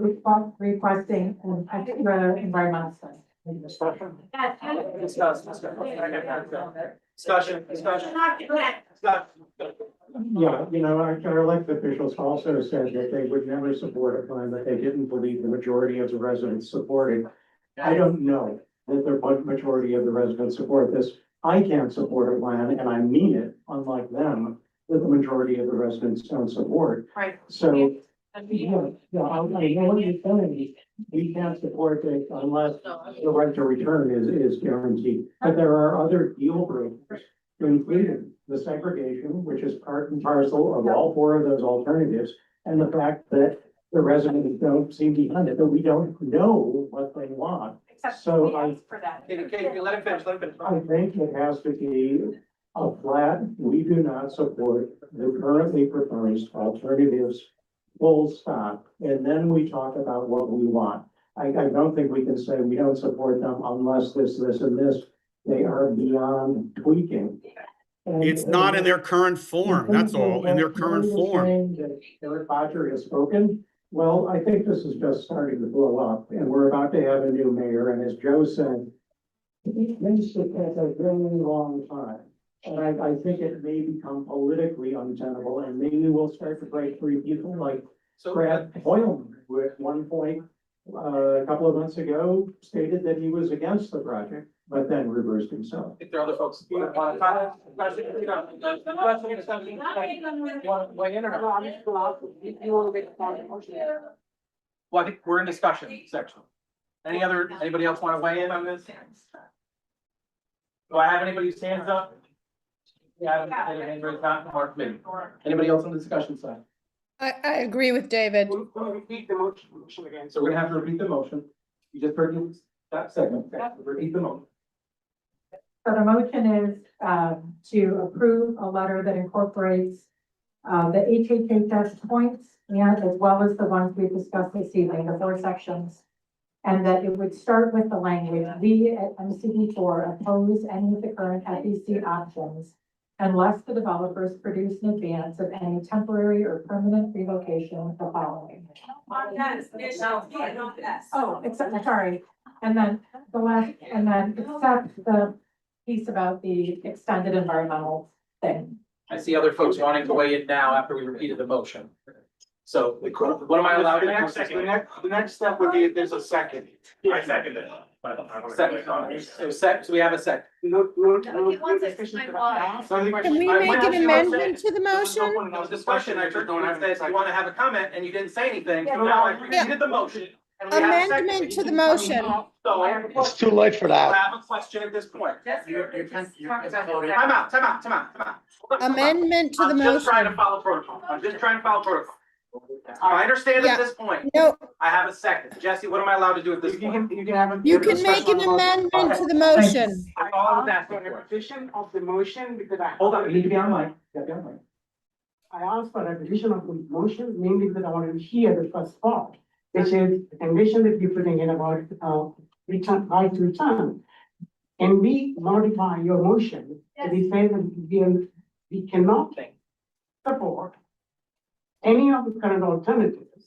requesting an extra environmental study. Discussion. Yeah, you know, our elected officials also said that they would never support a plan that they didn't believe the majority of the residents supported. I don't know that the majority of the residents support this. I can't support a plan, and I mean it, unlike them, that the majority of the residents don't support. Right. So, I know what you're saying. We can't support it unless the right to return is guaranteed. But there are other deal breakers, including the segregation, which is part and parcel of all four of those alternatives, and the fact that the residents don't seem behind it, that we don't know what they want. So I Katie, let him finish, I think it has to be a flat, we do not support the currently proposed alternatives, full stop, and then we talk about what we want. I don't think we can say we don't support them unless this, and this. They are beyond tweaking. It's not in their current form, that's all, in their current form. Eric Bodger has spoken. Well, I think this is just starting to blow up, and we're about to have a new mayor, and as Joe said, this takes a very long time. And I think it may become politically untenable, and maybe we'll start to break free people like Brad Hoyle, who at one point, a couple of months ago, stated that he was against the project, but then reversed himself. If there are other folks. Well, I think we're in discussion section. Anybody else want to weigh in on this? Do I have anybody who stands up? Yeah, anybody else on the discussion side? I agree with David. We'll repeat the motion again. So we're gonna have to repeat the motion. You just heard that segment. Repeat the motion. So the motion is, to approve a letter that incorporates, the HHHS points, and as well as the ones we've discussed this evening, the 4 sections. And that it would start with the language, we at MCB4 oppose any of the current FEC options unless the developers produce in advance of any temporary or permanent relocation of the following. Oh, except, sorry, and then the last, and then except the piece about the extended environmental thing. I see other folks wanting to weigh in now after we repeated the motion. So what am I allowed to do? The next step would be if there's a second. I second it. So we have a second. No, Can we make an amendment to the motion? No discussion, I heard no one said you want to have a comment and you didn't say anything, so now I repeated the motion. and we have a second. Amendment to the motion. So It's too late for I that. have a question at this point. Time out. Amendment to the I'm just trying to motion. follow protocol. I understand at this point. No, I have a second. Jesse, what am I allowed to do at this point? You can have. you can make an amendment to the motion. That's all I was asking For a for. repetition of the motion because I. Hold on, you need to be on mic. You gotta be on mic. I asked for a repetition of the motion mainly because I wanted to hear the first part, which is the condition that you're putting in about, right to return. Can we modify your motion to be say that we cannot support any of the current alternatives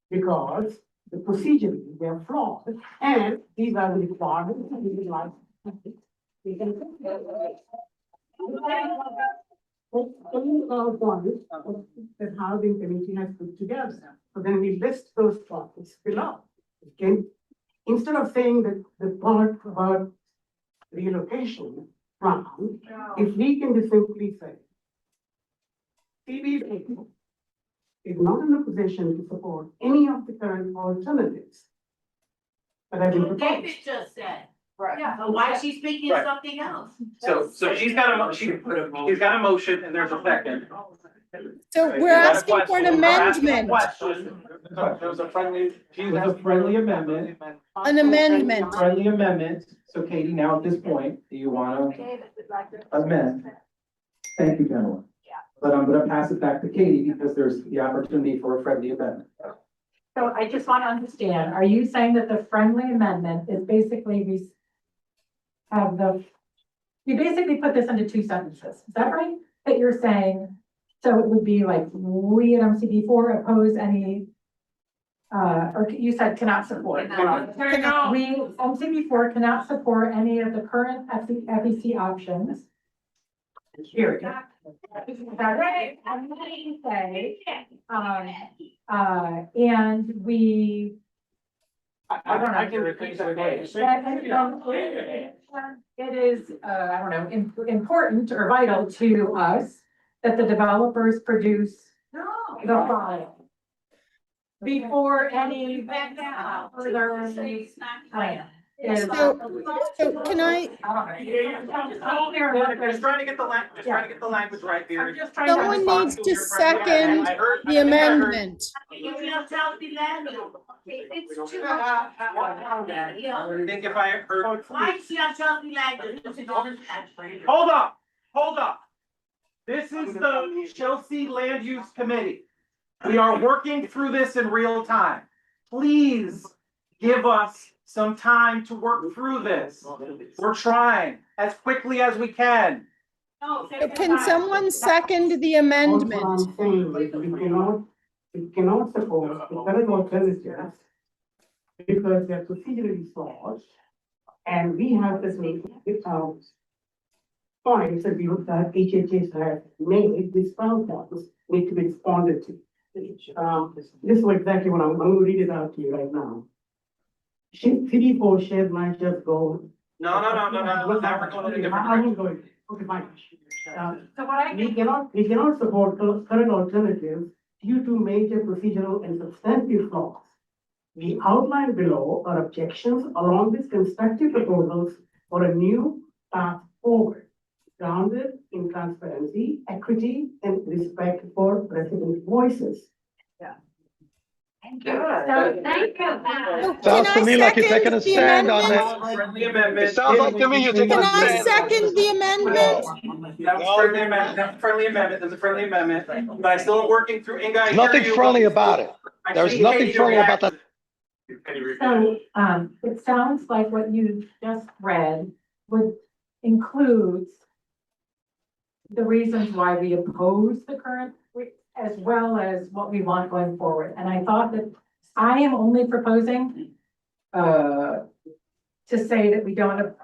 because the procedures, they are flawed, and these are the requirements that we would like. We can. That housing committee has put together, so then we list those topics below. Okay, instead of saying that the part about relocation from, if we can just simply say, CBD is not in a position to support any of the current alternatives that have been proposed. David just said. Right. Yeah, so why is she speaking Right. something else? So she's got she's got a motion and there's a second. So we're asking for an amendment, There was a friendly. It was a friendly amendment. an amendment. Friendly amendment. So Katie, now at this point, do you want to amend? Thank you, gentlemen. But I'm gonna pass it back to Katie because there's the opportunity for a friendly amendment. So I just want to understand, are you saying that the friendly amendment is basically you basically put this into two sentences, is that right? That you're saying, so it would be like, we at MCB4 oppose any, or you said cannot support. We, MCB4 cannot support any of the current FEC options. Here. Right. I'm going to say, and we. I don't know. I can repeat that. It is, I don't know, important or vital to us that the developers produce the file before any further plan. So can I, Just trying to get the language right here. someone needs to second the amendment. You will tell the land. It's too much. I think if I heard. Why is she on Chelsea land? Hold up. This is the Chelsea Land Use Committee. We are working through this in real time. Please give us some time to work through this. We're trying as quickly as we can. Can someone second the amendment? Also, I'm saying that we cannot support the current alternatives because they're procedurally flawed. And we have this points that HHS have made, these problems need to be responded to. This is exactly what I'm going to read it out to you right now. CB4 shares NYCHA's goal. No. Now we're going in a different I'm direction. going, okay, fine. So what I We cannot support current alternatives due to major procedural and substantive flaws. We outline below our objections along with constructive proposals for a new path forward, grounded in transparency, equity, and respect for resident voices. Thank you. Sounds to me like you're taking a stand on that. that. Friendly amendment. It sounds like to me you're taking Can a I stand. second the amendment? That was friendly amendment. That's friendly amendment. That's a friendly amendment. But I still am working through. Inga, I There's hear nothing you. friendly about it. There's nothing friendly about that. So, it sounds like what you just read includes the reasons why we oppose the current, as well as what we want going forward. And I thought that I am only proposing, to say that we don't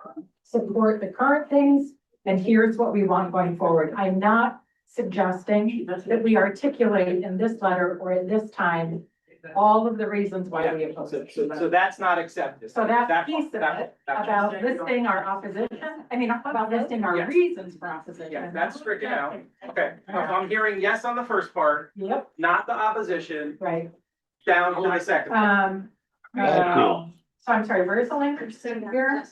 support the current things, and here's what we want going forward. I'm not suggesting that we articulate in this letter or at this time all of the reasons why we oppose it. So that's not accepted. So that piece of it, about listing our opposition, about listing our Yes. reasons for opposition. Yeah, that's stricken out. Okay, so I'm hearing yes on the first part, Yep, not the opposition, right. down to my second. So I'm sorry, where's the language here? For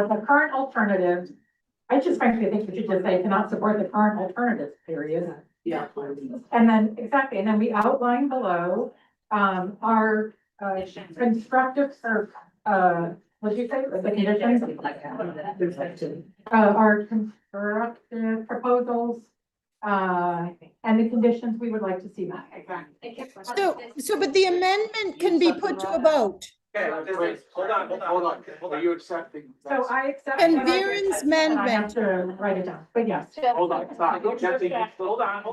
the current alternatives, I just frankly think we should just say cannot support the current alternatives, period. Yeah. And then, exactly, and then we outline below, our, constructive, or, what did you say, the conditions? Our constructive proposals and the conditions we would like to see met. But the amendment can be put to a vote. Okay, hold on. Are you accepting? So I accept. And that I- Viren's and I have amendment. to write it down, but yes. Hold on, stop. Jesse, hold on.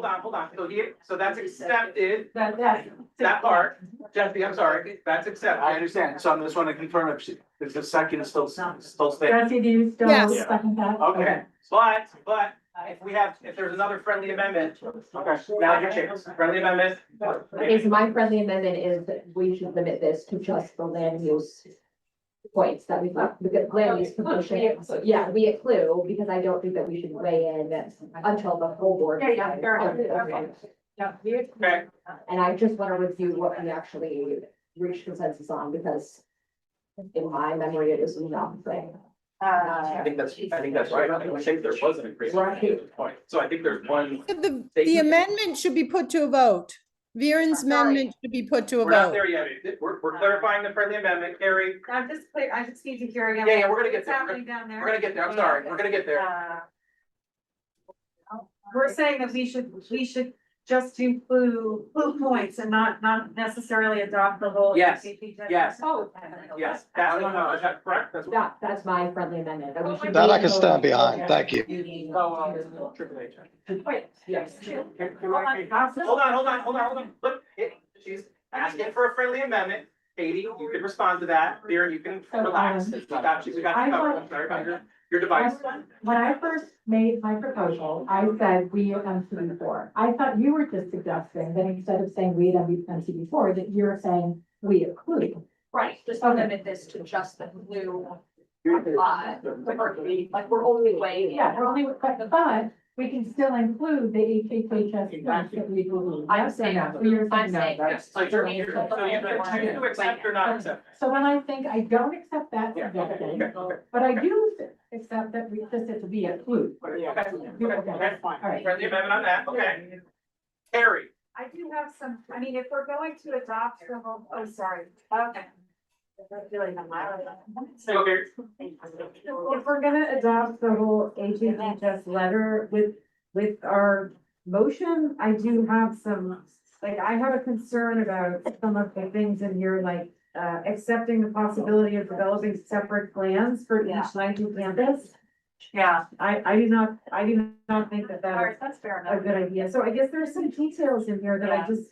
So that's accepted, that part. Jesse, I'm sorry, that's accepted. I understand, so I just want to confirm if the second is still standing. Jesse, do you still Yes. second that? Okay, but if there's another friendly amendment, okay, now's your chance. Friendly amendment. Okay, so my friendly amendment is that we should limit this to just the land use points that we've got, because land use commission, so yeah, we exclude, because I don't think that we should weigh in until the whole board. Yeah, fair enough. Yeah, Okay, And I just want to review what we actually reached consensus on, because in my memory, it is nothing. I think that's right. I think there was an agreement at this point. So I think there's one. The amendment should be put to a vote. Viren's amendment should be put to a We're not vote. there yet. We're clarifying the friendly amendment, Carrie. I'm just clear, I just need to hear again. Yeah, we're gonna get What's there. happening down there? We're gonna get there. I'm sorry. We're gonna get there. We're saying that we should just include points and not necessarily adopt the whole. Yes, APJ. yes. Oh. Yes, that's is that correct? That's what. That's my friendly amendment. we should That I wait can until- stand behind. Thank you. Triple H. Yes. Hold on. Look, she's asking for a friendly amendment. Katie, you can respond to that. Here, you can relax. We got you covered. I'm sorry about your device. When I first made my proposal, I said we at MCB4. I thought you were just suggesting that instead of saying we at MCB4, that you're saying we include. Right, just limit this to just the blue. Like we're only weighing. Yeah, we're only, but we can still include the HHHS points that we believe. I'm saying no. You're saying no. Yes, so you're to accept or not accept. So then I think I don't accept that suggestion, but I do accept that we just it to be included. Okay, that's fine. All right. Friendly amendment on that, okay. Carrie. I do have some, I mean, if we're going to adopt the whole, oh, sorry, okay. So here. If we're gonna adopt the whole HHS letter with our motion, I do have some, like, I have a concern about some of the things in here, like, accepting the possibility of developing separate plans for each NYCHA campus. Yeah, I do not think that that's a good idea. So I guess there's some details in here that I just,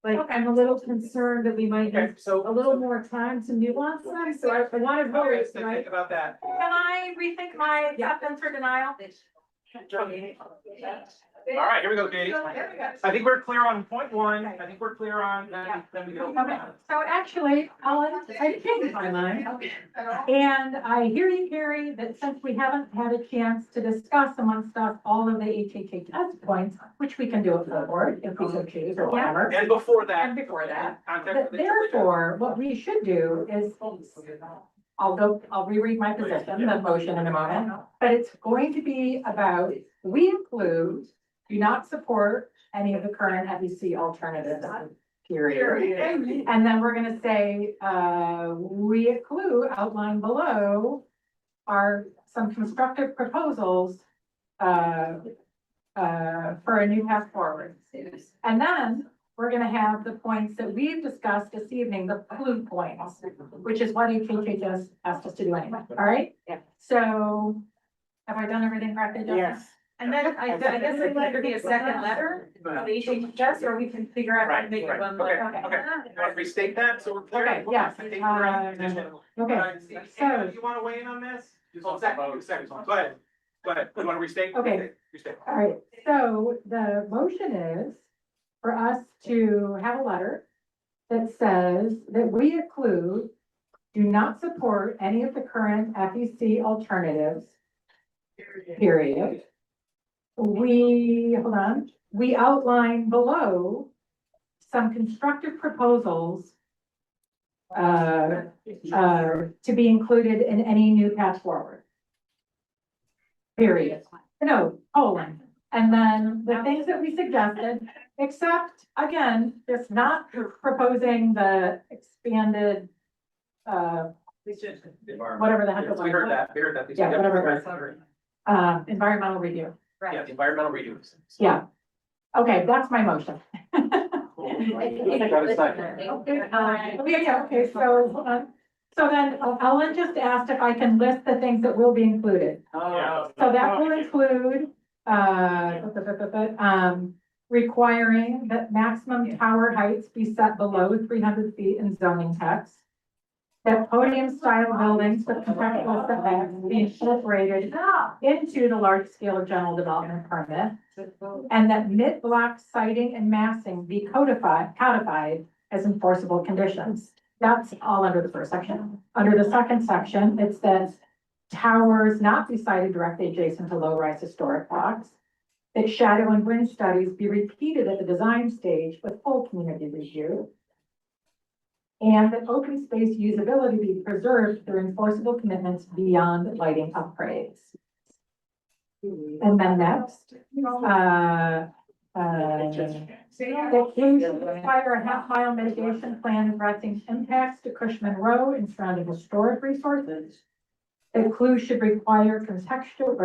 like, I'm a little concerned that we might Okay, need so. a little more time to nuance them, so I want to vote, right? Think about that. Can I rethink my acceptance or denial? All right, here we go, Katie. I think we're clear on point one. I think we're clear on, then we go. Okay, so actually, Ellen, I changed my mind. And I hear you, Carrie, that since we haven't had a chance to discuss amongst us all of the HHHS points, which we can do it for the board if we so choose or whatever. And before that. And before that. Context But of the- therefore, what we should do is, I'll reread my position, the motion in a moment, but it's going to be about, we include, do not support any of the current FEC alternatives, period. And then we're gonna say, we include outlined below are some constructive proposals, for a new path forward. And then we're gonna have the points that we've discussed this evening, the blue points, which is what HHHS asked us to do anyway, all right? Yeah. So, have I done everything correctly, Justin? Yes. And then I guess there'd like to be a second letter of HHS, or we can figure out how to make it one Okay, letter. okay. You want to restate that, so we're clear? Okay, yes, I think we're on the position. Okay, Anna, so- do you want to weigh in on this? Second. Go ahead. You want to restate? Okay. Restate. All right, so the motion is for us to have a letter that says that we include, do not support any of the current FEC alternatives, period. We outline below some constructive proposals to be included in any new path forward. Period. No, colon. And then the things that we suggested, except, again, just not proposing the expanded, whatever the heck. We heard that. Yeah, whatever it was. Environmental review. Yeah, the environmental reviews. Yeah. Okay, that's my motion. Okay, so then Ellen just asked if I can list the things that will be included. So that will include, requiring that maximum tower heights be set below 300 feet in zoning text. That podium style buildings with contextual setbacks be incorporated into the large scale general development permit. And that mid-block siting and massing be codified as enforceable conditions. That's all under the first section. Under the second section, it says towers not be sited directly adjacent to low-rise historic blocks. That shadow and wind studies be repeated at the design stage with full community review. And that open space usability be preserved through enforceable commitments beyond lighting upgrades. And then next, that clues require a half-mile mitigation plan addressing impacts to Cushman Road and surrounding historic resources. That clues should require contextual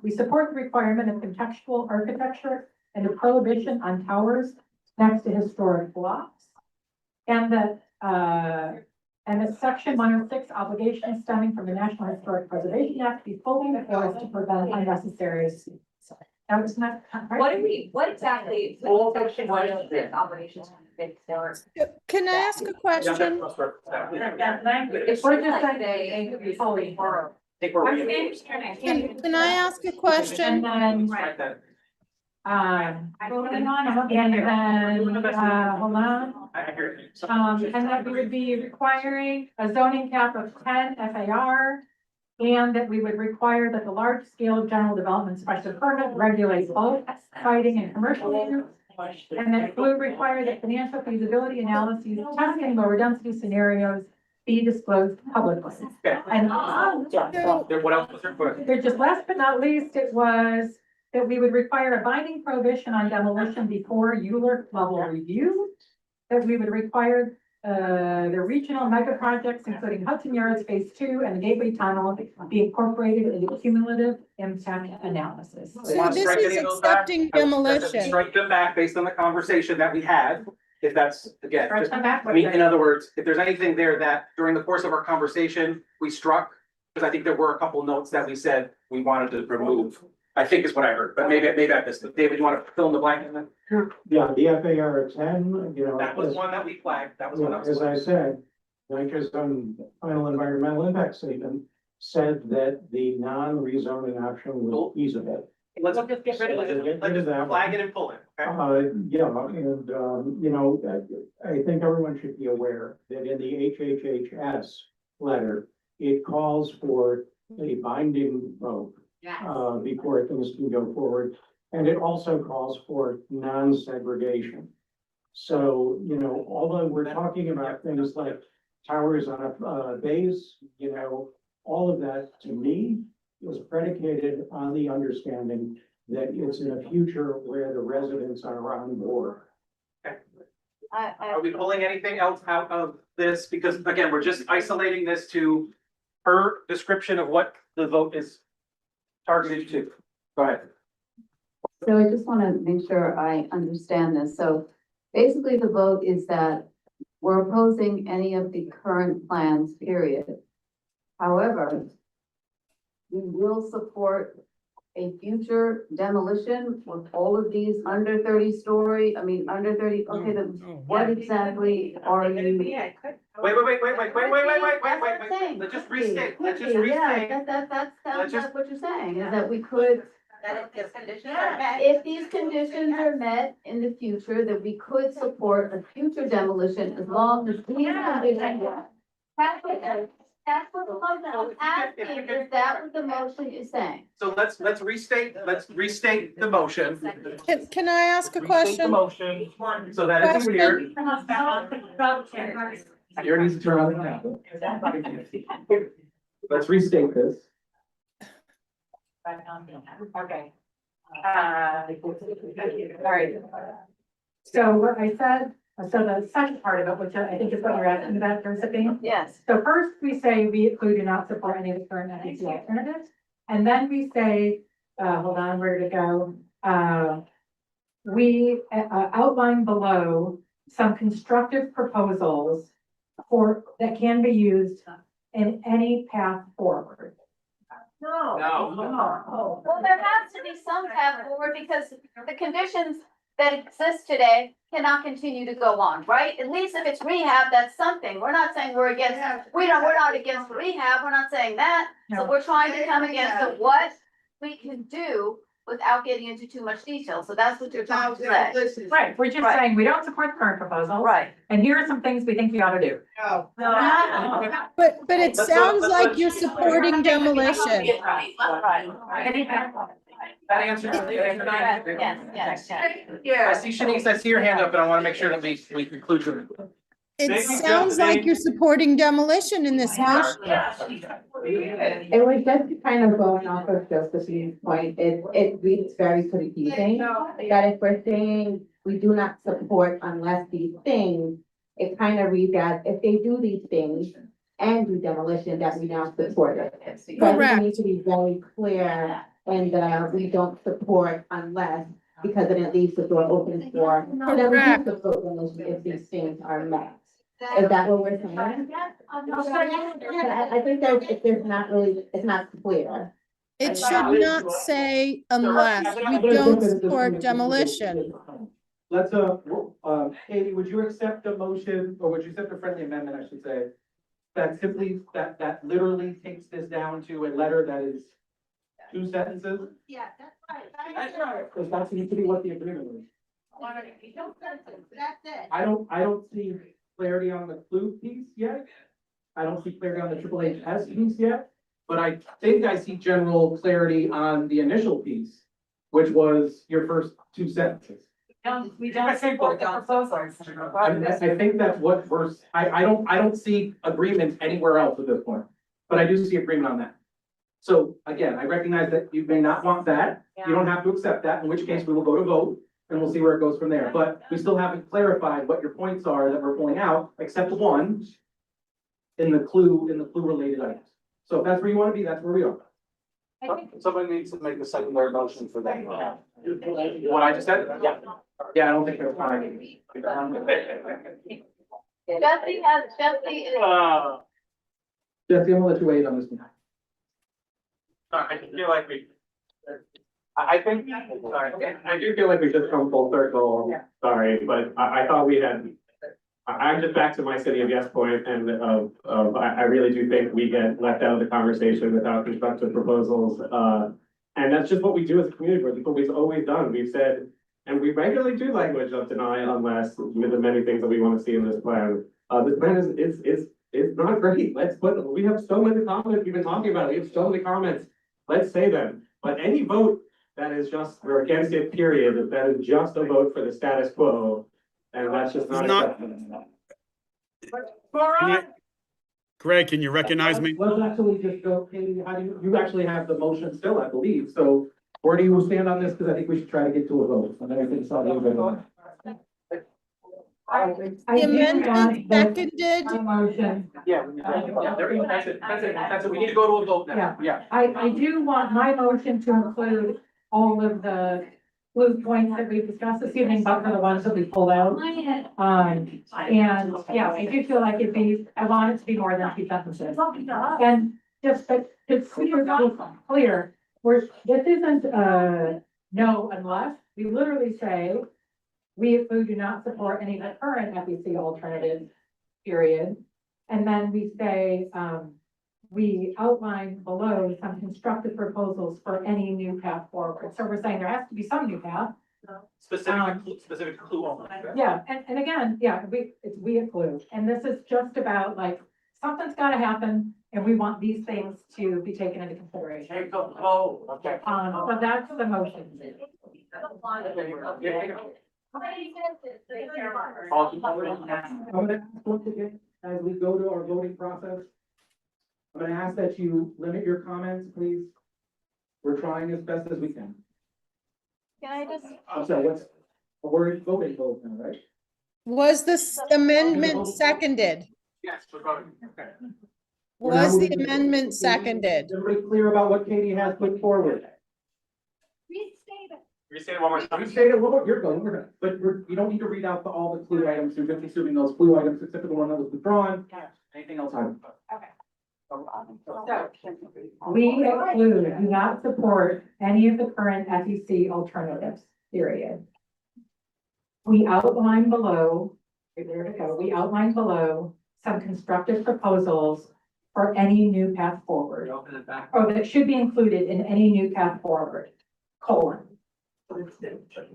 we support the requirement of contextual architecture and a prohibition on towers next to historic blocks. And that section 106 obligations stemming from the National Historic Preservation Act be fully enforced to prevent unnecessary. That was not. What exactly? Section one of the obligations. Can I ask a question? If we're just saying be fully. Can I ask a question? And then, hold on. And that we would be requiring a zoning cap of 10 FAR. And that we would require that the large scale general development special permit regulates both siting and commercial use. And that we would require that financial feasibility analyses testing lower density scenarios be disclosed publicly. And What else was there? they're just last but not least, it was that we would require a binding prohibition on demolition before ULURP level review. That we would require the regional mega projects, including Hudson Yards Phase 2 and the Gateway Tunnel, be incorporated into cumulative impact analysis. So this is accepting demolition. Strike them back based on the conversation that we had, if that's, again, Strike just, them back? I mean, in other words, if there's anything there that during the course of our conversation, we struck, because I think there were a couple notes that we said we wanted to remove, I think is what I heard, but maybe I missed it. David, you want to fill in the blank? Yeah, the FAR 10, you know. That was one that we flagged, that was one that was As I flagged. said, NYCHA's final environmental impact statement said that the non-rezoning option was feasible. Let's just get rid of it, let's just flag it and pull it, okay? Yeah, and, you know, I think everyone should be aware that in the HHHS letter, it calls for a binding vote before things can go forward. And it also calls for non-segregation. So, you know, although we're talking about things like towers on a base, you know, all of that to me was predicated on the understanding that it's in a future where the residents are on board. Are we pulling anything else out of this? Because again, we're just isolating this to her description of what the vote is targeted to. Go ahead. So I just want to make sure I understand this. So basically the vote is that we're opposing any of the current plans, period. However, we will support a future demolition with all of these under 30-story, under 30, okay, then what exactly are you? Wait. Let's just restate, let's just restate. Yeah, that sounds like what you're saying, is that we could. If these conditions are met in the future, that we could support a future demolition as long as these conditions. That's what the motion, I'm asking, is that what the motion is saying? So let's restate the motion. Can I ask a Restate the question? motion, so that it's clear. You needs to turn on the camera. Let's restate this. Okay. All right. So what I said, so the second part of it, which I think is what you're asking about, Josephine. Yes. So first we say we do not support any of the current FEC alternatives. And then we say hold on, where did it go? We outlined below some constructive proposals that can be used in any path forward. Well, there has to be some path forward because the conditions that exist today cannot continue to go on, right? At least if it's rehab, that's something. We're not saying we're against, we're not against rehab. We're not saying that. So we're trying to come against what we can do without getting into too much detail. So that's what you're trying to say. Right, we're just saying, we don't support the current proposal. Right. And here are some things we think we ought to do. But it sounds like you're supporting demolition. That answers. Yes. I see Shanice, I see your hand up, and I want to make sure that we conclude your. It sounds like you're supporting demolition in this motion. It was just kind of going off of Josephine's point, it reads very confusing. That if we're saying we do not support unless these things, it kind of reads as if they do these things and do demolition, that we now support it. So I think we need to be very clear, and we don't support unless, because then it leaves the door open for, so that we do support demolition if these things are met. Is that what we're saying? I think that there's not really, it's not clear. It should not say unless we don't support demolition. Let's, Katie, would you accept a motion, or would you accept a friendly amendment, I should say? That simply, that literally takes this down to a letter that is 2 sentences? Yeah, that's right. Because that seems to be what the agreement is. That's it. I don't see clarity on the clue piece yet. I don't see clarity on the HHS piece yet, but I think I see general clarity on the initial piece, which was your first 2 sentences. We don't support the proposals. I think that's what I don't see agreement anywhere else at this point, but I do see agreement on that. So again, I recognize that you may not want that. You don't have to accept that, in which case we will go to vote. And we'll see where it goes from there, but we still haven't clarified what your points are that we're pulling out, except one in the clue related items. So if that's where you want to be, that's where we are. Somebody needs to make a secondary motion for that. What I just said? Yeah. Yeah, I don't think there's time. Jesse is. Jesse, I'm gonna let you wait on this one. I feel like I think, sorry, I do feel like we just come full circle, sorry, but I thought we had. I'm just back to my city of yes point, and I really do think we get left out of the conversation without constructive proposals. And that's just what we do as a community, that's what we've always done, we've said, and we regularly do language of deny unless, with the many things that we want to see in this plan. This plan is not great, we have so many comments, we've been talking about it, we have so many comments, let's say them, but any vote that is just, we're against it, period, that is just a vote for the status quo, and that's just not acceptable. Greg, can you recognize me? Let's actually just go, Katie, how do you actually have the motion still, I believe, so where do you stand on this, because I think we should try to get to a vote, and then I think it's all The amendment seconded. Yeah, that's it, we need to go to a vote now, yeah. I do want my motion to include all of the blue points that we've discussed this evening, but for the ones that we pulled out. And yeah, I do feel like I want it to be more than 2 sentences. And just to be clear, this isn't no unless, we literally say, we do not support any of the current FEC alternatives, period. And then we say, we outline below some constructive proposals for any new path forward. So we're saying there has to be some new path. Specific clue only. Yeah, and again, yeah, we include, and this is just about like, something's gotta happen, and we want these things to be taken into consideration. Okay. So that's the motion. As we go to our voting process, I'm gonna ask that you limit your comments, please. We're trying as best as we can. Can I just? I'm sorry, we're voting now, right? Was this amendment seconded? Yes, we're voting, okay. Was the amendment seconded? Everybody clear about what Katie has put forward? Restate it one more You time. say it, well, you're going, we're gonna, but you don't need to read out all the clue items, you're just assuming those clue items, except for the one that was withdrawn. Anything else? We exclude, do not support any of the current FEC alternatives, period. We outline below, there we go, we outline below some constructive proposals for any new path forward. Or that should be included in any new path forward, colon. And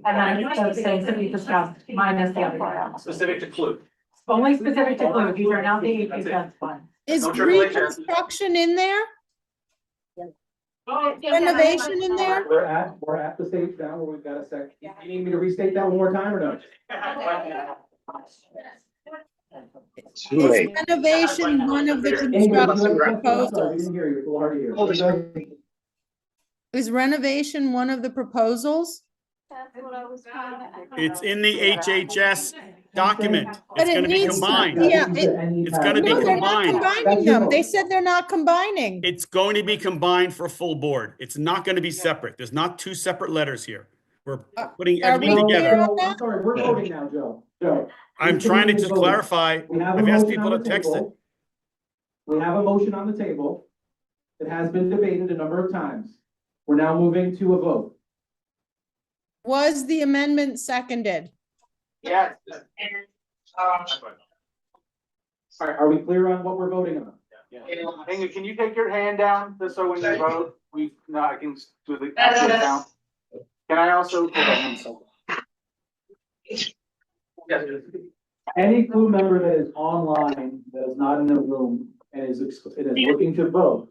then those things that we discussed minus the other one. Specific to clue. Only specific to clue, these are not the HHS ones. Is No triple H. reconstruction in there? Renovation in there? We're at the stage now where we've got a sec, you need me to restate that one more time or no? Too late. Is renovation one of the construction proposals? Sorry, I didn't hear you, it's a little hard to hear. Is renovation one of the proposals? It's in the HHS document. But It's it gonna be needs to- combined. yeah, It's gonna be No, they're not combined. combining them. They said they're not combining. It's going to be combined for full board. It's not gonna be separate. There's not two separate letters here. We're putting Are we everything clear together. on that? I'm sorry, we're voting now, Joe. Joe. I'm trying to just clarify. We have a I've asked motion people on to the text it. table. We have a motion on the table. It has been debated a number of times. We're now moving to a vote. Was the amendment seconded? Yes. All right, are we clear on what we're voting on? Inga, can you take your hand down, just so when you vote, I can do the count. Can I also? Any crew member that is online, that is not in the room and is looking to vote,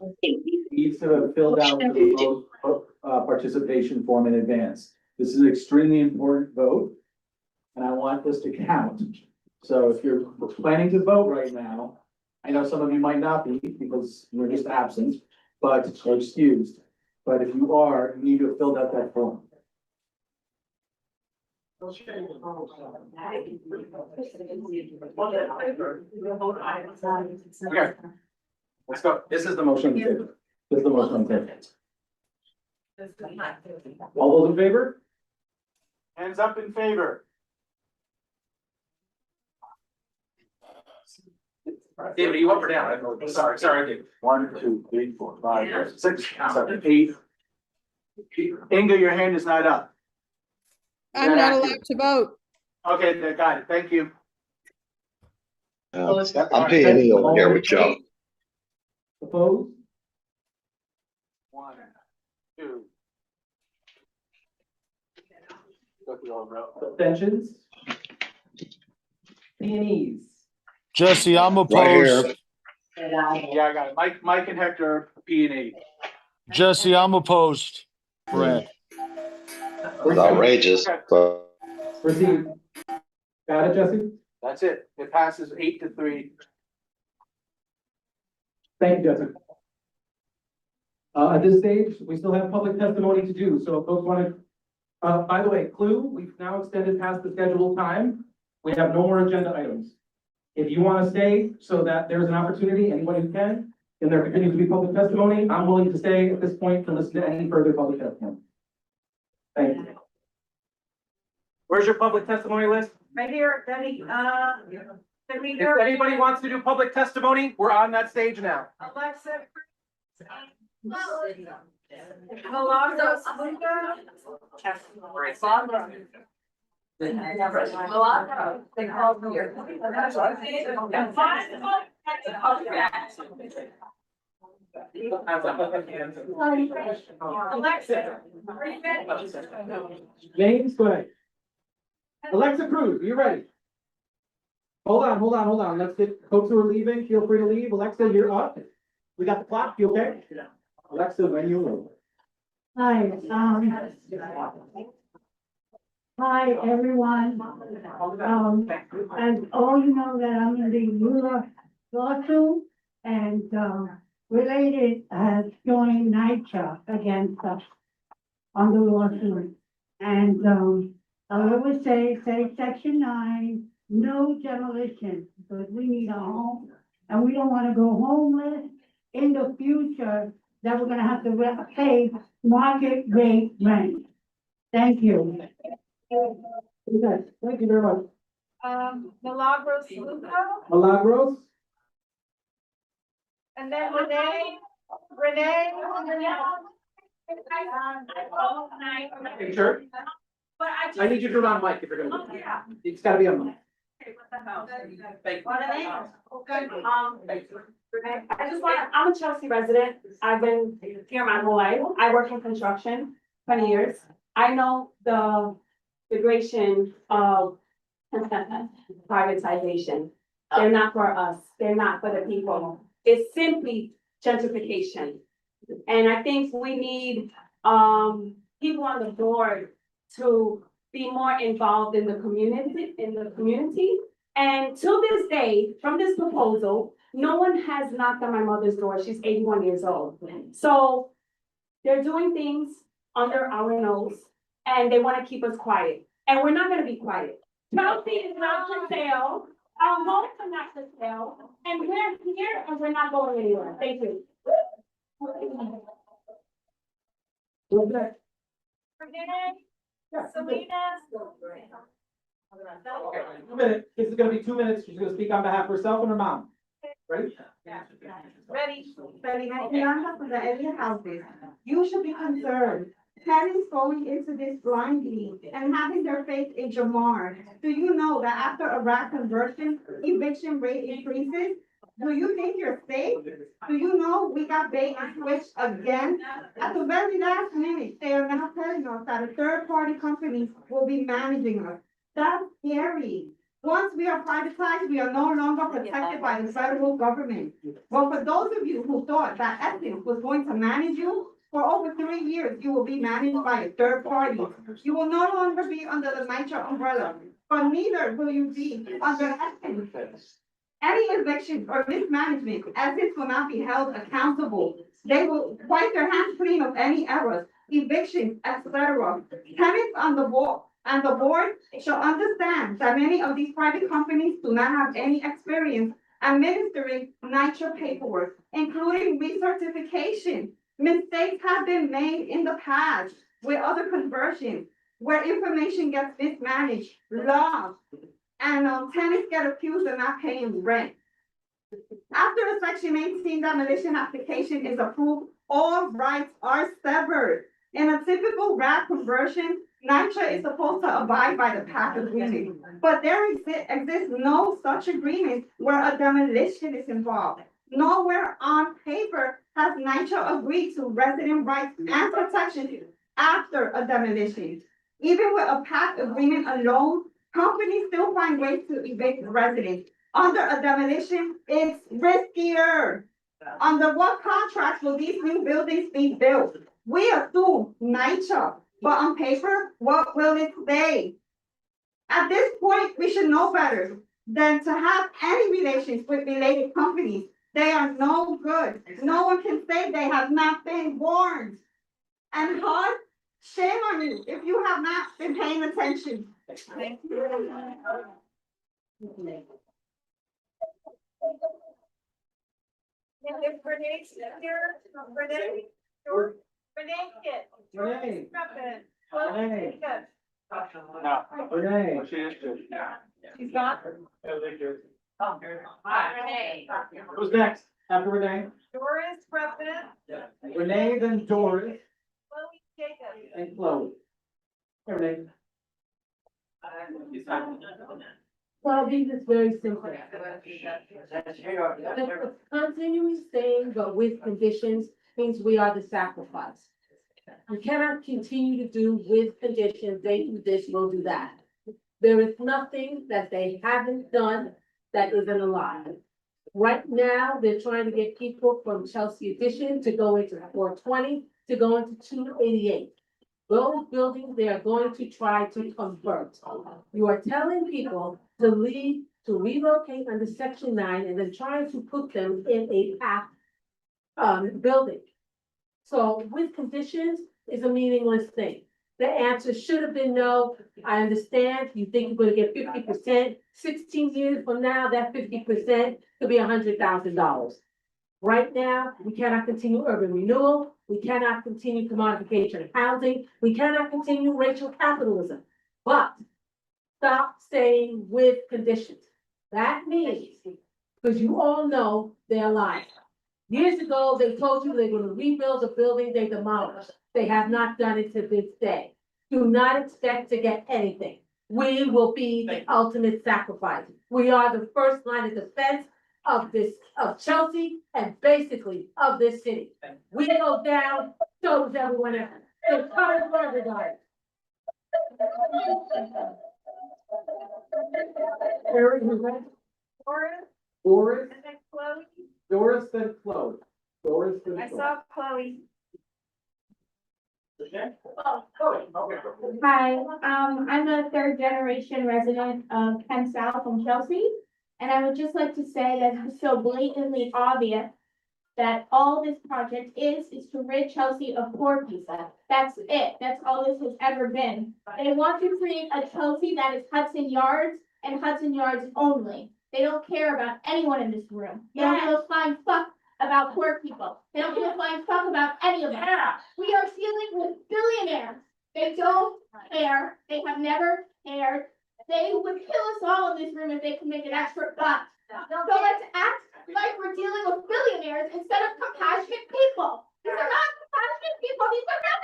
needs to have filled out the vote, participation form in advance. This is an extremely important vote, and I want this to count. So if you're planning to vote right now, I know some of you might not be because you're just absent, or excused. But if you are, you need to have filled out that form. Okay. Let's go. This is the motion on the table. This is the motion on the table. All those in favor? Hands up in favor. David, are you up or down? Sorry, David. 1, 2, 3, 4, 5, 6, 7, 8. Inga, your hand is not up. I'm not allowed to vote. Okay, they got it. Thank you. I'm paying over here with Joe. Opposed? 1, 2. Go through all row. Abstentions? P&Es? Jesse, I'm Right here. opposed. Yeah, I got it. Mike and Hector, P and E. Jesse, I'm opposed. Brad. It was outrageous, but Proceed. Got it, Jesse? That's it. It passes 8-3. Thank you, Jesse. At this stage, we still have public testimony to do, so if folks want to, by the way, clue, we've now extended past the scheduled time. We have no more agenda items. If you want to stay so that there's an opportunity, anybody who can, and there continues to be public testimony, I'm willing to stay at this point to listen to any further public testimony. Thank you. Where's your public testimony list? Right here, Denny, If anybody wants to do public testimony, we're on that stage now. Alexa. Milagros Luca. They called me here. Alexa. James, go ahead. Alexa Cruz, you ready? Hold on. Let's get folks who are leaving, feel free to leave. Alexa, you're up. We got the clock, you okay? Alexa, when you leave. Hi, hi, everyone. And all you know that I'm in the Eula lawsuit and, related has joined NYCHA against us on the lawsuit. And, I would say section 9, no demolition, because we need a home. And we don't wanna go homeless in the future, that we're gonna have to pay market rate rent. Thank you. Okay, thank you very much. Milagros Lugo, Milagros? and then Renee. Hey, sure. But I need you to turn on mic if you're gonna do it. It's gotta be on mic. I just want, I'm a Chelsea resident. I've been here my whole life. I work in construction, 20 years. I know the degradation of privatization. They're not for us. They're not for the people. It's simply gentrification. And I think we need, people on the board to be more involved in the community. And till this day, from this proposal, no one has knocked on my mother's door. She's 81 years old. So they're doing things under our nose and they want to keep us quiet. And we're not going to be quiet. Chelsea is not for sale. Our homes are not for sale. And we're here and we're not going anywhere. Thank you. Selena. Okay, 2 minutes. This is gonna be 2 minutes. She's gonna speak on behalf of herself and her mom. Ready? Ready? Bianca from the Elliot houses, you should be concerned. Parents going into this blindly and having their faith in Jamar. Do you know that after a rat conversion, eviction rate increases? Do you think you're safe? Do you know we got bait and switched again? At the very last minute, they are now telling us that a third-party company will be managing us. That's scary. Once we are privatized, we are no longer protected by the federal government. Well, for those of you who thought that Essence was going to manage you, for over 3 years, you will be managed by a third party. You will no longer be under the NYCHA umbrella, but neither will you be under Essence. Any eviction or mismanagement, Essence will not be held accountable. They will wipe their hands clean of any errors, evictions, etc. Tenants on the board and the board shall understand that many of these private companies do not have any experience administering NYCHA paperwork, including recertification. Mistakes have been made in the past with other conversions where information gets mismanaged, lost, and tenants get accused of not paying rent. After a Section 18 demolition application is approved, all rights are severed. In a typical RAP conversion, NYCHA is supposed to abide by the PAC agreement, but there exists no such agreement where a demolition is involved. Nowhere on paper has NYCHA agreed to resident rights and protections after a demolition. Even with a PAC agreement alone, companies still find ways to evict residents. Under a demolition, it's riskier. Under what contracts will these new buildings be built? We assume NYCHA, but on paper, what will it say? At this point, we should know better than to have any relations with related companies. They are no good. No one can say they have not been warned. And HUD, shame on you if you have not been paying attention. Thank you. If Renee's here, Renee, Renee. Renee. Renee. She's gone. Renee. Who's next? After Renee? Doris, President. Renee, then Doris, Chloe Jacobs. and Chloe. Hey, Renee. Well, these is very simple. Continuing staying, but with conditions, means we are the sacrifice. We cannot continue to do with conditions, they do this, we'll do that. There is nothing that they haven't done that isn't a lie. Right now, they're trying to get people from Chelsea Addition to go into 420, to go into 288. Those buildings, they are going to try to convert. You are telling people to leave, to relocate under Section 9, and then trying to put them in a PAC building. So with conditions is a meaningless thing. The answer should have been no. I understand, you think you're gonna get 50%, 16 years from now, that 50% could be $100,000. Right now, we cannot continue urban renewal, we cannot continue commodification of housing, we cannot continue racial capitalism. But stop staying with conditions. That means, because you all know they're lying. Years ago, they told you they're gonna rebuild a building they demolished. They have not done it to this day. Do not expect to get anything. We will be the ultimate sacrifice. We are the first line of defense of Chelsea and basically of this city. We go down, so does everyone else. It's coming for everybody. Harry, who's that? Doris, And then Chloe, Doris, then Chloe. Doris, then I Chloe. saw Chloe. Hi, I'm a third generation resident of Penn South from Chelsea. And I would just like to say that it's so blatantly obvious that all this project is to rid Chelsea of poor people. That's it. That's all this has ever been. They want to create a Chelsea that is Hudson Yards and Hudson Yards only. They don't care about anyone in this room. They don't give a flying fuck about poor people. They don't give a flying fuck about any of us. We are dealing with billionaires. They don't care. They have never cared. They would kill us all in this room if they could make an extra buck. So let's act like we're dealing with billionaires instead of compassionate people. These are not compassionate people. These are not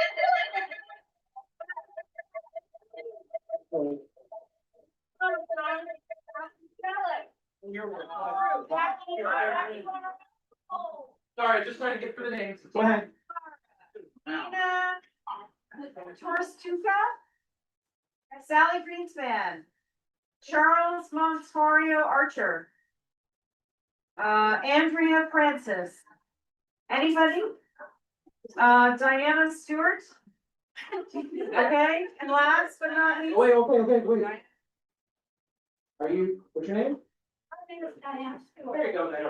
Sorry, just trying to get through the names. Go ahead. Taurus Tuca. Sally Greenspan. Charles Montorio Archer. Andrea Francis. Anybody? Diana Stewart. Okay, and last but not least. Wait. Are you, what's your name? There There you go, Diana.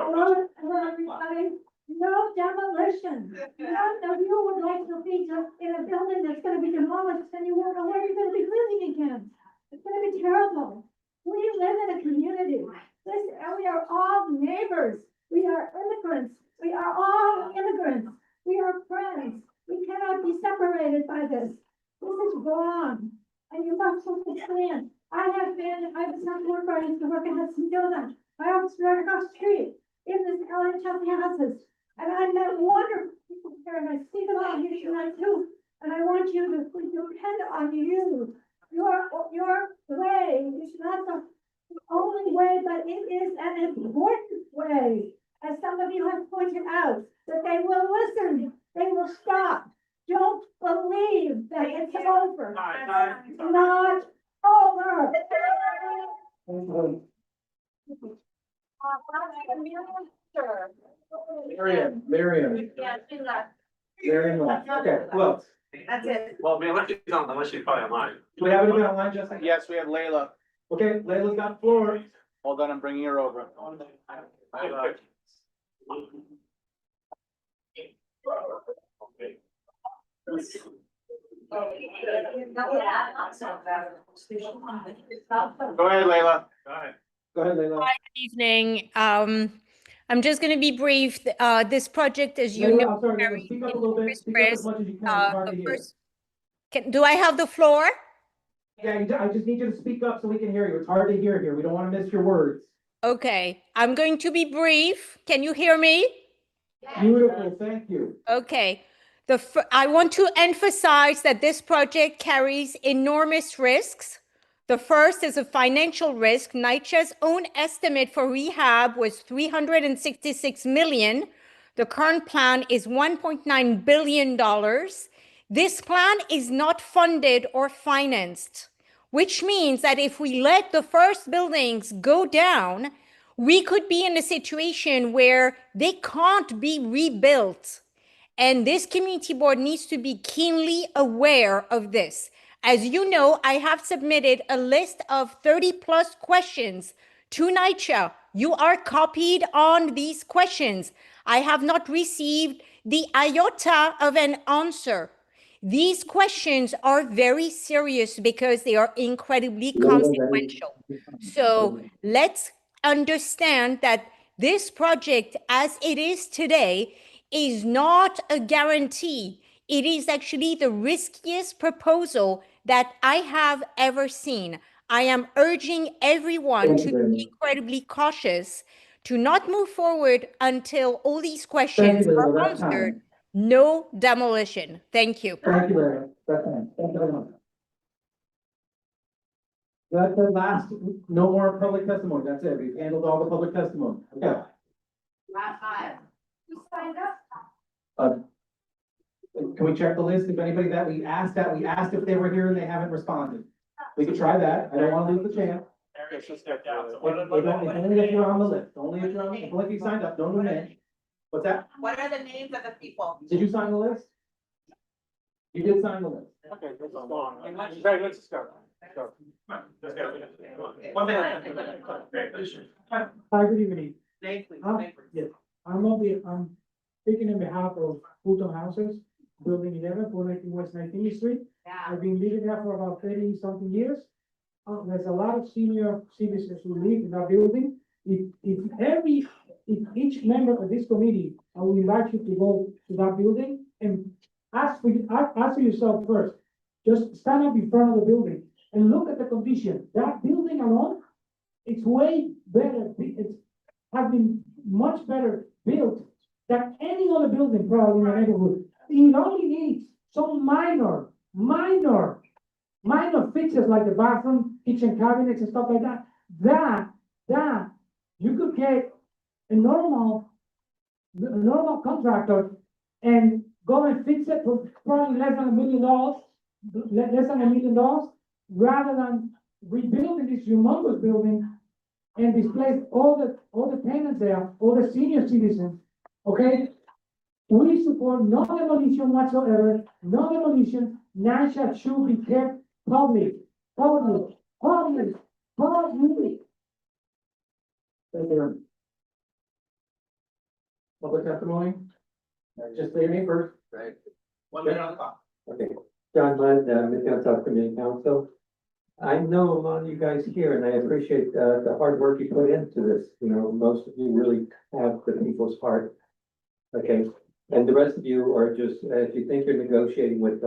Hello, everybody. No demolition. None of you would like to be just in a building that's gonna be demolished and you won't know where you're gonna be living again. It's gonna be terrible. We live in a community. We are all neighbors. We are immigrants. We are all immigrants. We are friends. We cannot be separated by this. This is wrong. And you must understand. I was not work I used to work in Hudson. My office is right across the street in this Elliot Chelsea houses. And I met wonderful people here and I see them all here tonight too. And I want you to depend on you. Your way is not the only way, but it is an important way. As some of you have pointed out, that they will listen, they will stop. Don't believe that it's over. It's not over. Marion. Yeah, she left. Marion left. Okay, who else? That's it. Well, unless she's probably online. Do we have anybody online, Jessica? Yes, we have Layla. Okay, Layla's got the floor. Hold on, I'm bringing her over. Go ahead, Layla. Go ahead, Layla. Hi, good evening. I'm just going to be brief. This project, as you Layla, know, I'm sorry, Layla, very speak up a little bit, speak up as much as you can, it's hard to hear. Do I have the floor? Yeah, I just need you to speak up so we can hear you. It's hard to hear here. We don't want to miss your words. Okay, I'm going to be brief. Can you hear me? Beautiful, thank you. Okay. I want to emphasize that this project carries enormous risks. The first is a financial risk. NYCHA's own estimate for rehab was $366 million. The current plan is $1.9 billion. This plan is not funded or financed, which means that if we let the first buildings go down, we could be in a situation where they can't be rebuilt. And this community board needs to be keenly aware of this. As you know, I have submitted a list of 30 plus questions to NYCHA. You are copied on these questions. I have not received the iota of an answer. These questions are very serious because they are incredibly consequential. So let's understand that this project as it is today is not a guarantee. It is actually the riskiest proposal that I have ever seen. I am urging everyone to be incredibly cautious, to not move forward until all these questions Thank you, are Lily. That's answered. time. No demolition. Thank you. Thank you, Larry. That's fine. Thank you very much. That's the last, no more public testimony. That's it. We've handled all the public testimony. Okay. Last time. Who signed up? Can we check the list if anybody that we asked if they were here and they haven't responded? We could try that. I don't want to lose the chance. Only if you're on the list, only if you signed up, no new name. What's that? What are the names of the people? Did you sign the list? You did sign the list. Okay, let's go on. Greg, let's just go. Let's go. One minute. Hi, good evening. Name, please. Yes, I'm speaking on behalf of Fulton Houses, Building 11, 419 West 19th Street. I've been living there for about 30 something years. There's a lot of senior citizens who live in that building. If each member of this committee, I would invite you to go to that building and ask yourself first, just stand up in front of the building and look at the condition. That building alone, it's way better, it has been much better built than any other building probably in the neighborhood. It only needs some minor fixes like the bathroom, kitchen cabinets and stuff like that. That you could get a normal contractor and go and fix it for probably less than $1 million, rather than rebuilding this humongous building and displace all the tenants there, all the senior citizens, okay? We support no demolition whatsoever, no demolition. NYCHA should be kept public. Thank you. Public testimony? Just say your name first. Right. 1 minute on the clock. Okay, John Mudd, Midtown South Community Council. I know a lot of you guys here, and I appreciate the hard work you put into this. You know, most of you really have the people's heart. Okay, and the rest of you are just, if you think you're negotiating with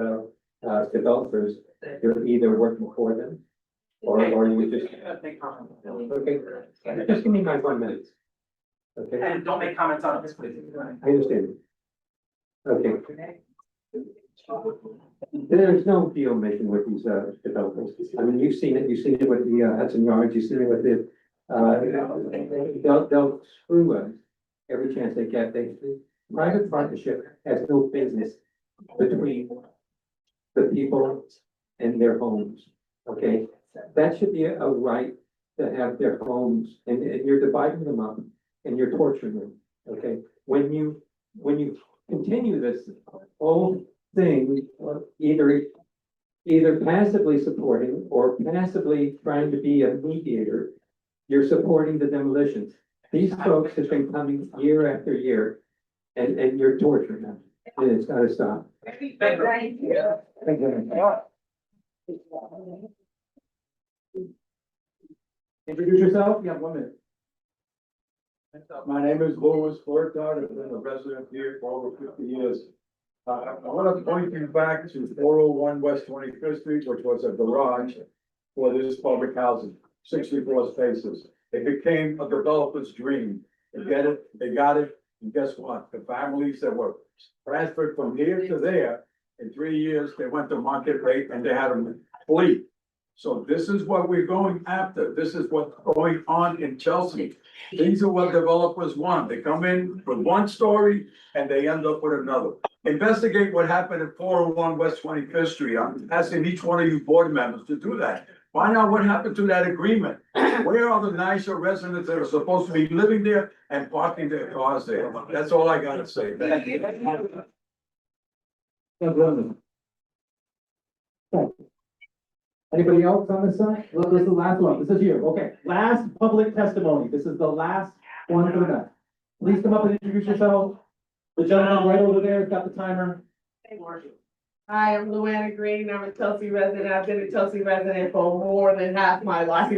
developers, you're either working for them or you would just. Okay, just give me my 1 minute. Okay. And don't make comments on this, please. I understand. Okay. There's no deal making with these developers. I mean, you've seen it with the Hudson Yards, you've seen it with the, they'll screw us every chance they get. Private partnership has no business between the people and their homes, okay? That should be a right to have their homes, and you're dividing them up and you're torturing them, okay? When you continue this whole thing, either passively supporting or passively trying to be a mediator, you're supporting the demolitions. These folks have been coming year after year, and you're torturing them, and it's gotta stop. Thank you. Thank you. Introduce yourself, you have 1 minute. My name is Louis Fortard. I've been a resident here for over 50 years. I want to point you back to 401 West 25th Street, which was a garage for this public housing, 64 spaces. It became a developer's dream. They get it, they got it, and guess what? The families that were transferred from here to there, in 3 years, they went to market rate and they had them flee. So this is what we're going after. This is what's going on in Chelsea. These are what developers want. They come in with one story and they end up with another. Investigate what happened at 401 West 25th Street. I'm asking each one of you board members to do that. Find out what happened to that agreement. Where are the NYCHA residents that are supposed to be living there and parking their cars there? That's all I gotta say. Thank you. Anybody else on this side? Look, this is the last one. This is you. Okay, last public testimony. This is the last one for the night. Please come up and introduce yourself. The gentleman right over there has got the timer. Hi, I'm Luana Green. I'm a Chelsea resident. I've been a Chelsea resident for more than half my life.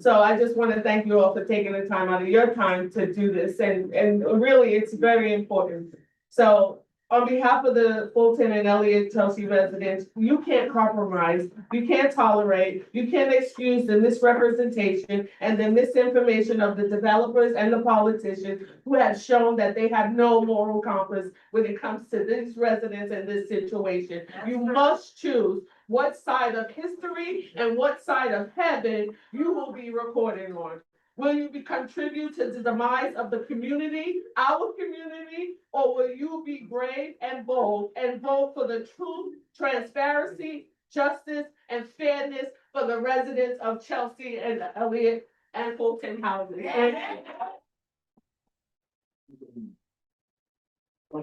So I just want to thank you all for taking the time out of your time to do this, and really, it's very important. So on behalf of the Fulton and Elliot Chelsea residents, you can't compromise, you can't tolerate, you can't excuse the misrepresentation and the misinformation of the developers and the politicians who have shown that they have no moral compass when it comes to these residents and this situation. You must choose what side of history and what side of heaven you will be recording on. Will you contribute to the demise of the community, our community, or will you be brave and bold and vote for the truth, transparency, justice, and fairness for the residents of Chelsea and Elliot and Fulton houses? I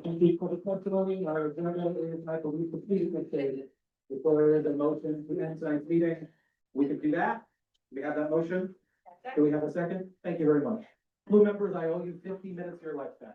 can speak for the testimony, our agenda is, I believe, completely stated. Before there is a motion to end tonight's meeting, we can do that. We have that motion. Do we have a second? Thank you very much. Blue members, I owe you 15 minutes of your lifespan.